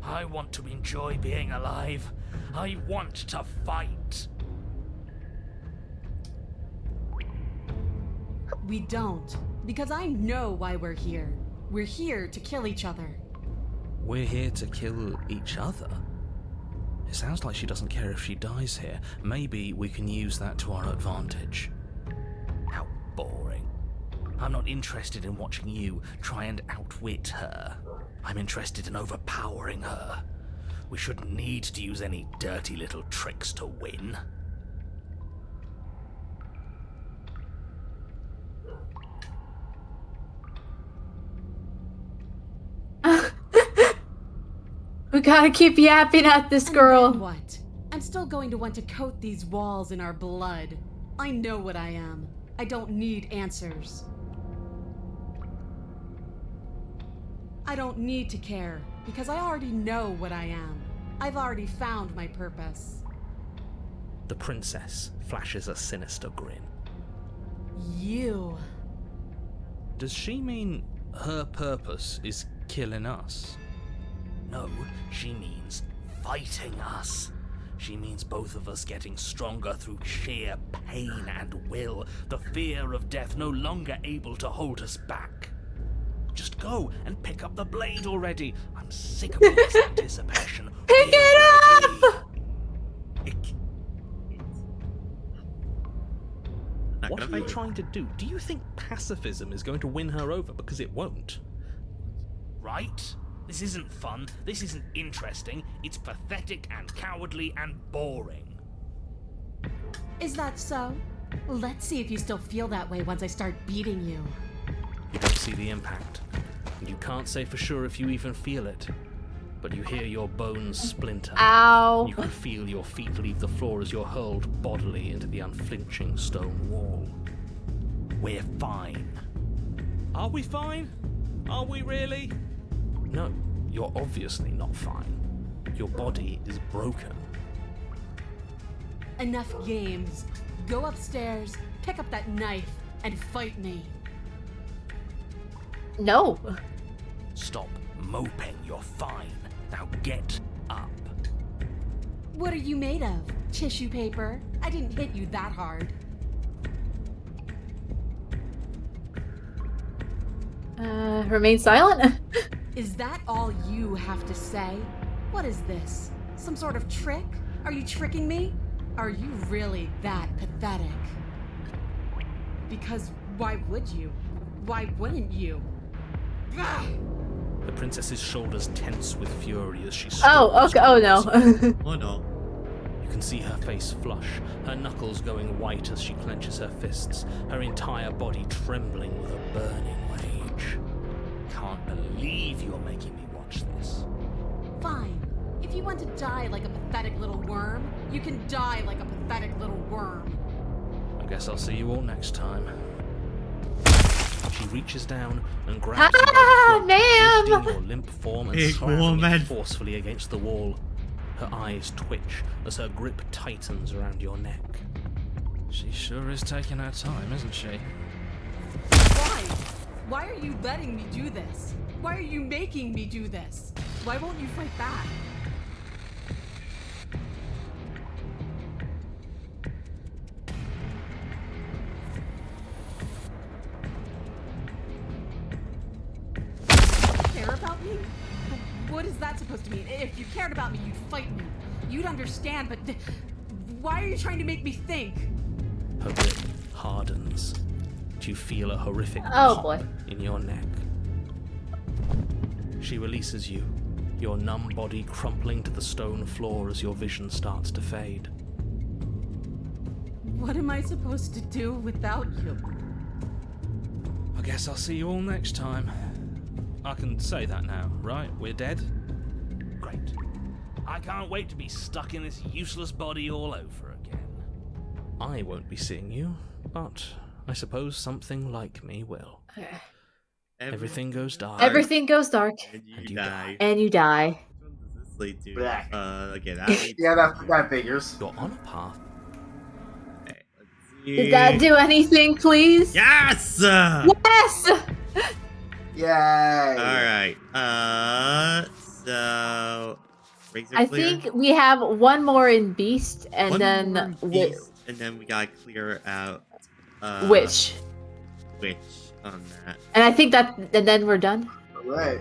[SPEAKER 9] I want to enjoy being alive. I want to fight.
[SPEAKER 8] We don't, because I know why we're here. We're here to kill each other.
[SPEAKER 4] We're here to kill each other? It sounds like she doesn't care if she dies here. Maybe we can use that to our advantage.
[SPEAKER 9] How boring. I'm not interested in watching you try and outwit her. I'm interested in overpowering her. We shouldn't need to use any dirty little tricks to win.
[SPEAKER 2] We gotta keep yapping at this
[SPEAKER 8] And
[SPEAKER 2] girl.
[SPEAKER 8] then what? I'm still going to want to coat these walls in our blood. I know what I am. I don't need answers. I don't need to care, because I already know what I am. I've already found my purpose.
[SPEAKER 4] The princess flashes a sinister grin.
[SPEAKER 8] You.
[SPEAKER 4] Does she mean her purpose is killing us?
[SPEAKER 9] No, she means fighting us. She means both of us getting stronger through sheer pain and will, the fear of death no longer able to hold us back. Just go and pick up the blade already. I'm sick of this anticipation.
[SPEAKER 2] Pick it up!
[SPEAKER 4] What are you trying to do? Do you think pacifism is going to win her over? Because it won't.
[SPEAKER 9] Right? This isn't fun, this isn't interesting, it's pathetic and cowardly and boring.
[SPEAKER 8] Is that so? Let's see if you still feel that way once I start beating you.
[SPEAKER 4] You don't see the impact, and you can't say for sure if you even feel it. But you hear your bones splinter.
[SPEAKER 2] Ow.
[SPEAKER 4] You can feel your feet leave the floor as you're hurled bodily into the unflinching stone wall.
[SPEAKER 9] We're fine.
[SPEAKER 4] Are we fine? Are we really? No, you're obviously not fine. Your body is broken.
[SPEAKER 8] Enough games. Go upstairs, pick up that knife, and fight me.
[SPEAKER 2] No.
[SPEAKER 9] Stop moping, you're fine. Now get up.
[SPEAKER 8] What are you made of? Tissue paper? I didn't hit you that hard.
[SPEAKER 2] Remain silent?
[SPEAKER 8] Is that all you have to say? What is this? Some sort of trick? Are you tricking me? Are you really that pathetic? Because why would you? Why wouldn't you? Ah!
[SPEAKER 4] The princess's shoulders tense with fury as she
[SPEAKER 2] Oh, okay. Oh no.
[SPEAKER 1] Oh no.
[SPEAKER 4] You can see her face flush, her knuckles going white as she clenches her fists, her entire body trembling with a burning rage.
[SPEAKER 9] Can't believe you're making me watch this.
[SPEAKER 8] Fine. If you want to die like a pathetic little worm, you can die like a pathetic little worm.
[SPEAKER 4] I guess I'll see you all next time. She reaches down and grabs you by the throat,
[SPEAKER 2] ma'am!
[SPEAKER 4] lifting your limp form and
[SPEAKER 1] Big
[SPEAKER 4] slamming
[SPEAKER 1] woman.
[SPEAKER 4] it forcefully against the wall. Her eyes twitch as her grip tightens around your neck.
[SPEAKER 10] She sure is taking her time, isn't she?
[SPEAKER 8] Why? Why are you letting me do this? Why are you making me do this? Why won't you fight back? Care about me? What is that supposed to mean? If you cared about me, you'd fight me. You'd understand, but why are you trying to make me think?
[SPEAKER 4] Her grip hardens. You feel a horrific
[SPEAKER 2] Oh,
[SPEAKER 4] pop
[SPEAKER 2] boy.
[SPEAKER 4] in your neck. She releases you, your numb body crumpling to the stone floor as your vision starts to fade.
[SPEAKER 8] What am I supposed to do without you?
[SPEAKER 10] I guess I'll see you all next time.
[SPEAKER 4] I can say that now, right? We're dead?
[SPEAKER 9] Great. I can't wait to be stuck in this useless body all over again.
[SPEAKER 4] I won't be seeing you, but I suppose something like me will. Everything goes dark.
[SPEAKER 2] Everything goes dark.
[SPEAKER 1] And you die.
[SPEAKER 2] And you die.
[SPEAKER 1] Which one does this lead to?
[SPEAKER 5] Black.
[SPEAKER 1] Okay, that leads
[SPEAKER 5] Yeah, that figures.
[SPEAKER 4] You're on a path.
[SPEAKER 1] Okay, let's see.
[SPEAKER 2] Did that do anything, please?
[SPEAKER 1] Yes!
[SPEAKER 2] Yes!
[SPEAKER 5] Yay!
[SPEAKER 1] Alright, so... Razor
[SPEAKER 2] I
[SPEAKER 1] clear?
[SPEAKER 2] think we have one more in Beast, and
[SPEAKER 1] One
[SPEAKER 2] then
[SPEAKER 1] more beast, and then we gotta clear out...
[SPEAKER 2] Witch.
[SPEAKER 1] Witch on that.
[SPEAKER 2] And I think that, and then we're done.
[SPEAKER 5] Right.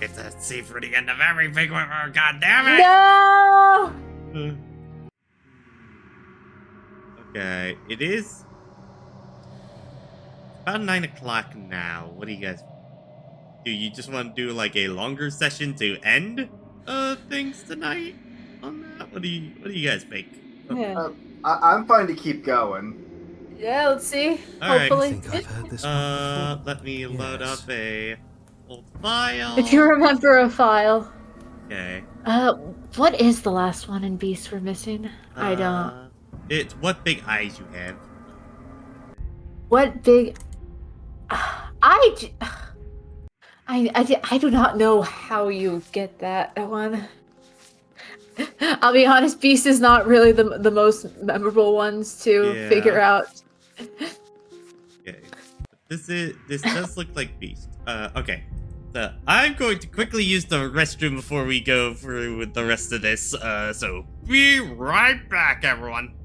[SPEAKER 1] It's a see for the end of everything. God damn it!
[SPEAKER 2] No!
[SPEAKER 1] Okay, it is about 9 o'clock now. What do you guys do? You just want to do like a longer session to end things tonight on that? What do you guys think?
[SPEAKER 2] Yeah.
[SPEAKER 5] I'm fine to keep going.
[SPEAKER 2] Yeah, let's see.
[SPEAKER 1] All right.
[SPEAKER 2] Hopefully.
[SPEAKER 4] I think I've heard this one
[SPEAKER 1] Let me load
[SPEAKER 4] Yes.
[SPEAKER 1] up a old file.
[SPEAKER 2] If you remember a file.
[SPEAKER 1] Okay.
[SPEAKER 2] What is the last one in Beast we're missing? I don't.
[SPEAKER 1] It's what big eyes you have.
[SPEAKER 2] What big? I do not know how you get that one. I'll be honest, Beast is not really the most memorable ones to figure out.
[SPEAKER 1] Okay. This does look like Beast. Okay. So I'm going to quickly use the restroom before we go through with the rest of this. So be right back, everyone.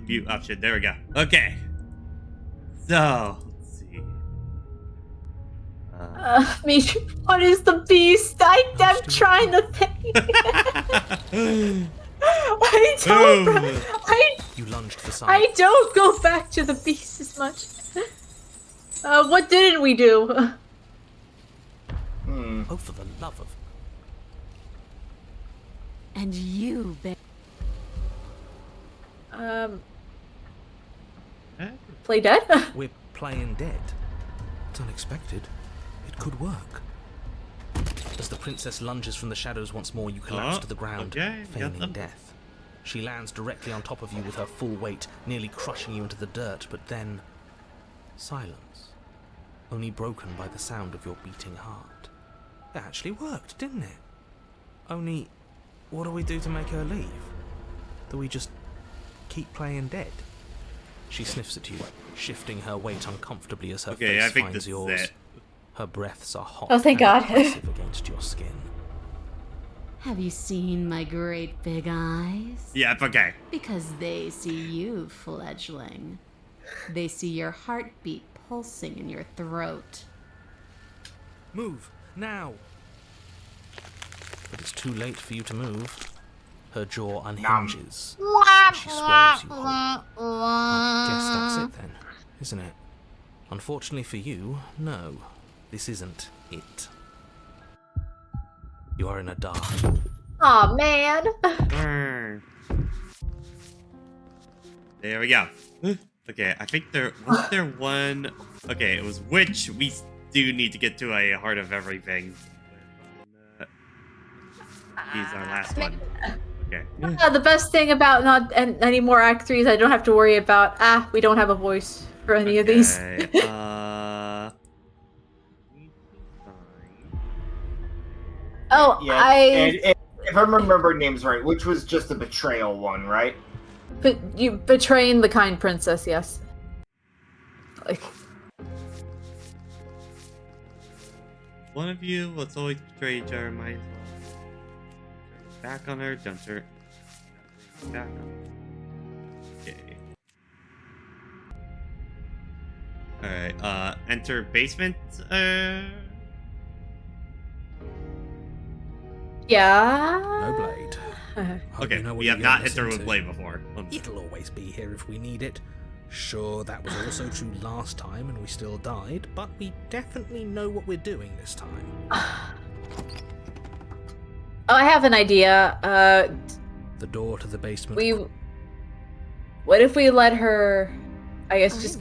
[SPEAKER 1] Mute option. There we go. Okay. So, let's see.
[SPEAKER 2] Mitch, what is the Beast? I'm trying to think.
[SPEAKER 4] You lunged for sight.
[SPEAKER 2] I don't go back to the Beast as much. What didn't we do?
[SPEAKER 4] Oh, for the love of...
[SPEAKER 8] And you,
[SPEAKER 2] Play dead?
[SPEAKER 4] We're playing dead. It's unexpected. It could work. As the princess lunges from the shadows once more, you collapse to the ground, feigning death. She lands directly on top of you with her full weight, nearly crushing you into the dirt, but then... silence. Only broken by the sound of your beating heart. It actually worked, didn't it? Only, what do we do to make her leave? Do we just keep playing dead? She sniffs at you, shifting her weight uncomfortably as her face finds yours. Her breaths are hot
[SPEAKER 2] thank
[SPEAKER 4] and
[SPEAKER 2] God.
[SPEAKER 4] oppressive against your skin.
[SPEAKER 8] Have you seen my great big eyes?
[SPEAKER 1] Yeah, it's okay.
[SPEAKER 8] Because they see you, fledgling. They see your heartbeat pulsing in your throat.
[SPEAKER 4] Move, now! But it's too late for you to move. Her jaw unhinges. She swallows you whole. I guess that's it then, isn't it? Unfortunately for you, no. This isn't it. You are in a dark...
[SPEAKER 2] Aw, man.
[SPEAKER 1] There we go. Okay, I think was there one... Okay, it was which we do need to get to a heart of everything. He's our last one. Okay.
[SPEAKER 2] The best thing about not any more Act 3s, I don't have to worry about, we don't have a voice for any of these.
[SPEAKER 5] And if I remember names right, which was just the betrayal one, right?
[SPEAKER 2] But you betraying the kind princess, yes. Like,
[SPEAKER 1] one of you was always betray each other. Might as well back on her. Don't turn back on her. Okay. Alright, enter basement.
[SPEAKER 2] Yeah.
[SPEAKER 4] No blade.
[SPEAKER 1] Okay,
[SPEAKER 4] you know
[SPEAKER 1] we
[SPEAKER 4] what
[SPEAKER 1] have
[SPEAKER 4] you're
[SPEAKER 1] not
[SPEAKER 4] listening
[SPEAKER 1] entered with
[SPEAKER 4] to.
[SPEAKER 1] blade before.
[SPEAKER 4] It'll always be here if we need it. Sure, that was also true last time and we still died, but we definitely know what we're doing this time.
[SPEAKER 2] I have an idea.
[SPEAKER 4] The door to the basement.
[SPEAKER 2] What if we let her, I guess, just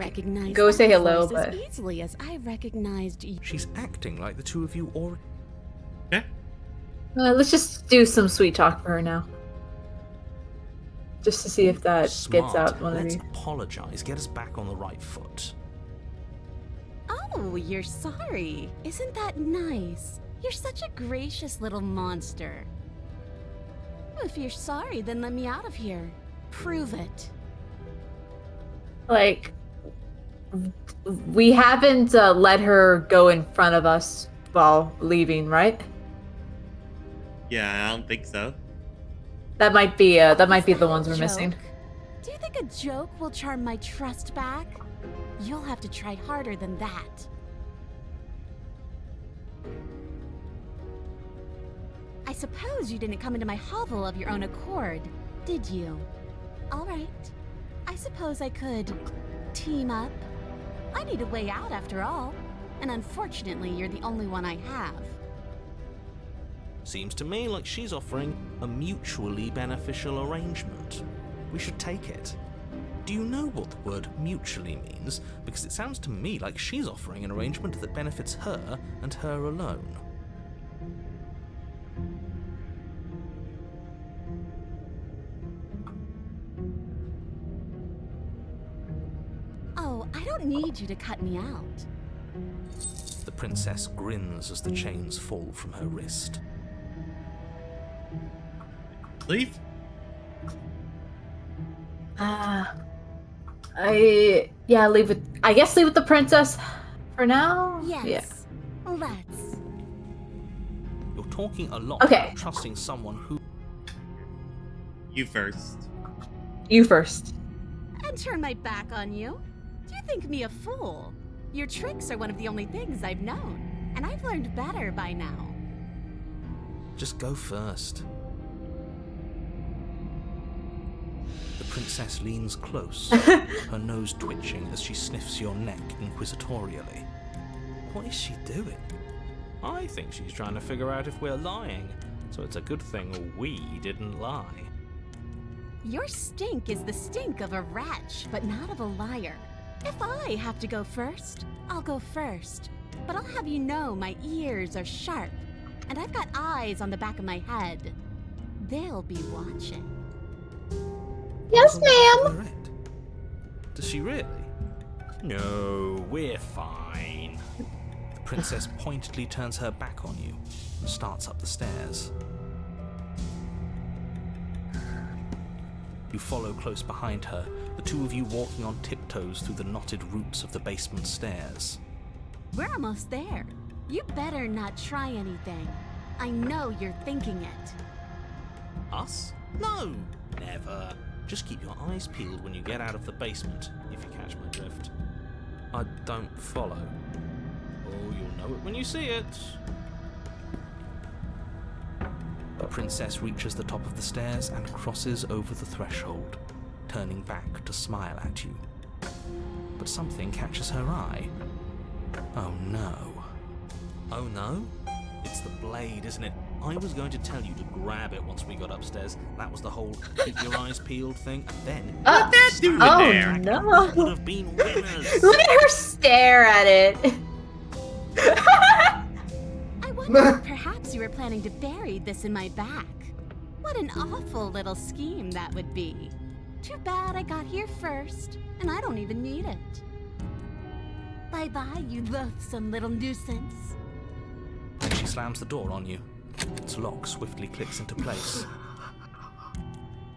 [SPEAKER 2] go say hello, but...
[SPEAKER 8] as easily as I recognized you.
[SPEAKER 4] She's acting like the two of you already...
[SPEAKER 1] Yeah.
[SPEAKER 2] Let's just do some sweet talk for her now. Just to see if that gets out one of
[SPEAKER 4] Let's
[SPEAKER 2] these.
[SPEAKER 4] apologize. Get us back on the right foot.
[SPEAKER 8] Oh, you're sorry. Isn't that nice? You're such a gracious little monster. If you're sorry, then let me out of here. Prove it.
[SPEAKER 2] Like, we haven't let her go in front of us while leaving, right?
[SPEAKER 1] Yeah, I don't think so.
[SPEAKER 2] That might be the ones we're
[SPEAKER 8] Joke?
[SPEAKER 2] missing.
[SPEAKER 8] Do you think a joke will charm my trust back? You'll have to try harder than that. I suppose you didn't come into my hovel of your own accord, did you? All right. I suppose I could team up. I need a way out after all, and unfortunately, you're the only one I have.
[SPEAKER 4] Seems to me like she's offering a mutually beneficial arrangement. We should take it. Do you know what the word mutually means? Because it sounds to me like she's offering an arrangement that benefits her and her alone.
[SPEAKER 8] Oh, I don't need you to cut me out.
[SPEAKER 4] The princess grins as the chains fall from her wrist.
[SPEAKER 1] Leave?
[SPEAKER 2] Leave with, I guess leave with the princess for now?
[SPEAKER 8] Yes.
[SPEAKER 2] Yeah.
[SPEAKER 8] Let's.
[SPEAKER 4] You're talking a lot
[SPEAKER 2] Okay.
[SPEAKER 4] about trusting someone who...
[SPEAKER 1] You first.
[SPEAKER 2] You first.
[SPEAKER 8] And turn my back on you? Do you think me a fool? Your tricks are one of the only things I've known, and I've learned better by now.
[SPEAKER 4] Just go first. The princess leans close, her nose twitching as she sniffs your neck inquisitorially. What is she doing? I think she's trying to figure out if we're lying, so it's a good thing we didn't lie.
[SPEAKER 8] Your stink is the stink of a wretch, but not of a liar. If I have to go first, I'll go first. But I'll have you know my ears are sharp. and I've got eyes on the back of my head. They'll be watching.
[SPEAKER 2] Yes, ma'am.
[SPEAKER 4] Does she really?
[SPEAKER 9] No, we're fine.
[SPEAKER 4] The princess pointedly turns her back on you and starts up the stairs. You follow close behind her, the two of you walking on tiptoes through the knotted roots of the basement stairs.
[SPEAKER 8] We're almost there. You better not try anything. I know you're thinking it.
[SPEAKER 4] Us? No, never. Just keep your eyes peeled when you get out of the basement, if you catch my drift. I don't follow. Oh, you'll know it when you see it. The princess reaches the top of the stairs and crosses over the threshold, turning back to smile at you. But something catches her eye. Oh no. Oh no? It's the blade, isn't it? I was going to tell you to grab it once we got upstairs. That was the whole keep your eyes peeled thing. And then
[SPEAKER 2] Oh no!
[SPEAKER 4] would have been winners.
[SPEAKER 2] Look at her stare at it.
[SPEAKER 8] I wonder if perhaps you were planning to bury this in my back. What an awful little scheme that would be. Too bad I got here first, and I don't even need it. Bye-bye, you loathsome little nuisance.
[SPEAKER 4] And she slams the door on you. Its lock swiftly clicks into place.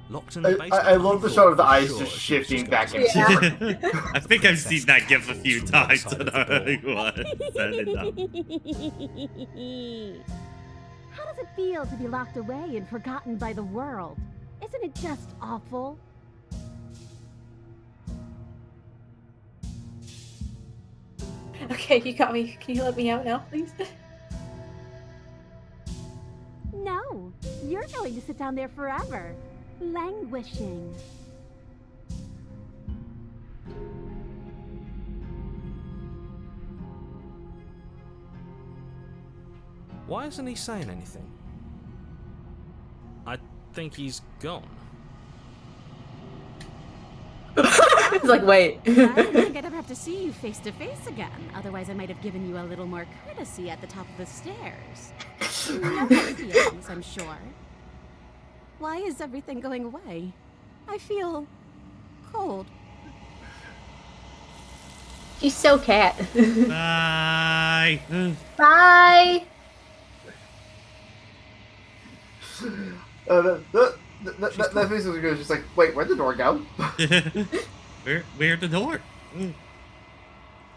[SPEAKER 4] Locked in the basement.
[SPEAKER 5] I love the shot of the eyes
[SPEAKER 4] sure,
[SPEAKER 5] just
[SPEAKER 4] she
[SPEAKER 5] shifting
[SPEAKER 4] goes
[SPEAKER 5] back and
[SPEAKER 2] Yeah.
[SPEAKER 5] forth.
[SPEAKER 1] I think I've seen that gif a few times.
[SPEAKER 8] How does it feel to be locked away and forgotten by the world? Isn't it just awful?
[SPEAKER 2] Okay, you got me. Can you let me out now, please?
[SPEAKER 8] No, you're going to sit down there forever, languishing.
[SPEAKER 4] Why isn't he saying anything? I think he's gone.
[SPEAKER 2] It's like, wait.
[SPEAKER 8] I don't think I'd ever have to see you face to face again. Otherwise, I might have given you a little more courtesy at the top of the stairs. No hard feelings, I'm sure. Why is everything going away? I feel cold.
[SPEAKER 2] She's so cat.
[SPEAKER 1] Bye.
[SPEAKER 2] Bye.
[SPEAKER 5] That face was just like, wait, where'd the door go?
[SPEAKER 1] Where'd the door?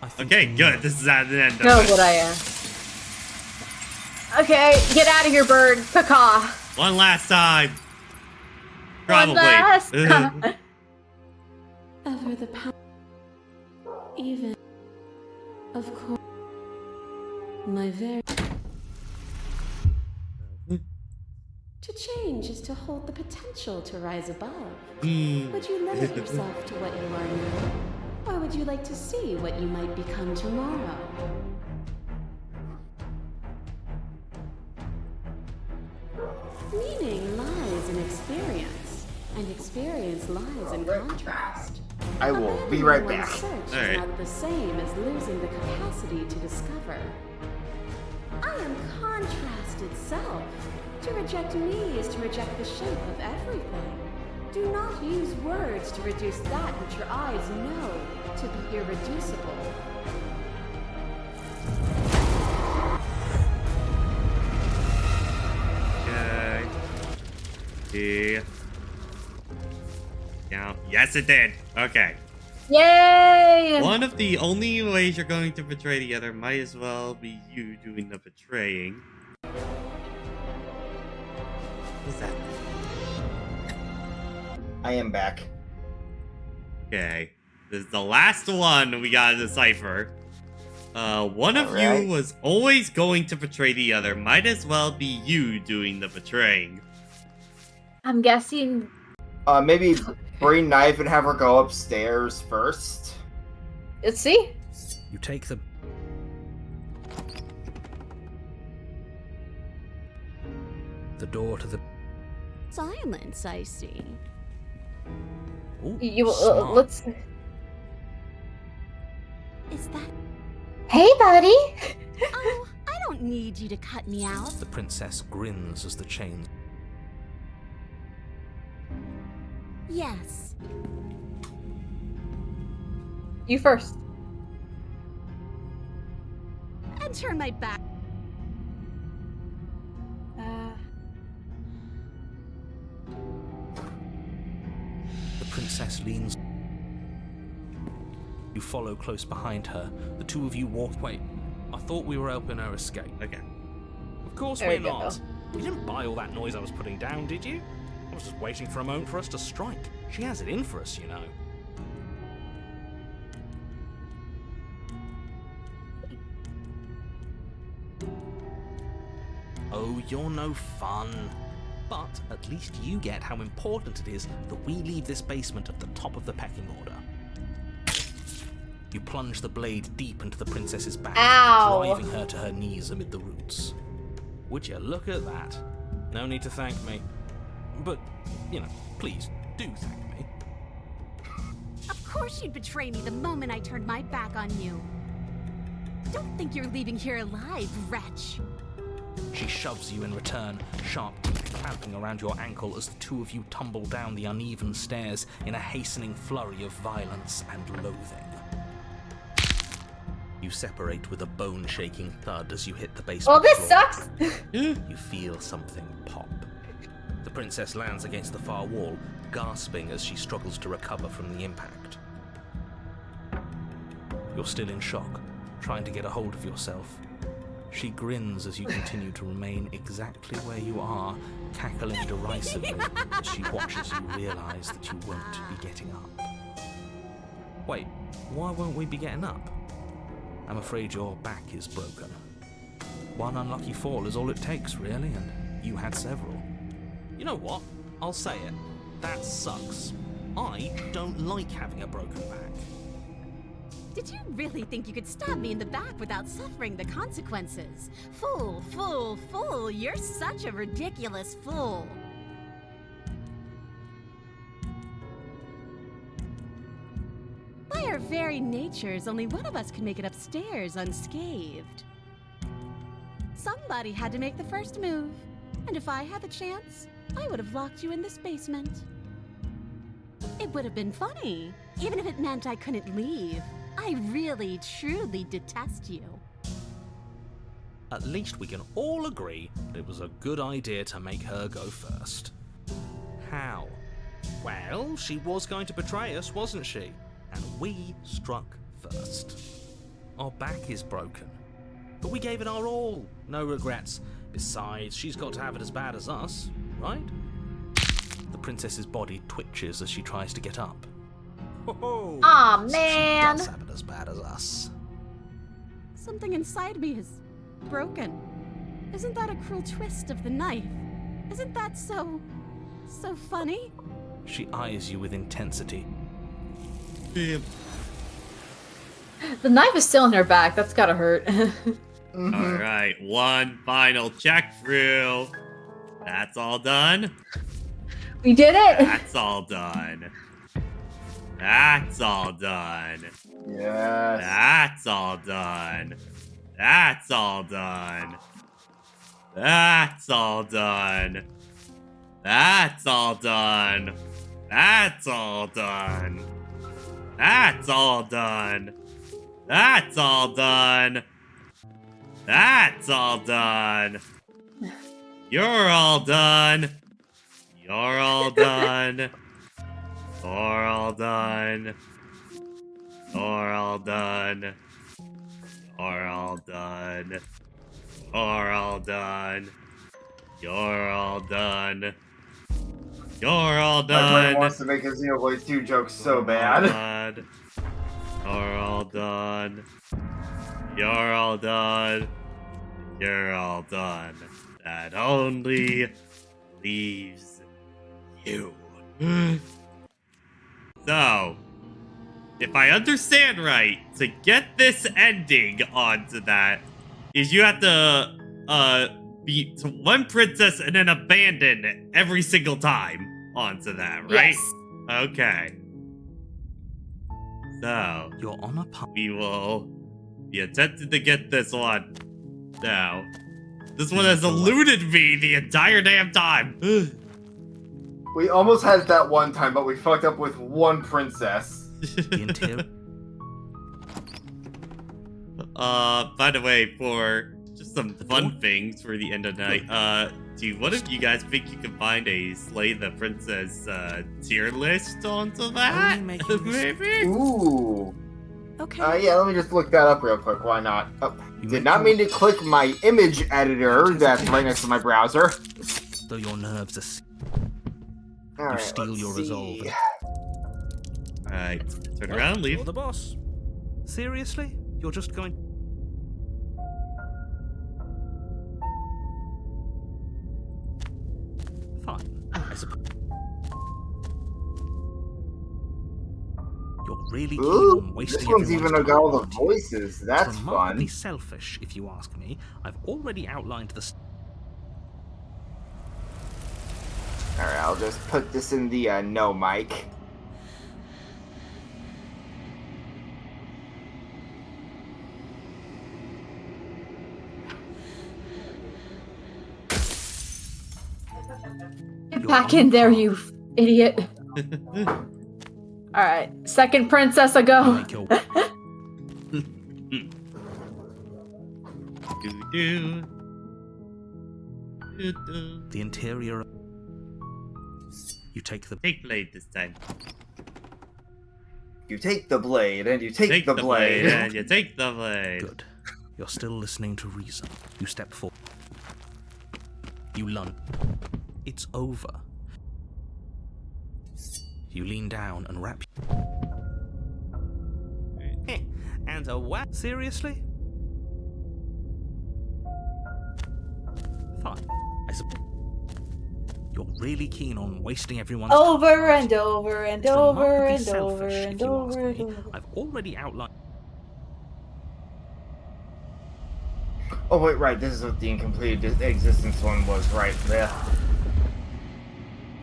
[SPEAKER 4] I
[SPEAKER 1] Okay, good. This is at the end of
[SPEAKER 2] No,
[SPEAKER 1] it.
[SPEAKER 2] what I Okay, get out of here, bird. Caw.
[SPEAKER 1] One last time. Probably.
[SPEAKER 2] One last time.
[SPEAKER 3] Ever the power, even, of course, my very. To change is to hold the potential to rise above. Would you limit yourself to what you are now? Or would you like to see what you might become tomorrow? Meaning lies in experience, and experience lies in contrast.
[SPEAKER 5] I will be right back.
[SPEAKER 3] Search
[SPEAKER 1] All right.
[SPEAKER 3] is not the same as losing the capacity to discover. I am contrast itself. To reject me is to reject the shape of everything. Do not use words to reduce that which your eyes know to be irreducible.
[SPEAKER 1] Okay. Yeah. Yeah. Yes, it did. Okay.
[SPEAKER 2] Yay!
[SPEAKER 1] One of the only ways you're going to betray the other might as well be you doing the betraying. What's that?
[SPEAKER 5] I am back.
[SPEAKER 1] Okay. This is the last one we gotta decipher. One of
[SPEAKER 5] Alright.
[SPEAKER 1] you was always going to betray the other. Might as well be you doing the betraying.
[SPEAKER 2] I'm guessing.
[SPEAKER 5] Maybe bring knife and have her go upstairs first.
[SPEAKER 2] Let's see.
[SPEAKER 4] You take the door to the.
[SPEAKER 8] Silence, I see.
[SPEAKER 4] Ooh,
[SPEAKER 2] You
[SPEAKER 4] smart.
[SPEAKER 2] let's.
[SPEAKER 8] Is that...
[SPEAKER 2] Hey, buddy.
[SPEAKER 8] Oh, I don't need you to cut me out.
[SPEAKER 4] The princess grins as the chains.
[SPEAKER 8] Yes.
[SPEAKER 2] You first.
[SPEAKER 8] And turn my back.
[SPEAKER 4] The princess leans. You follow close behind her. The two of you walk. Wait, I thought we were helping her escape.
[SPEAKER 1] Okay.
[SPEAKER 4] Of course
[SPEAKER 2] There
[SPEAKER 4] we're
[SPEAKER 2] you go.
[SPEAKER 4] not. You didn't buy all that noise I was putting down, did you? I was just waiting for a moment for us to strike. She has it in for us, you know. Oh, you're no fun. But at least you get how important it is that we leave this basement at the top of the pecking order. You plunge the blade deep into the princess's back,
[SPEAKER 2] Ow.
[SPEAKER 4] driving her to her knees amid the roots. Would you look at that? No need to thank me. But, you know, please do thank me.
[SPEAKER 8] Of course you'd betray me the moment I turned my back on you. Don't think you're leaving here alive, wretch.
[SPEAKER 4] She shoves you in return, sharp teeth clamping around your ankle as the two of you tumble down the uneven stairs in a hastening flurry of violence and loathing. You separate with a bone-shaking thud as you hit the basement
[SPEAKER 2] Well, this
[SPEAKER 4] floor.
[SPEAKER 2] sucks.
[SPEAKER 4] You feel something pop. The princess lands against the far wall, gasping as she struggles to recover from the impact. You're still in shock, trying to get a hold of yourself. She grins as you continue to remain exactly where you are, cackling derisively as she watches you realize that you won't be getting up. Wait, why won't we be getting up? I'm afraid your back is broken. One unlucky fall is all it takes, really, and you had several. You know what? I'll say it. That sucks. I don't like having a broken back.
[SPEAKER 8] Did you really think you could stab me in the back without suffering the consequences? Fool, fool, fool, you're such a ridiculous fool. By our very natures, only one of us can make it upstairs unscathed. Somebody had to make the first move, and if I had the chance, I would have locked you in this basement. It would have been funny, even if it meant I couldn't leave. I really, truly detest you.
[SPEAKER 4] At least we can all agree that it was a good idea to make her go first. How? Well, she was going to betray us, wasn't she? And we struck first. Our back is broken, but we gave it our all. No regrets. Besides, she's got to have it as bad as us, right? The princess's body twitches as she tries to get up.
[SPEAKER 2] Oh, aw, man.
[SPEAKER 4] She does have it as bad as us.
[SPEAKER 8] Something inside me is broken. Isn't that a cruel twist of the knife? Isn't that so funny?
[SPEAKER 4] She eyes you with intensity.
[SPEAKER 1] Damn.
[SPEAKER 2] The knife is still in her back. That's gotta hurt.
[SPEAKER 1] All right, one final check through. That's all done.
[SPEAKER 2] We did it.
[SPEAKER 1] That's all done. That's all done.
[SPEAKER 5] Yes.
[SPEAKER 1] That's all done. That's all done. That's all done. That's all done. That's all done. That's all done. That's all done. That's all done. You're all done. You're all done. You're all done. You're all done. You're all done. You're all done. You're all done. You're all
[SPEAKER 5] My brain
[SPEAKER 1] done.
[SPEAKER 5] wants to make a Xenoblade 2 joke so bad.
[SPEAKER 1] You're all done. You're all done. You're all done. That only leaves you. So, if I understand right, to get this ending onto that, is you have to beat one princess and then abandon every single time onto that, right?
[SPEAKER 2] Yes.
[SPEAKER 1] Okay. So,
[SPEAKER 4] you're on a
[SPEAKER 1] we will be attempting to get this one now. This one has eluded me the entire damn time.
[SPEAKER 5] We almost had that one time, but we fucked up with one princess.
[SPEAKER 9] The interior.
[SPEAKER 1] By the way, for just some fun things for the end of the night, do one of you guys think you can find a Slay the Princess tier list onto that? Maybe?
[SPEAKER 5] Ooh.
[SPEAKER 8] Okay.
[SPEAKER 5] Yeah, let me just look that up real quick. Why not? Oh, did not mean to click my image editor that's right next to my browser.
[SPEAKER 9] Though your nerves are...
[SPEAKER 5] All right,
[SPEAKER 9] steal
[SPEAKER 5] let's
[SPEAKER 9] your
[SPEAKER 5] see.
[SPEAKER 9] resolve.
[SPEAKER 1] Alright, turn around, leave.
[SPEAKER 9] You're the boss. Seriously? You're just going... Fine, I suppose. You're really keen
[SPEAKER 5] Ooh,
[SPEAKER 9] on wasting
[SPEAKER 5] this one's
[SPEAKER 9] everyone's
[SPEAKER 5] even
[SPEAKER 9] time,
[SPEAKER 5] got all the
[SPEAKER 9] aren't you?
[SPEAKER 5] voices. That's
[SPEAKER 9] It's
[SPEAKER 5] fun.
[SPEAKER 9] remarkably selfish, if you ask me. I've already outlined the...
[SPEAKER 5] Alright, I'll just put this in the no mic.
[SPEAKER 2] Get back in there, you idiot. Alright, second princess a go.
[SPEAKER 9] The interior... You take the...
[SPEAKER 1] Take blade this time.
[SPEAKER 5] You take the blade, and you take the blade.
[SPEAKER 1] and you take the blade.
[SPEAKER 9] Good. You're still listening to reason. You step forward. You lunge. It's over. You lean down and wrap...
[SPEAKER 11] And a what?
[SPEAKER 9] Seriously? Fine. I suppose... You're really keen on wasting everyone's time.
[SPEAKER 2] Over and over and
[SPEAKER 9] It's
[SPEAKER 2] over
[SPEAKER 9] remarkably
[SPEAKER 2] and
[SPEAKER 9] selfish,
[SPEAKER 2] over
[SPEAKER 9] if
[SPEAKER 2] and
[SPEAKER 9] you
[SPEAKER 2] over
[SPEAKER 9] ask
[SPEAKER 2] and
[SPEAKER 9] me.
[SPEAKER 2] over.
[SPEAKER 9] I've already outlined...
[SPEAKER 5] Oh wait, right. This is what the incompleted existence one was, right? Yeah.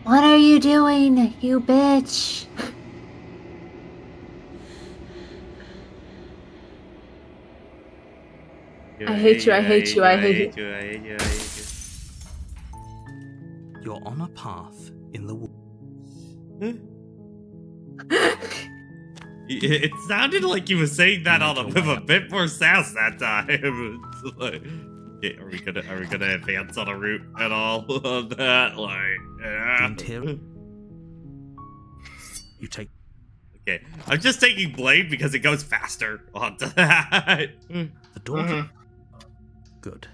[SPEAKER 2] What are you doing, you bitch? I hate you, I hate you, I hate you.
[SPEAKER 1] I hate you, I hate you.
[SPEAKER 9] You're on a path in the woods.
[SPEAKER 1] It sounded like you were saying that with a bit more sass that time. It's like, okay, are we gonna advance on a route at all on that? Like, yeah.
[SPEAKER 9] Interior. You take...
[SPEAKER 1] Okay, I'm just taking blade because it goes faster onto that.
[SPEAKER 9] The door... Good.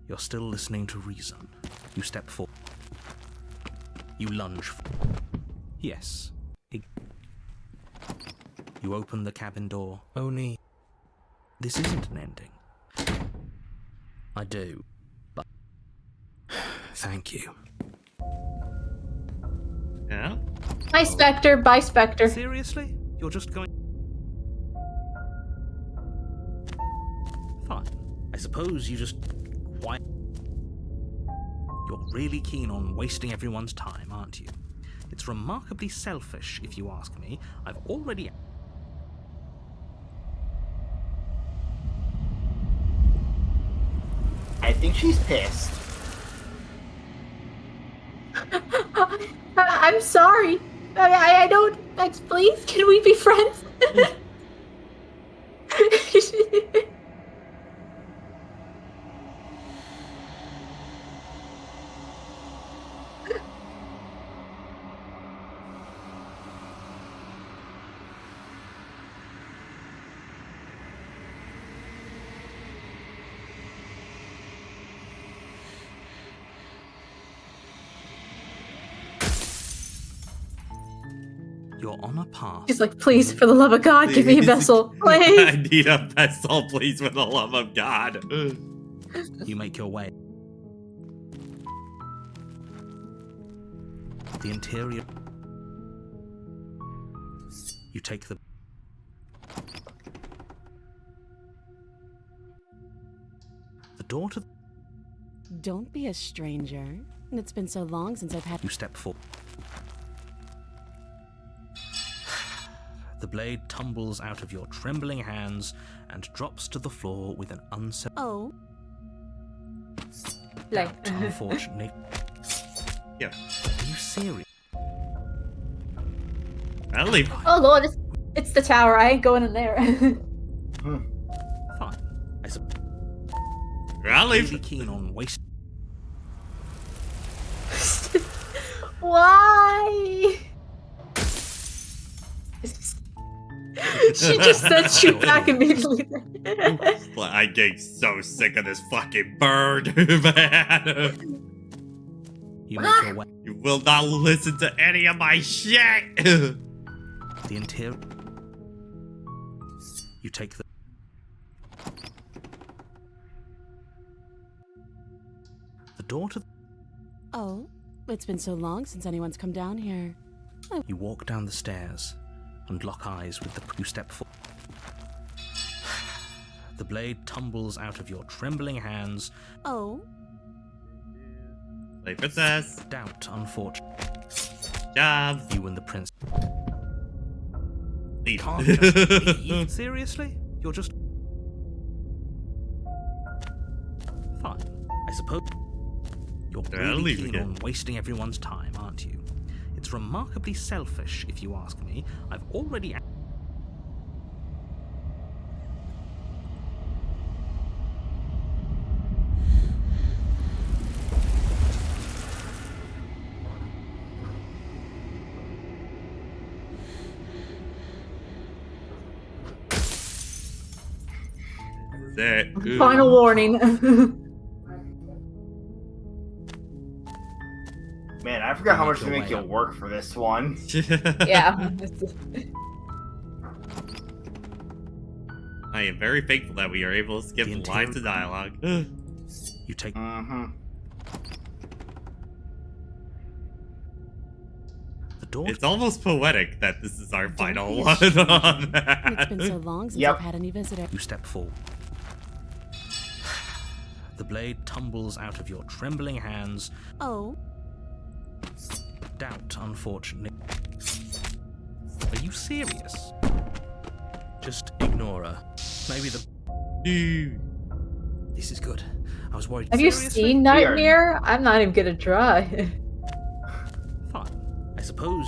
[SPEAKER 9] You're still listening to reason. You step forward. You lunge. Yes. You open the cabin door. Only... This isn't an ending. I do. But... Thank you.
[SPEAKER 1] Yeah?
[SPEAKER 2] Bye, Spectre. Bye, Spectre.
[SPEAKER 9] Seriously? You're just going... Fine. I suppose you just... Why? You're really keen on wasting everyone's time, aren't you? It's remarkably selfish, if you ask me. I've already...
[SPEAKER 5] I think she's pissed.
[SPEAKER 2] I'm sorry. I don't. Please, can we be friends?
[SPEAKER 9] You're on a path.
[SPEAKER 2] She's like, please, for the love of God, give me a vessel. Please.
[SPEAKER 1] I need a vessel, please, for the love of God.
[SPEAKER 9] You make your way. The interior. You take the... The door to...
[SPEAKER 8] Don't be a stranger. It's been so long since I've had...
[SPEAKER 9] You step forward. The blade tumbles out of your trembling hands and drops to the floor with an uncertain...
[SPEAKER 8] Oh.
[SPEAKER 2] Like,
[SPEAKER 9] Unfortunately.
[SPEAKER 1] Yeah.
[SPEAKER 9] Are you serious?
[SPEAKER 1] I'll leave.
[SPEAKER 2] oh lord, it's the tower. I ain't going in there.
[SPEAKER 9] Fine. I suppose.
[SPEAKER 1] I'll leave.
[SPEAKER 9] Really keen on wasting.
[SPEAKER 2] Why? She just sent you back immediately.
[SPEAKER 1] I get so sick of this fucking bird, man.
[SPEAKER 9] You make your way.
[SPEAKER 1] You will not listen to any of my shit.
[SPEAKER 9] The interior. You take the. The door to.
[SPEAKER 8] Oh, it's been so long since anyone's come down here.
[SPEAKER 9] You walk down the stairs and lock eyes with the. You step forward. The blade tumbles out of your trembling hands.
[SPEAKER 8] Oh.
[SPEAKER 1] Play princess.
[SPEAKER 9] Doubt, unfortunately.
[SPEAKER 1] Job.
[SPEAKER 9] You and the prince.
[SPEAKER 1] Leave.
[SPEAKER 9] Can't just leave? Seriously? You're just. Fine. I suppose. You're really keen on wasting everyone's time, aren't you? It's remarkably selfish, if you ask me. I've already.
[SPEAKER 2] Final warning.
[SPEAKER 5] Man, I forgot how much they make you work for this one.
[SPEAKER 2] Yeah.
[SPEAKER 1] I am very thankful that we are able to skip lines of dialogue.
[SPEAKER 9] You take.
[SPEAKER 5] Mm-hmm.
[SPEAKER 9] The door.
[SPEAKER 1] It's almost poetic that this is our final one on that.
[SPEAKER 8] It's been so long since I've had any visitor.
[SPEAKER 9] You step forward. The blade tumbles out of your trembling hands.
[SPEAKER 8] Oh.
[SPEAKER 9] Doubt, unfortunately. Are you serious? Just ignore her. Maybe the. This is good. I was worried.
[SPEAKER 2] Have you
[SPEAKER 9] Seriously?
[SPEAKER 2] seen Nightmare? I'm not even gonna try.
[SPEAKER 9] Fine. I suppose.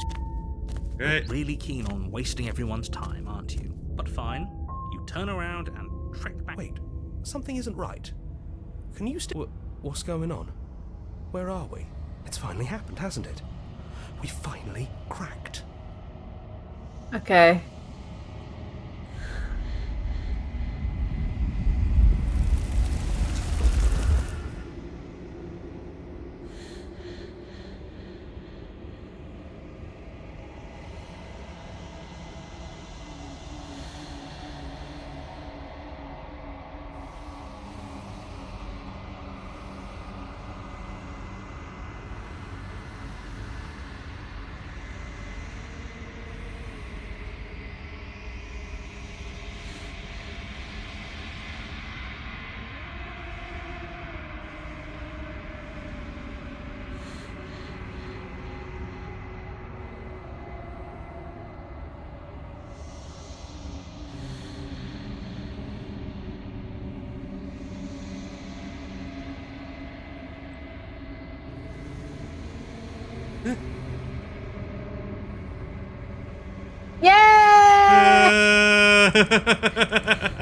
[SPEAKER 1] Right.
[SPEAKER 9] You're really keen on wasting everyone's time, aren't you? But fine. You turn around and trek back.
[SPEAKER 11] Wait, something isn't right. Can you still... What's going on? Where are we? It's finally happened, hasn't it? We finally cracked.
[SPEAKER 2] Okay.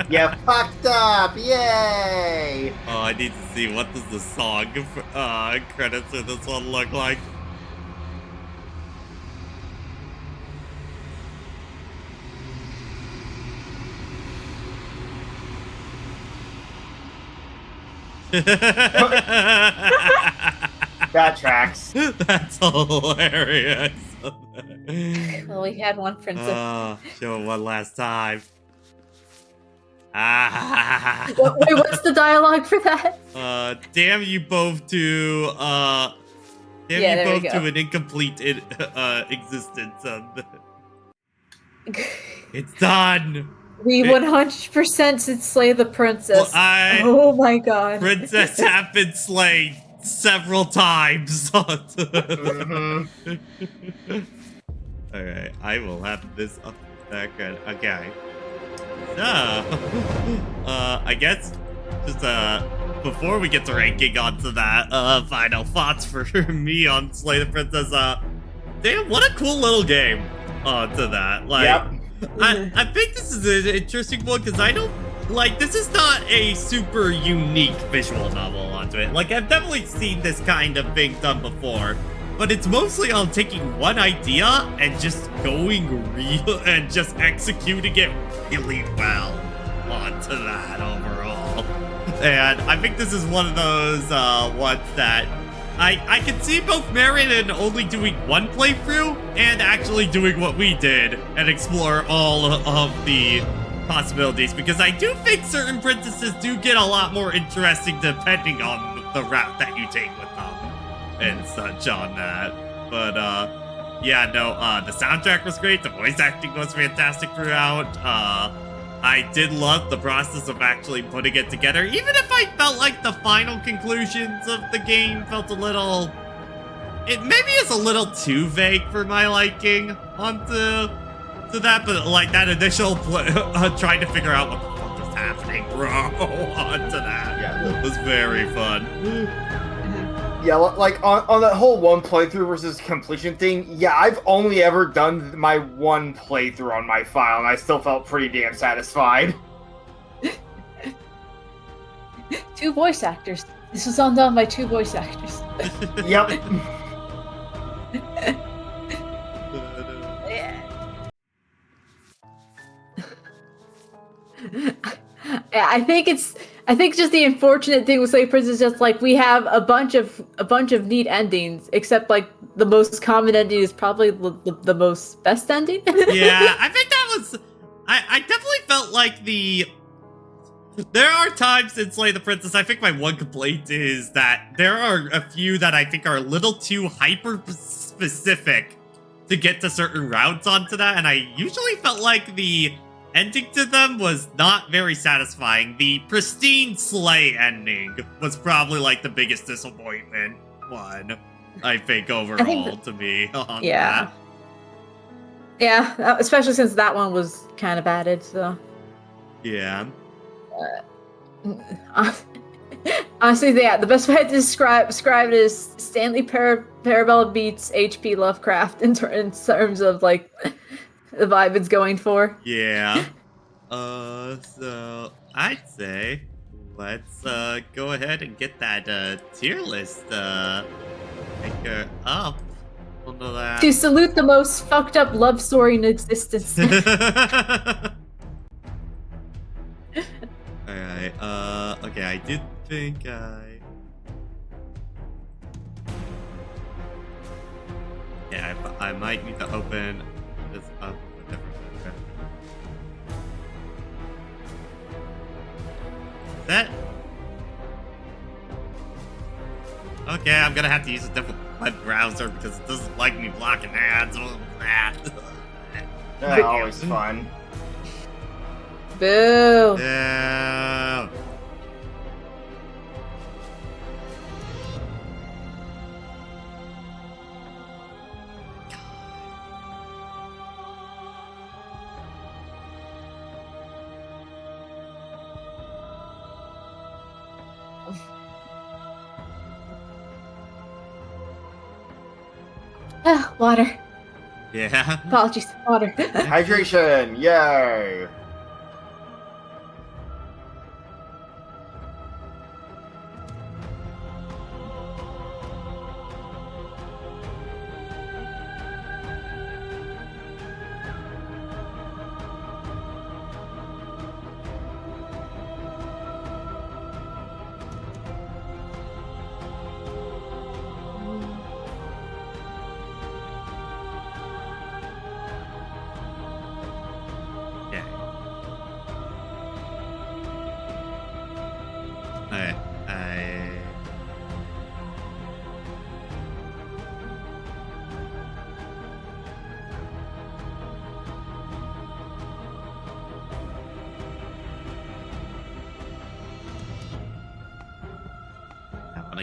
[SPEAKER 5] You fucked up! Yay!
[SPEAKER 1] Oh, I need to see what does the song credits of this one look like.
[SPEAKER 5] That tracks.
[SPEAKER 1] That's hilarious.
[SPEAKER 2] Well, we had one princess.
[SPEAKER 1] Show it one last time.
[SPEAKER 2] Wait, what's the dialogue for that?
[SPEAKER 1] Damn you both to
[SPEAKER 2] Yeah,
[SPEAKER 1] you both to an incomplete existence. It's done.
[SPEAKER 2] We 100% should slay the princess. Oh my god.
[SPEAKER 1] Princess have been slain several times.
[SPEAKER 5] Mm-hmm.
[SPEAKER 1] Alright, I will have this up background. Okay. So, I guess just before we get to ranking onto that, final thoughts for me on Slay the Princess. Damn, what a cool little game onto that. Like,
[SPEAKER 5] Yep.
[SPEAKER 1] I think this is an interesting one because I don't like this is not a super unique visual novel onto it. Like, I've definitely seen this kind of thing done before, but it's mostly on taking one idea and just going real and just executing it really well onto that overall. And I think this is one of those ones that I can see both merit in only doing one playthrough and actually doing what we did and explore all of the possibilities, because I do think certain princesses do get a lot more interesting depending on the route that you take with them and such on that. But yeah, no, the soundtrack was great, the voice acting was fantastic throughout. I did love the process of actually putting it together, even if I felt like the final conclusions of the game felt a little... It maybe is a little too vague for my liking onto that, but like that initial trying to figure out what the fuck is happening, bro, onto that was very fun.
[SPEAKER 5] Yeah, like on that whole one playthrough versus completion thing, yeah, I've only ever done my one playthrough on my file, and I still felt pretty damn satisfied.
[SPEAKER 2] 2 voice actors. This was all done by 2 voice actors.
[SPEAKER 5] Yep.
[SPEAKER 2] Yeah, I think just the unfortunate thing with Slay Princess is just like we have a bunch of neat endings, except like the most common ending is probably the most best ending.
[SPEAKER 1] Yeah, I think that was I definitely felt like there are times in Slay the Princess, I think my one complaint is that there are a few that I think are a little too hyper specific to get to certain routes onto that, and I usually felt like the ending to them was not very satisfying. The pristine Slay ending was probably like the biggest disappointment one, I think, overall to me on that.
[SPEAKER 2] Yeah, especially since that one was kind of added, so.
[SPEAKER 1] Yeah.
[SPEAKER 2] Honestly, yeah, the best way to describe it is Stanley Parabella beats H.P. Lovecraft in terms of, like, the vibe it's going for.
[SPEAKER 1] Yeah. So I'd say let's go ahead and get that tier list maker up.
[SPEAKER 2] To salute the most fucked up love story in existence.
[SPEAKER 1] Alright, okay, I did think yeah, I might need to open this up with a different picture. That? Okay, I'm gonna have to use a different web browser because it doesn't like me blocking ads or that.
[SPEAKER 5] Always fun.
[SPEAKER 2] Boo!
[SPEAKER 1] Yeah.
[SPEAKER 2] Water.
[SPEAKER 1] Yeah.
[SPEAKER 2] Apologies. Water.
[SPEAKER 5] Hydration! Yay!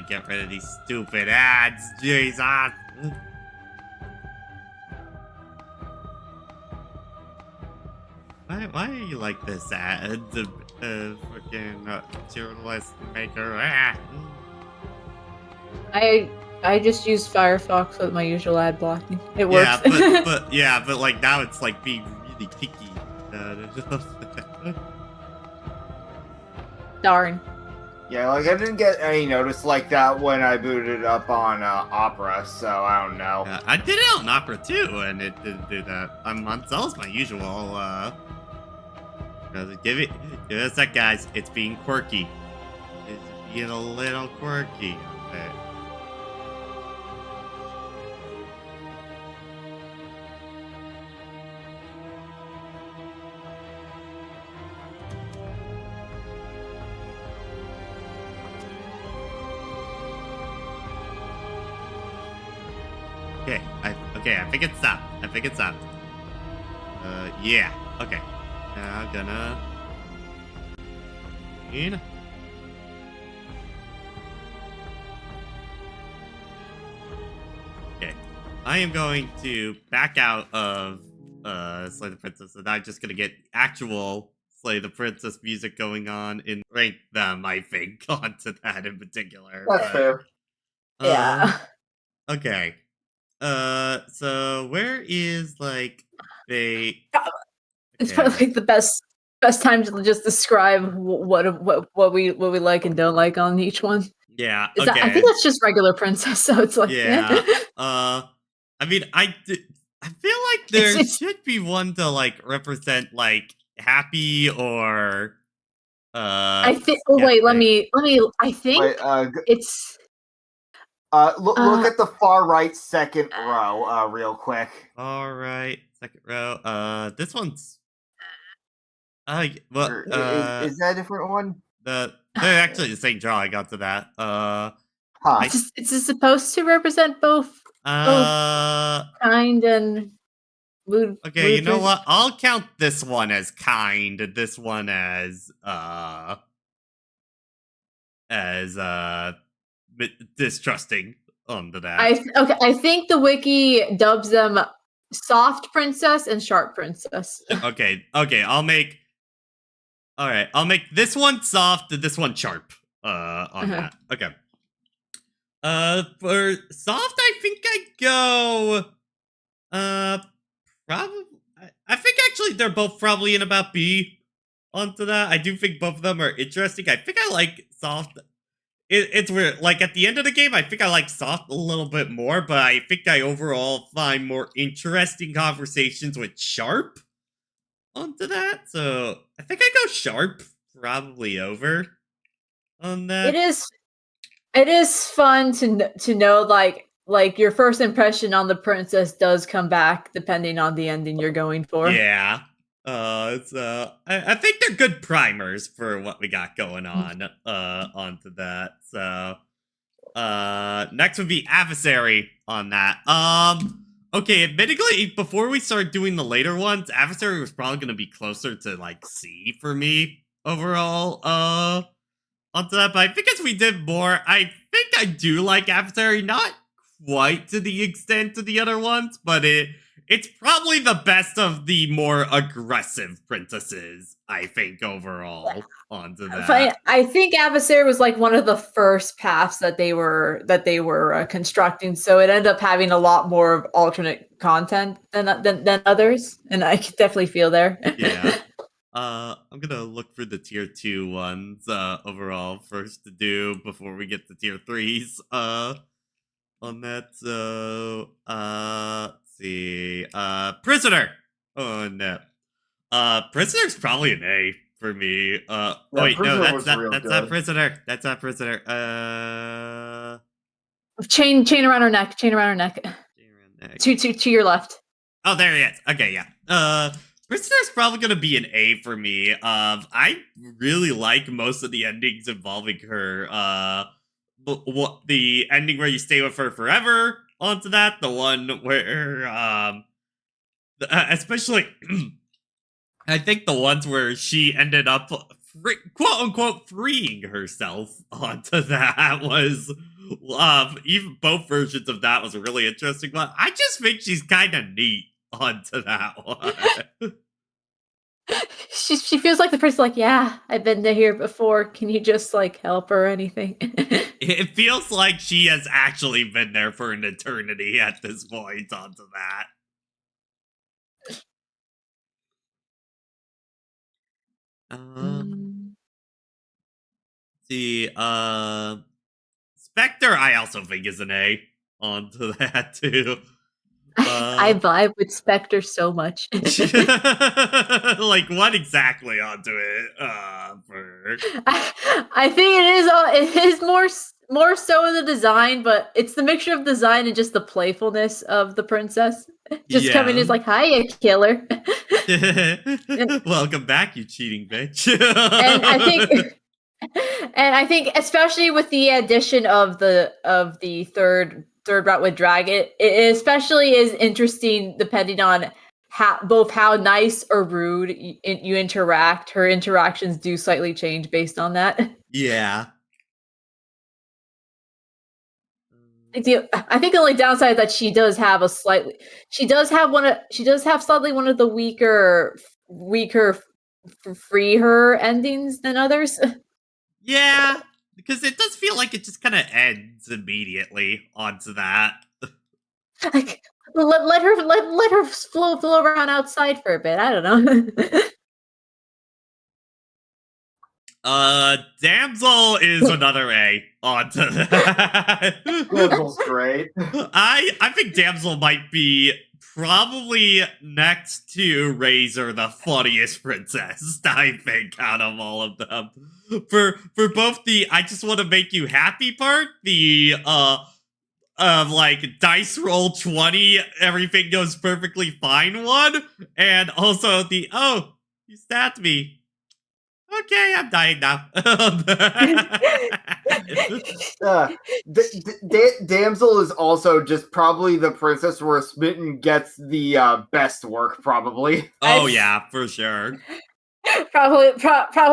[SPEAKER 5] Get rid of these stupid ads, Jesus.
[SPEAKER 1] Why are you like this, the freaking journalist maker? Ah.
[SPEAKER 2] I just use Firefox with my usual ad blocking. It works.
[SPEAKER 1] Yeah, but like now it's like being really picky.
[SPEAKER 2] Darn.
[SPEAKER 5] Yeah, like I didn't get any notice like that when I booted up on Opera, so I don't know.
[SPEAKER 1] I did it on Opera too, and it didn't do that. I'm on Cell's my usual. Give it a sec, guys. It's being quirky. It's being a little quirky. Okay. I think it's stopped. Yeah. Okay. Now I'm gonna. Okay. I am going to back out of Slay the Princess, and I'm just gonna get actual Slay the Princess music going on and rank them, I think, onto that in particular.
[SPEAKER 5] That's fair.
[SPEAKER 2] Yeah.
[SPEAKER 1] Okay. So where is like the?
[SPEAKER 2] It's probably like the best time to just describe what we like and don't like on each one.
[SPEAKER 1] Yeah.
[SPEAKER 2] I think that's just regular princess. So it's like
[SPEAKER 1] yeah. I mean, I feel like there should be one to like represent like happy or.
[SPEAKER 2] I think. Oh wait, let me. I think it's.
[SPEAKER 5] Look at the far right second row, real quick.
[SPEAKER 1] All right, second row. This one's.
[SPEAKER 5] Is that a different one?
[SPEAKER 1] They're actually the same drawing. Got to that.
[SPEAKER 2] Is this supposed to represent both kind and mood?
[SPEAKER 1] Okay, you know what? I'll count this one as kind. This one as distrusting onto that.
[SPEAKER 2] I think the wiki dubs them soft princess and sharp princess.
[SPEAKER 1] Okay, I'll make this one soft and this one sharp on that. Okay. For soft, I think I go probably I think actually they're both probably in about B onto that. I do think both of them are interesting. I think I like soft. It's weird. Like, at the end of the game, I think I like soft a little bit more, but I think I overall find more interesting conversations with sharp onto that. So, I think I go sharp probably over on that.
[SPEAKER 2] It is fun to know, like your first impression on the princess does come back depending on the ending you're going for.
[SPEAKER 1] Yeah. I think they're good primers for what we got going on onto that. So next would be Adversary on that. Okay, admittedly, before we start doing the later ones, Adversary was probably gonna be closer to like C for me overall onto that, but I think as we did more, I think I do like Adversary, not quite to the extent of the other ones, but it's probably the best of the more aggressive princesses, I think, overall, onto that.
[SPEAKER 2] I think Adversary was like one of the first paths that they were constructing, so it ended up having a lot more of alternate content than others, and I could definitely feel there.
[SPEAKER 1] Yeah. I'm gonna look for the tier 2 ones overall first to do before we get to tier 3s on that. So see. Prisoner! Oh, no. Prisoner's probably an A for me. Wait, no, that's not Prisoner. That's not Prisoner.
[SPEAKER 2] Chain around her neck. Chain around her neck. To your left.
[SPEAKER 1] Oh, there he is. Okay, yeah. Prisoner's probably gonna be an A for me. I really like most of the endings involving her. The ending where you stay with her forever onto that, the one where especially I think the ones where she ended up quote unquote freeing herself onto that was even both versions of that was a really interesting one. I just think she's kind of neat onto that one.
[SPEAKER 2] she feels like the person like, yeah, I've been here before. Can you just like help her or anything?
[SPEAKER 1] It feels like she has actually been there for an eternity at this point onto that. See, Spectre, I also think is an A onto that too.
[SPEAKER 2] I vibe with Spectre so much.
[SPEAKER 1] Like, what exactly onto it?
[SPEAKER 2] I think it is more so in the design, but it's the mixture of design and just the playfulness of the princess. Just coming in is like, hiya, killer.
[SPEAKER 1] Welcome back, you cheating bitch.
[SPEAKER 2] And I think especially with the addition of the third route with Dragon, it especially is interesting depending on how nice or rude you interact. Her interactions do slightly change based on that.
[SPEAKER 1] Yeah.
[SPEAKER 2] I think the only downside is that she does have slightly one of the weaker free her endings than others.
[SPEAKER 1] Yeah, because it does feel like it just kind of ends immediately onto that.
[SPEAKER 2] Like, let her flow around outside for a bit. I don't know.
[SPEAKER 1] Damsel is another A onto that.
[SPEAKER 5] Damsel's great.
[SPEAKER 1] I think Damsel might be probably next to Razor the funniest princess, I think, out of all of them. For both the I just want to make you happy part, the like dice roll 20, everything goes perfectly fine one, and also the oh, you stabbed me. Okay, I'm dying now.
[SPEAKER 5] Damsel is also just probably the princess where Smitten gets the best work, probably.
[SPEAKER 1] Oh yeah, for sure.
[SPEAKER 2] Probably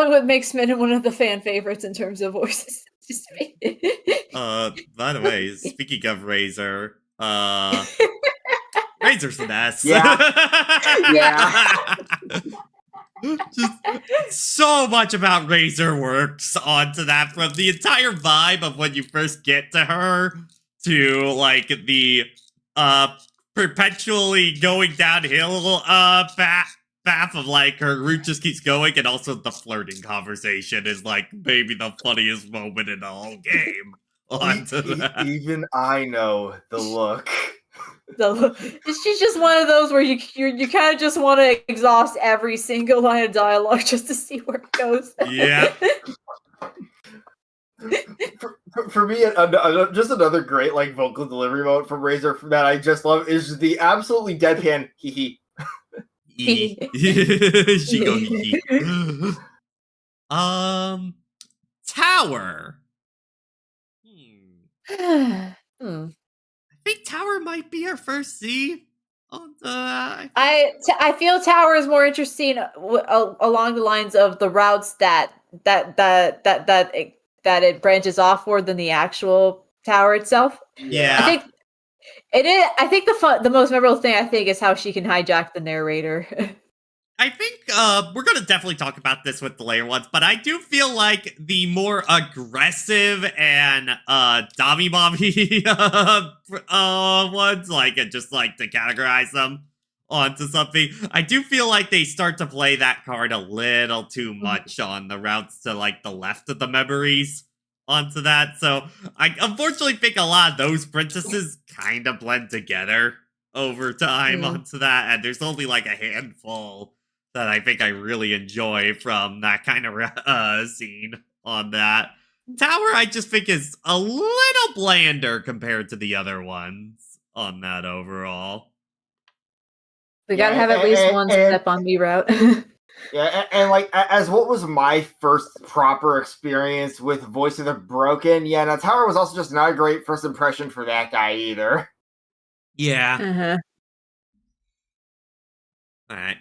[SPEAKER 2] would make Smitten one of the fan favorites in terms of voices. Just me.
[SPEAKER 1] By the way, speaking of Razor, Razor's the best.
[SPEAKER 5] Yeah. Yeah.
[SPEAKER 1] Just so much about Razor works onto that, from the entire vibe of when you first get to her to like the perpetually going downhill path of like her route just keeps going, and also the flirting conversation is like maybe the funniest moment in the whole game onto that.
[SPEAKER 5] Even I know the look.
[SPEAKER 2] She's just one of those where you kind of just want to exhaust every single line of dialogue just to see where it goes.
[SPEAKER 1] Yeah.
[SPEAKER 5] For me, just another great like vocal delivery moment from Razor that I just love is the absolutely deadpan hee hee.
[SPEAKER 1] She go hee hee. Tower. I think Tower might be our first C.
[SPEAKER 2] I feel Tower is more interesting along the lines of the routes that it branches off for than the actual tower itself.
[SPEAKER 1] Yeah,
[SPEAKER 2] I think it is. I think the most memorable thing I think is how she can hijack the narrator.
[SPEAKER 1] I think we're going to definitely talk about this with the later ones, but I do feel like the more aggressive and Dobby Mommy ones, like just like to categorize them onto something, I do feel like they start to play that card a little too much on the routes to like the left of the memories onto that. So I unfortunately think a lot of those princesses kind of blend together over time onto that, and there's only like a handful that I think I really enjoy from that kind of scene on that. Tower, I just think is a little blander compared to the other ones on that overall.
[SPEAKER 2] We gotta have at least one step on me route.
[SPEAKER 5] Yeah, and like as what was my first proper experience with Voice of the Broken, yeah, now Tower was also just not a great first impression for that guy either.
[SPEAKER 1] Yeah. Alright,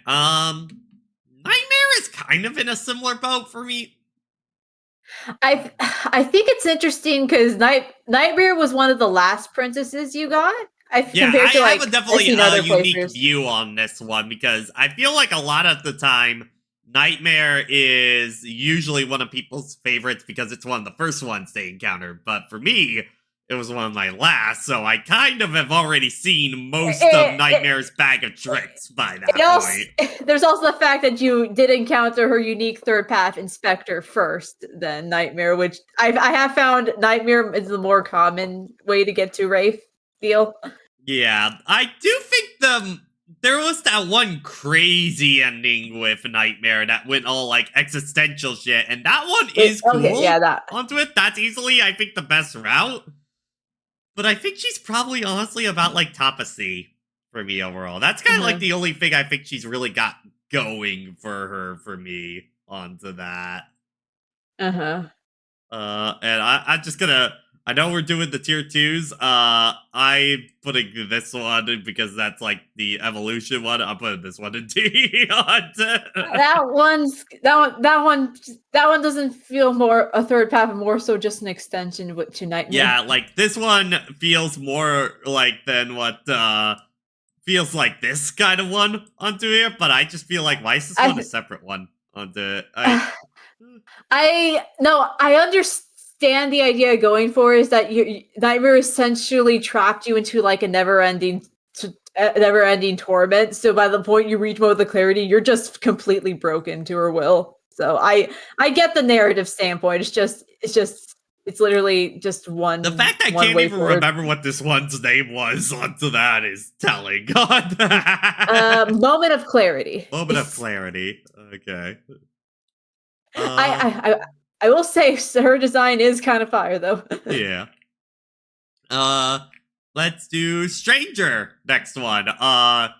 [SPEAKER 1] Nightmare is kind of in a similar boat for me.
[SPEAKER 2] I think it's interesting because Nightmare was one of the last princesses you got. I have a
[SPEAKER 1] definitely unique view on this one because I feel like a lot of the time Nightmare is usually one of people's favorites because it's one of the first ones they encounter. But for me, it was one of my last, so I kind of have already seen most of Nightmare's bag of tricks by that point.
[SPEAKER 2] There's also the fact that you did encounter her unique third path Inspector first, then Nightmare, which I have found Nightmare is the more common way to get to Wraith deal.
[SPEAKER 1] Yeah, I do think there was that one crazy ending with Nightmare that went all like existential shit, and that one is cool.
[SPEAKER 2] Okay, yeah, that.
[SPEAKER 1] Onto it, that's easily, I think, the best route. But I think she's probably honestly about like top of C for me overall. That's kind of like the only thing I think she's really got going for me onto that. And I'm just gonna. I know we're doing the tier 2s. I'm putting this one because that's like the evolution one. I'm putting this one in D.
[SPEAKER 2] that one doesn't feel more a third path, more so just an extension to Nightmare.
[SPEAKER 1] Yeah, like this one feels more like than what feels like this kind of one onto here. But I just feel like why is this one a separate one onto it?
[SPEAKER 2] I understand. The idea going for is that Nightmare essentially trapped you into like a never-ending torment. So by the point you reach Mode of Clarity, you're just completely broken to her will. So I get the narrative standpoint. It's literally just one.
[SPEAKER 1] The fact I can't even remember what this one's name was onto that is telling.
[SPEAKER 2] Moment of Clarity.
[SPEAKER 1] Moment of Clarity. Okay.
[SPEAKER 2] I will say her design is kind of fire, though.
[SPEAKER 1] Yeah. Let's do Stranger next one. I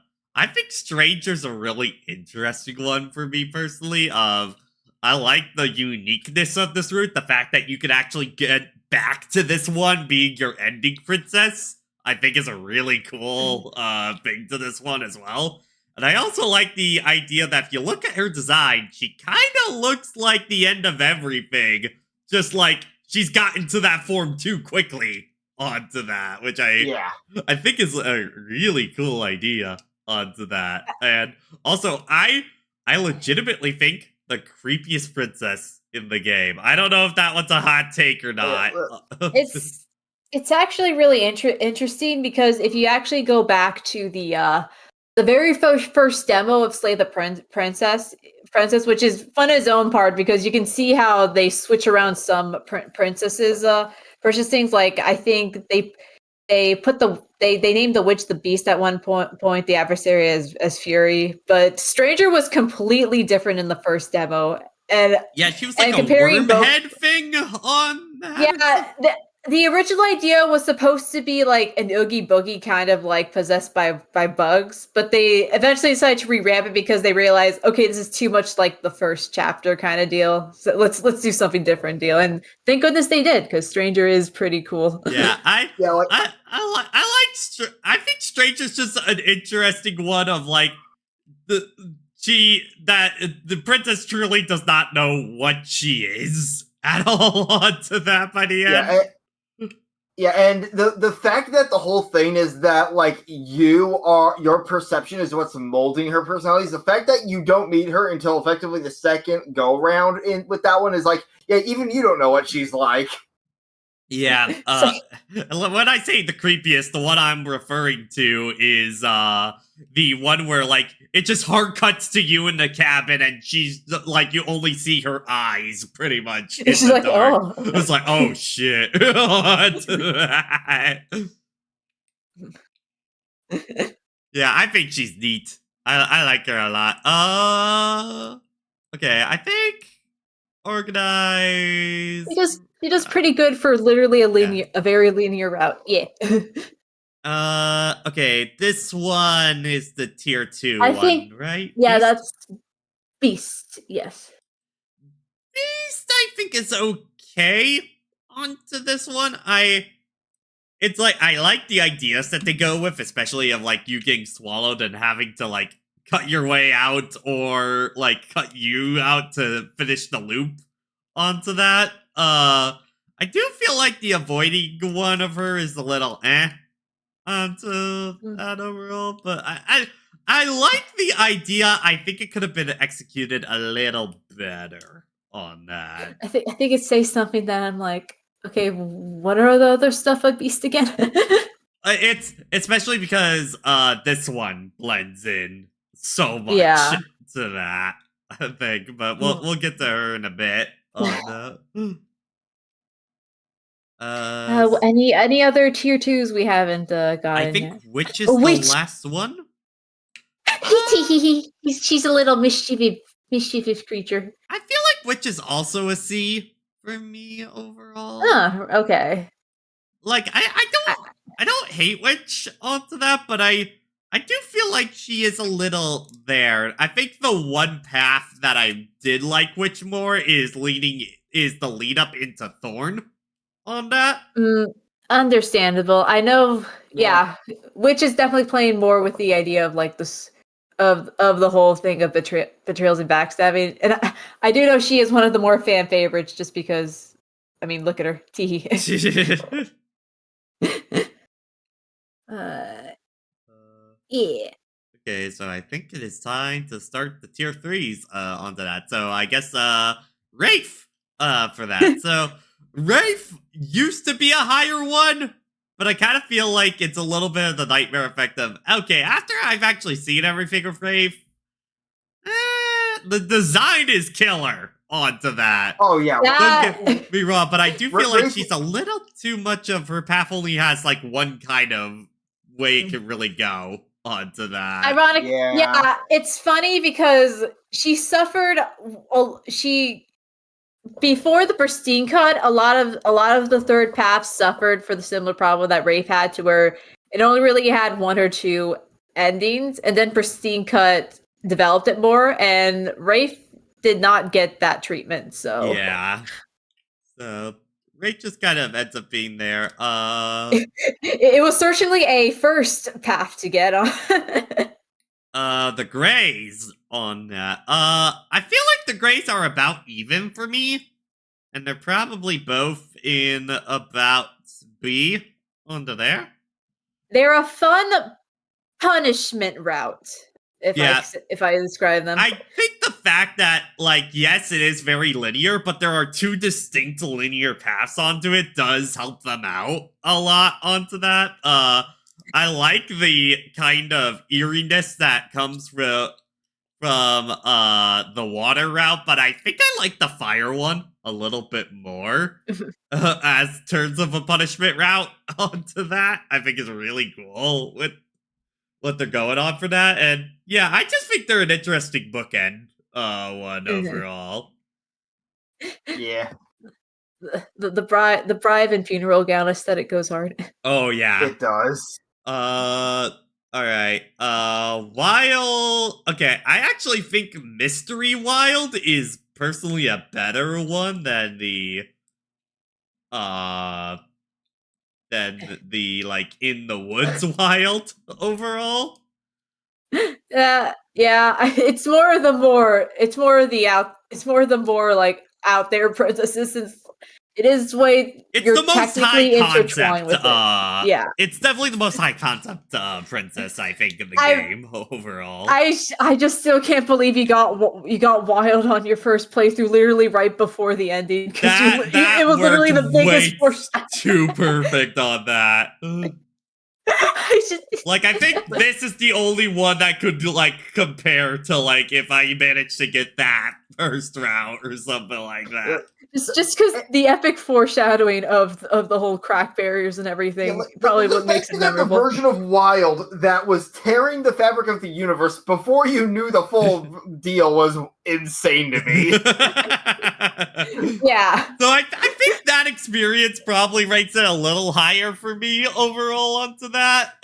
[SPEAKER 1] think Stranger's a really interesting one for me personally. I like the uniqueness of this route. The fact that you could actually get back to this one being your ending princess, I think is a really cool thing to this one as well. And I also like the idea that if you look at her design, she kind of looks like the end of everything. Just like she's gotten to that form too quickly onto that, which I think is a really cool idea onto that. And also, I legitimately think the creepiest princess in the game. I don't know if that one's a hot take or not.
[SPEAKER 2] It's actually really interesting because if you actually go back to the very first demo of Slay the Princess, which is fun in its own part because you can see how they switch around some princesses' purchase things. Like I think they named the witch the Beast at one point, the adversary as Fury, but Stranger was completely different in the first demo. And
[SPEAKER 1] yeah, she was like a worm head thing on that.
[SPEAKER 2] Yeah, the original idea was supposed to be like an Oogie Boogie kind of like possessed by bugs, but they eventually decided to revamp it because they realized, okay, this is too much like the first chapter kind of deal. So let's do something different deal. And thank goodness they did, because Stranger is pretty cool.
[SPEAKER 1] Yeah, I think Stranger's just an interesting one of like the princess truly does not know what she is at all onto that by the end.
[SPEAKER 5] Yeah, and the fact that the whole thing is that, like, your perception is what's molding her personality, is the fact that you don't meet her until effectively the second go-round with that one is like, yeah, even you don't know what she's like.
[SPEAKER 1] Yeah, when I say the creepiest, the one I'm referring to is, the one where, like, it just hard cuts to you in the cabin and she's, like, you only see her eyes, pretty much, in the dark. Oh. It's like, oh, shit. Yeah, I think she's neat. I like her a lot. Okay, I think Organize...
[SPEAKER 2] He does pretty good for literally a very linear route. Yeah.
[SPEAKER 1] Okay, this one is the tier 2
[SPEAKER 2] I think,
[SPEAKER 1] right?
[SPEAKER 2] Yeah,
[SPEAKER 1] Beast?
[SPEAKER 2] that's Beast, yes.
[SPEAKER 1] Beast, I think is okay onto this one. It's like, I like the ideas that they go with, especially of, like, you getting swallowed and having to, like, cut your way out or, like, cut you out to finish the loop onto that. I do feel like the avoiding one of her is a little onto that overall, but I like the idea. I think it could have been executed a little better on that.
[SPEAKER 2] I think it says something that I'm like, okay, what are the other stuff like Beast again?
[SPEAKER 1] It's especially because this one blends in so much
[SPEAKER 2] Yeah.
[SPEAKER 1] to that, I think. But we'll get to her in a bit.
[SPEAKER 2] Any other tier 2s we haven't gotten
[SPEAKER 1] I think
[SPEAKER 2] yet?
[SPEAKER 1] Witch is the last one.
[SPEAKER 2] She's a little mischievous creature.
[SPEAKER 1] I feel like Witch is also a C for me overall.
[SPEAKER 2] Oh, okay.
[SPEAKER 1] Like I don't hate Witch onto that, but I do feel like she is a little there. I think the one path that I did like Witch more is the lead up into Thorn on that.
[SPEAKER 2] Understandable. I know. Yeah, Witch is definitely playing more with the idea of like this of the whole thing of betrayals and backstabbing, and I do know she is one of the more fan favorites just because. I mean, look at her. Tee. Yeah.
[SPEAKER 1] Okay, so I think it is time to start the tier 3s onto that. So I guess Rafe for that. So Rafe used to be a higher one, but I kind of feel like it's a little bit of the nightmare effect of, okay, after I've actually seen everything of Rafe, the design is killer onto that.
[SPEAKER 5] Oh yeah.
[SPEAKER 1] Don't get me wrong, but I do feel like she's a little too much of her path only has like one kind of way it can really go onto that.
[SPEAKER 2] Ironic. Yeah, it's funny because she suffered. Before the pristine cut, a lot of the third paths suffered for the similar problem that Rafe had, to where it only really had one or two endings, and then pristine cut developed it more, and Rafe did not get that treatment. So
[SPEAKER 1] yeah, so Rafe just kind of ends up being there.
[SPEAKER 2] It was certainly a first path to get on.
[SPEAKER 1] The Greys on that. I feel like the Greys are about even for me, and they're probably both in about B onto there.
[SPEAKER 2] They're a fun punishment route. If I describe them,
[SPEAKER 1] I think the fact that, like, yes, it is very linear, but there are two distinct linear paths onto it does help them out a lot onto that. I like the kind of eeriness that comes from the water route, but I think I like the fire one a little bit more as terms of a punishment route onto that. I think is really cool with what they're going on for that, and yeah, I just think they're an interesting bookend one overall.
[SPEAKER 5] Yeah.
[SPEAKER 2] The bribe and funeral gown aesthetic goes hard.
[SPEAKER 1] Oh yeah,
[SPEAKER 5] it does.
[SPEAKER 1] All right. Wild. Okay, I actually think Mystery Wild is personally a better one than the like in the woods wild overall.
[SPEAKER 2] Yeah, it's more the more like out there princesses, since it is way
[SPEAKER 1] it's
[SPEAKER 2] you're
[SPEAKER 1] the most
[SPEAKER 2] technically
[SPEAKER 1] high
[SPEAKER 2] intertwined
[SPEAKER 1] concept.
[SPEAKER 2] with it. Yeah,
[SPEAKER 1] it's definitely the most high concept princess I think in the game overall.
[SPEAKER 2] I just still can't believe you got wild on your first playthrough, literally right before the ending, because it was literally the biggest foreshadow.
[SPEAKER 1] Too perfect on that. Like, I think this is the only one that could like compare to like if I managed to get that first route or something like that.
[SPEAKER 2] Just because the epic foreshadowing of the whole crack barriers and everything probably what makes it memorable.
[SPEAKER 5] The version of Wild that was tearing the fabric of the universe before you knew the full deal was insane to me.
[SPEAKER 2] Yeah.
[SPEAKER 1] So I think that experience probably rates it a little higher for me overall onto that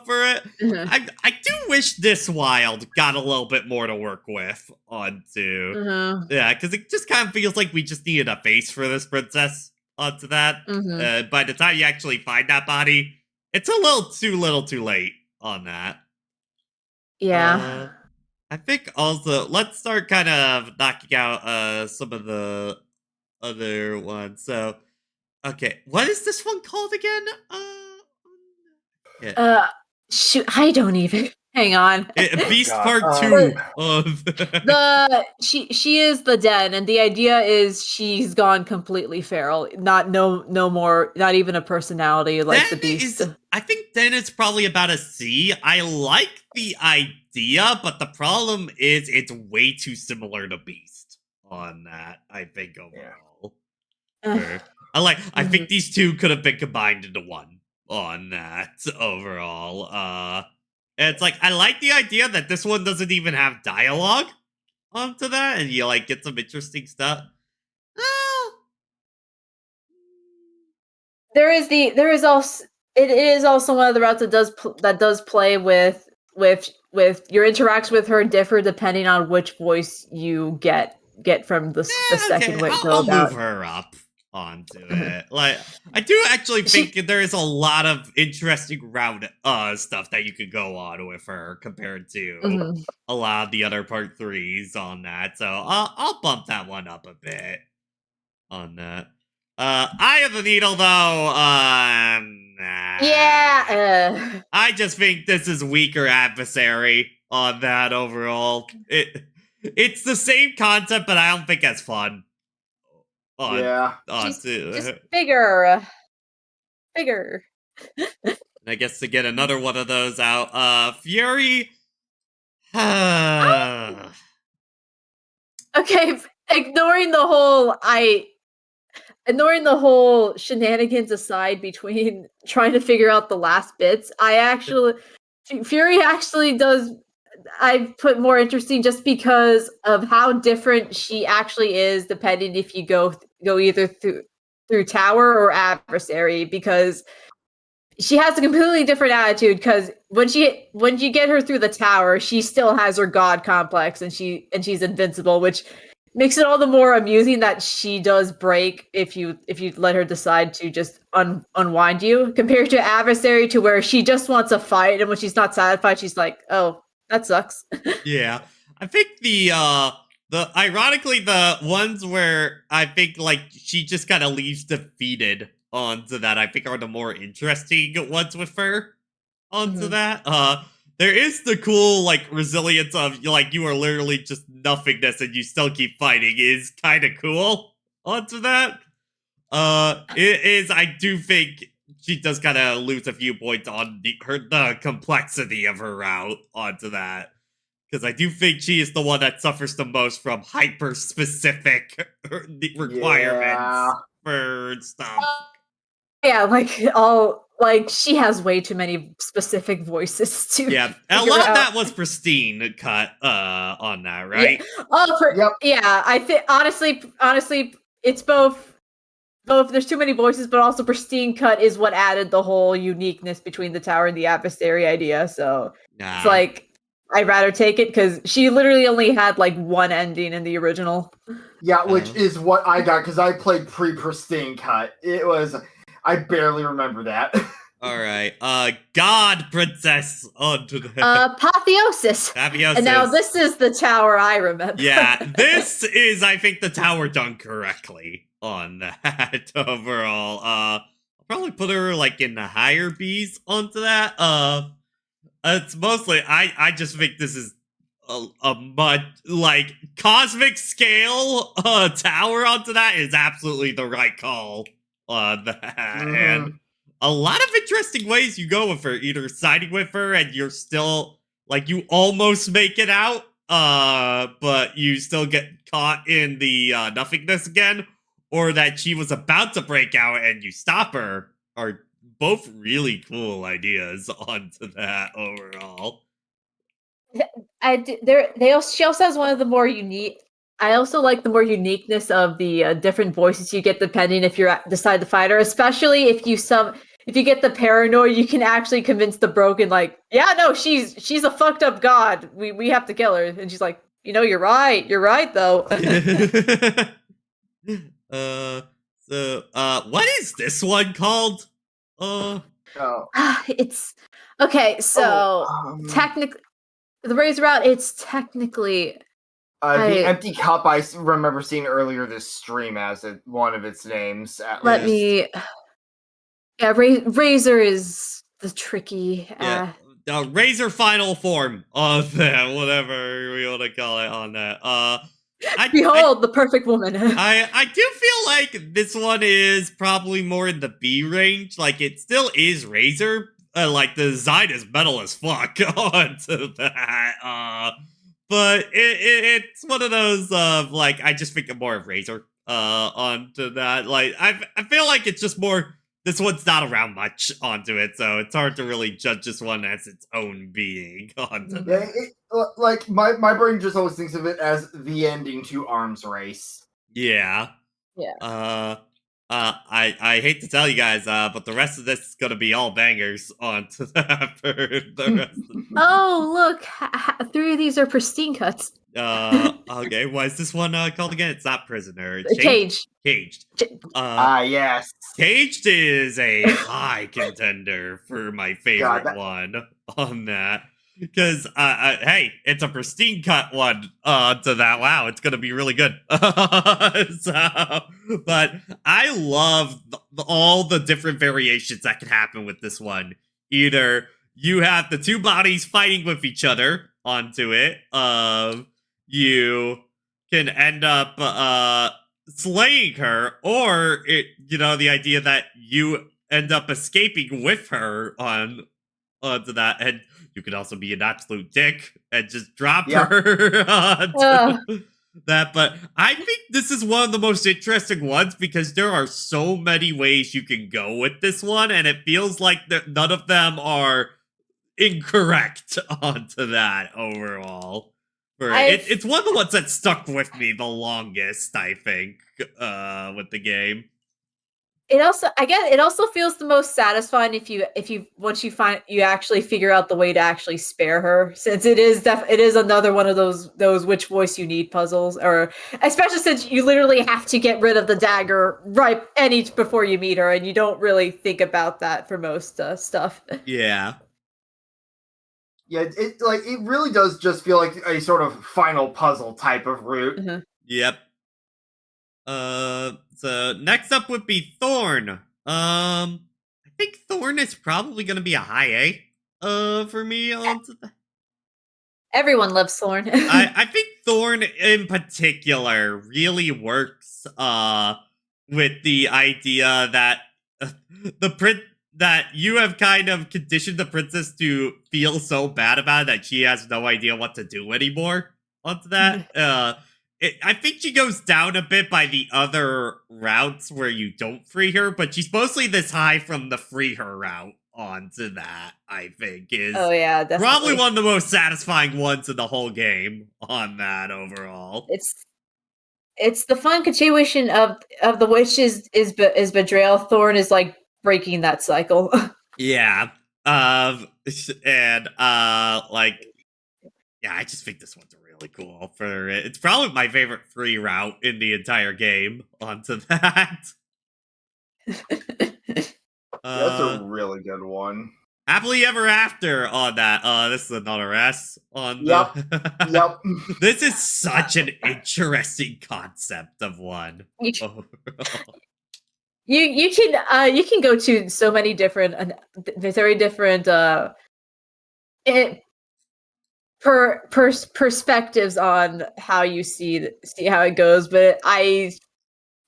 [SPEAKER 1] for it. Mm-hmm. I do wish this Wild got a little bit more to work with onto. Mm-hmm. Yeah, because it just kind of feels like we just needed a face for this princess onto that. Mm-hmm. By the time you actually find that body, it's a little too late on that.
[SPEAKER 2] Yeah.
[SPEAKER 1] I think also, let's start kind of knocking out some of the other ones. So, okay, what is this one called again?
[SPEAKER 2] Shoot, I don't even. Hang on.
[SPEAKER 1] Beast
[SPEAKER 5] God,
[SPEAKER 1] Part 2 of
[SPEAKER 2] she is the den, and the idea is she's gone completely feral. No more, not even a personality like the beast.
[SPEAKER 1] I think then it's probably about a C. I like the idea, but the problem is it's way too similar to Beast on that, I think, overall. I think these two could have been combined into one on that overall. And it's like, I like the idea that this one doesn't even have dialogue onto that, and you like get some interesting stuff.
[SPEAKER 2] It is also one of the routes that does play with your interactions with her differ depending on which voice you get from the second way.
[SPEAKER 1] I'll move her up onto it. Like, I do actually think there is a lot of interesting route stuff that you could go on with her compared to a lot of the other part 3s on that. So I'll bump that one up a bit on that. Eye of the Needle, though,
[SPEAKER 2] yeah.
[SPEAKER 1] I just think this is weaker Adversary on that overall. It's the same concept, but I don't think as fun.
[SPEAKER 2] Just bigger.
[SPEAKER 1] I guess to get another one of those out, Fury.
[SPEAKER 2] Okay, ignoring the whole shenanigans aside between trying to figure out the last bits, Fury actually does. I put more interesting just because of how different she actually is, depending if you go either through Tower or Adversary, because she has a completely different attitude. Because when you get her through the Tower, she still has her god complex, and she's invincible, which makes it all the more amusing that she does break if you let her decide to just unwind you, compared to Adversary, to where she just wants a fight, and when she's not satisfied, she's like, oh, that sucks.
[SPEAKER 1] Yeah. I think the ironically, the ones where I think like she just kind of leaves defeated onto that, I think are the more interesting ones with her onto that. There is the cool like resilience of like you are literally just nothingness and you still keep fighting is kind of cool onto that. It is, I do think she does kind of lose a few points on the complexity of her route onto that. Because I do think she is the one that suffers the most from hyper-specific requirements for stuff.
[SPEAKER 2] Yeah, she has way too many specific voices to.
[SPEAKER 1] Yeah, a lot of that was Pristine cut on that, right?
[SPEAKER 2] Yeah. Yeah, I think honestly, it's both. There's too many voices, but also Pristine cut is what added the whole uniqueness between the Tower and the Adversary idea. So it's like, I'd rather take it because she literally only had like one ending in the original.
[SPEAKER 5] Yeah, which is what I got because I played pre-Pristine cut. I barely remember that.
[SPEAKER 1] All right, God Princess onto the
[SPEAKER 2] Apotheosis. And now this is the Tower I remember.
[SPEAKER 1] Yeah, this is, I think, the Tower done correctly on that overall. I'll probably put her like in the higher B's onto that. It's mostly I just think this is a much like cosmic scale Tower onto that is absolutely the right call on that. And a lot of interesting ways you go with her, either siding with her and you're still like you almost make it out, but you still get caught in the nothingness again, or that she was about to break out and you stop her, are both really cool ideas onto that overall.
[SPEAKER 2] She also has one of the more unique. I also like the more uniqueness of the different voices you get depending if you decide to fight her, especially if you get the paranoid, you can actually convince the broken, like, yeah, no, she's a fucked up god. We have to kill her, and she's like, you're right though.
[SPEAKER 1] What is this one called?
[SPEAKER 2] It's okay. So technically, the Razor route. It's technically
[SPEAKER 5] the Empty Cup. I remember seeing earlier this stream as one of its names.
[SPEAKER 2] Yeah, Razor is the tricky.
[SPEAKER 1] Razor final form of that, whatever we want to call it on that.
[SPEAKER 2] Behold, the perfect woman.
[SPEAKER 1] I do feel like this one is probably more in the B range. Like, it still is Razor. Like, the design is metal as fuck onto that. But it's one of those of, like, I just think more of Razor onto that. Like, I feel like it's just more, this one's not around much onto it, so it's hard to really judge this one as its own being onto that.
[SPEAKER 5] Like, my brain just always thinks of it as the ending to Arms Race.
[SPEAKER 1] Yeah.
[SPEAKER 2] Yeah.
[SPEAKER 1] I hate to tell you guys, but the rest of this is gonna be all bangers onto that for the rest of
[SPEAKER 2] Oh, look, 3 of these are pristine cuts.
[SPEAKER 1] okay, what is this one called again? It's not Prisoner. It's
[SPEAKER 2] Caged.
[SPEAKER 1] Caged.
[SPEAKER 5] Yes.
[SPEAKER 1] Caged is a high contender for my favorite one on that. Because, hey, it's a pristine cut one to that. Wow, it's going to be really good. But I love all the different variations that can happen with this one. Either you have the 2 bodies fighting with each other onto it. You can end up slaying her, or the idea that you end up escaping with her onto that, and you could also be an absolute dick and just drop her onto that. But I think this is one of the most interesting ones because there are so many ways you can go with this one, and it feels like none of them are incorrect onto that overall. It's one of the ones that stuck with me the longest, I think, with the game.
[SPEAKER 2] It also feels the most satisfying if you once you actually figure out the way to actually spare her, since it is another one of those which voice you need puzzles, or especially since you literally have to get rid of the dagger before you meet her, and you don't really think about that for most stuff.
[SPEAKER 1] Yeah.
[SPEAKER 5] Yeah, it really does just feel like a sort of final puzzle type of route.
[SPEAKER 2] Mm-hmm.
[SPEAKER 1] Yep. So next up would be Thorn. I think Thorn is probably gonna be a high A. For me onto that.
[SPEAKER 2] Everyone loves Thorn.
[SPEAKER 1] I think Thorn in particular really works with the idea that that you have kind of conditioned the princess to feel so bad about it that she has no idea what to do anymore onto that. I think she goes down a bit by the other routes where you don't free her, but she's mostly this high from the free her route onto that, I think, is
[SPEAKER 2] definitely.
[SPEAKER 1] Probably one of the most satisfying ones in the whole game on that overall.
[SPEAKER 2] It's the fun continuation of the witch is betrayal. Thorn is like breaking that cycle.
[SPEAKER 1] Yeah. I just think this one's really cool for it. It's probably my favorite free route in the entire game onto that.
[SPEAKER 5] That's a really good one.
[SPEAKER 1] Happily Ever After on that. This is another S on
[SPEAKER 5] Yep. Yep.
[SPEAKER 1] This is such an interesting concept of one.
[SPEAKER 2] You can go to so many different, very different perspectives on how you see how it goes, but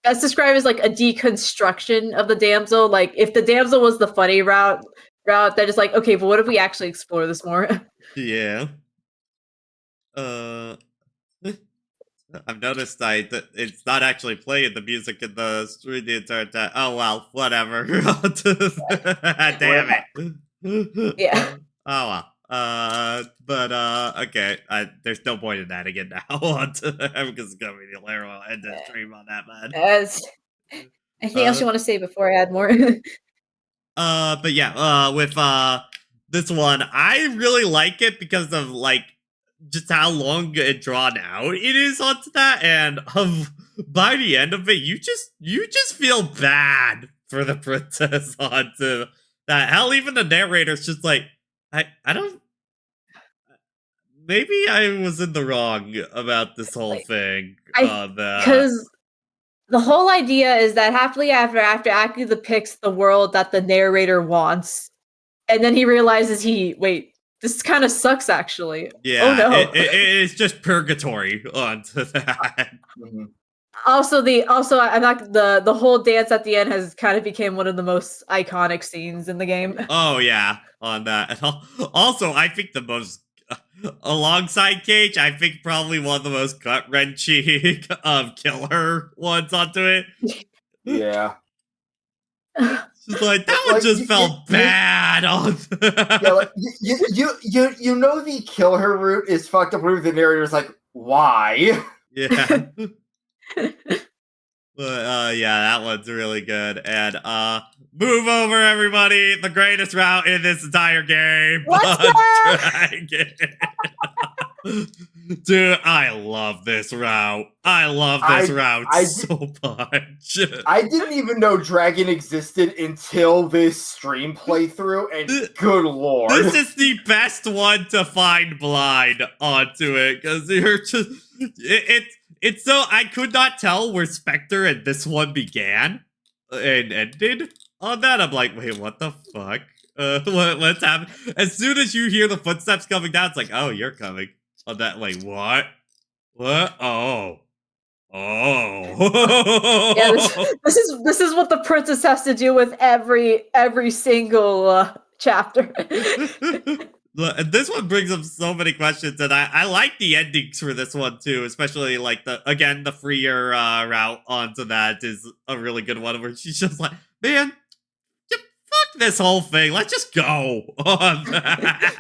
[SPEAKER 2] that's described as like a deconstruction of the damsel. Like, if the damsel was the funny route, that is like, okay, but what if we actually explore this more?
[SPEAKER 1] Yeah. I've noticed that it's not actually playing the music in the stream the entire time. Oh well, whatever. Damn it.
[SPEAKER 2] Yeah.
[SPEAKER 1] Oh well. Okay. There's no point in that again now. Because it's gonna be the hilarious end of the stream on that, man.
[SPEAKER 2] Anything else you want to say before I add more?
[SPEAKER 1] But yeah. With this one, I really like it because of just how long and drawn out it is onto that, and by the end of it, you just feel bad for the princess onto that. Hell, even the narrator's just like, I don't. Maybe I was in the wrong about this whole thing.
[SPEAKER 2] Because the whole idea is that Happily Ever After actually depicts the world that the narrator wants, and then he realizes This kind of sucks, actually.
[SPEAKER 1] Yeah,
[SPEAKER 2] Oh no.
[SPEAKER 1] it's just purgatory onto that.
[SPEAKER 2] Also, I'm not the whole dance at the end has kind of became one of the most iconic scenes in the game.
[SPEAKER 1] Oh yeah, on that. Also, I think the most alongside Cage, I think probably one of the most gut wrenching killer ones onto it.
[SPEAKER 5] Yeah.
[SPEAKER 1] Just like that one just felt bad on.
[SPEAKER 5] Yeah, like you know the kill her route is fucked up. Route the narrator's like, why?
[SPEAKER 1] Yeah. But yeah, that one's really good. And move over, everybody. The greatest route in this entire game.
[SPEAKER 2] Let's
[SPEAKER 1] Dragon. Dude, I love this route. I love this route so much.
[SPEAKER 5] I didn't even know Dragon existed until this stream playthrough, and good lord.
[SPEAKER 1] This is the best one to find blind onto it, because you're just it's so I could not tell where Spectre and this one began and ended on that. I'm like, wait, what the fuck? What's happening? As soon as you hear the footsteps coming down, it's like, oh, you're coming. On that, wait, what? What? Oh. Oh.
[SPEAKER 2] Yeah, this is what the princess has to do with every single chapter.
[SPEAKER 1] And this one brings up so many questions, and I like the endings for this one too, especially like the freer route onto that is a really good one where she's just like, man, fuck this whole thing, let's just go on that.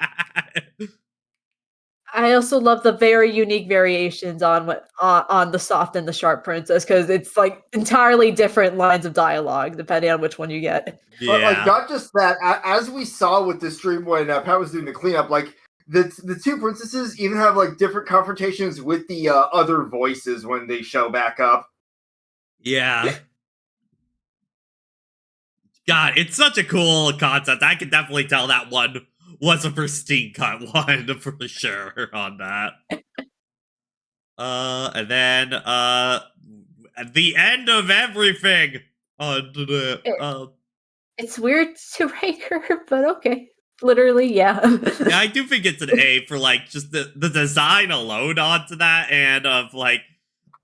[SPEAKER 2] I also love the very unique variations on the soft and the sharp princess, because it's like entirely different lines of dialogue depending on which one you get.
[SPEAKER 1] Yeah.
[SPEAKER 5] But like not just that, as we saw with the stream when Pat was doing the cleanup, like the two princesses even have like different confrontations with the other voices when they show back up.
[SPEAKER 1] Yeah. God, it's such a cool concept. I can definitely tell that one was a pristine cut one for sure on that. And then at the end of everything on the
[SPEAKER 2] it's weird to rank her, but okay. Literally, yeah.
[SPEAKER 1] Yeah, I do think it's an A for like just the design alone onto that, and of like,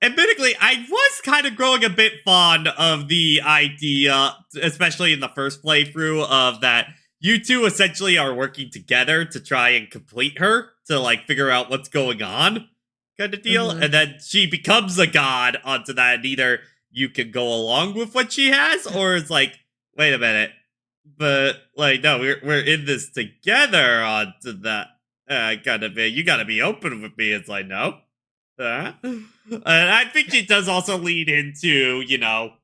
[SPEAKER 1] admittedly, I was kind of growing a bit fond of the idea, especially in the first playthrough, of that you two essentially are working together to try and complete her, to like figure out what's going on kind of deal.
[SPEAKER 2] Mhm.
[SPEAKER 1] And then she becomes a god onto that, and either you can go along with what she has, or it's like, wait a minute, but like, no, we're in this together onto that kind of thing. You gotta be open with me. It's like, no. And I think she does also lead into, you know,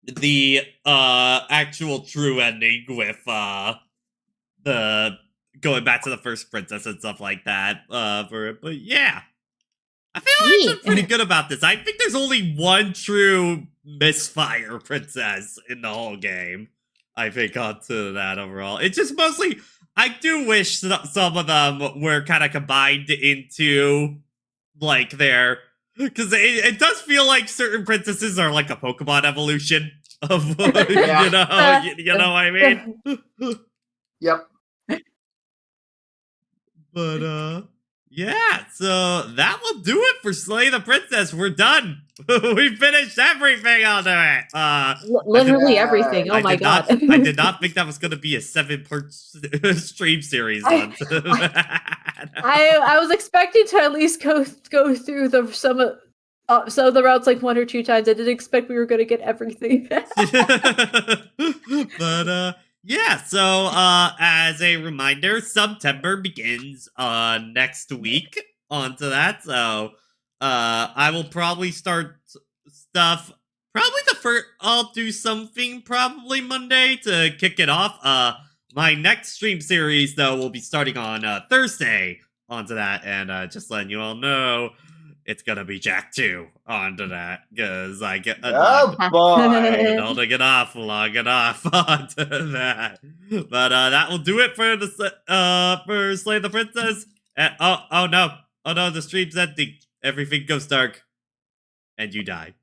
[SPEAKER 1] the actual true ending with the going back to the first princess and stuff like that for it. But yeah, I feel like I'm pretty good about this. I think there's only one true misfire princess in the whole game, I think, onto that overall. It's just mostly, I do wish some of them were kind of combined into like their, because it does feel like certain princesses are like a Pokemon evolution of,
[SPEAKER 5] Yeah.
[SPEAKER 1] you know what I mean?
[SPEAKER 5] Yep.
[SPEAKER 1] But yeah, so that will do it for Slay the Princess. We're done. We finished everything onto it.
[SPEAKER 2] Literally everything. Oh my god.
[SPEAKER 1] I did not think that was going to be a 7-part stream series. Onto that.
[SPEAKER 2] I was expecting to at least go through some of the routes like one or two times. I didn't expect we were going to get everything.
[SPEAKER 1] But yeah, so as a reminder, September begins next week onto that. So I will probably start stuff probably I'll do something probably Monday to kick it off. My next stream series though will be starting on Thursday onto that, and just letting you all know it's gonna be Jack 2 onto that, because I get
[SPEAKER 5] Oh boy.
[SPEAKER 1] holding it off long enough onto that. But that will do it for for Slay the Princess. And, oh no, the stream's ending. Everything goes dark, and you die.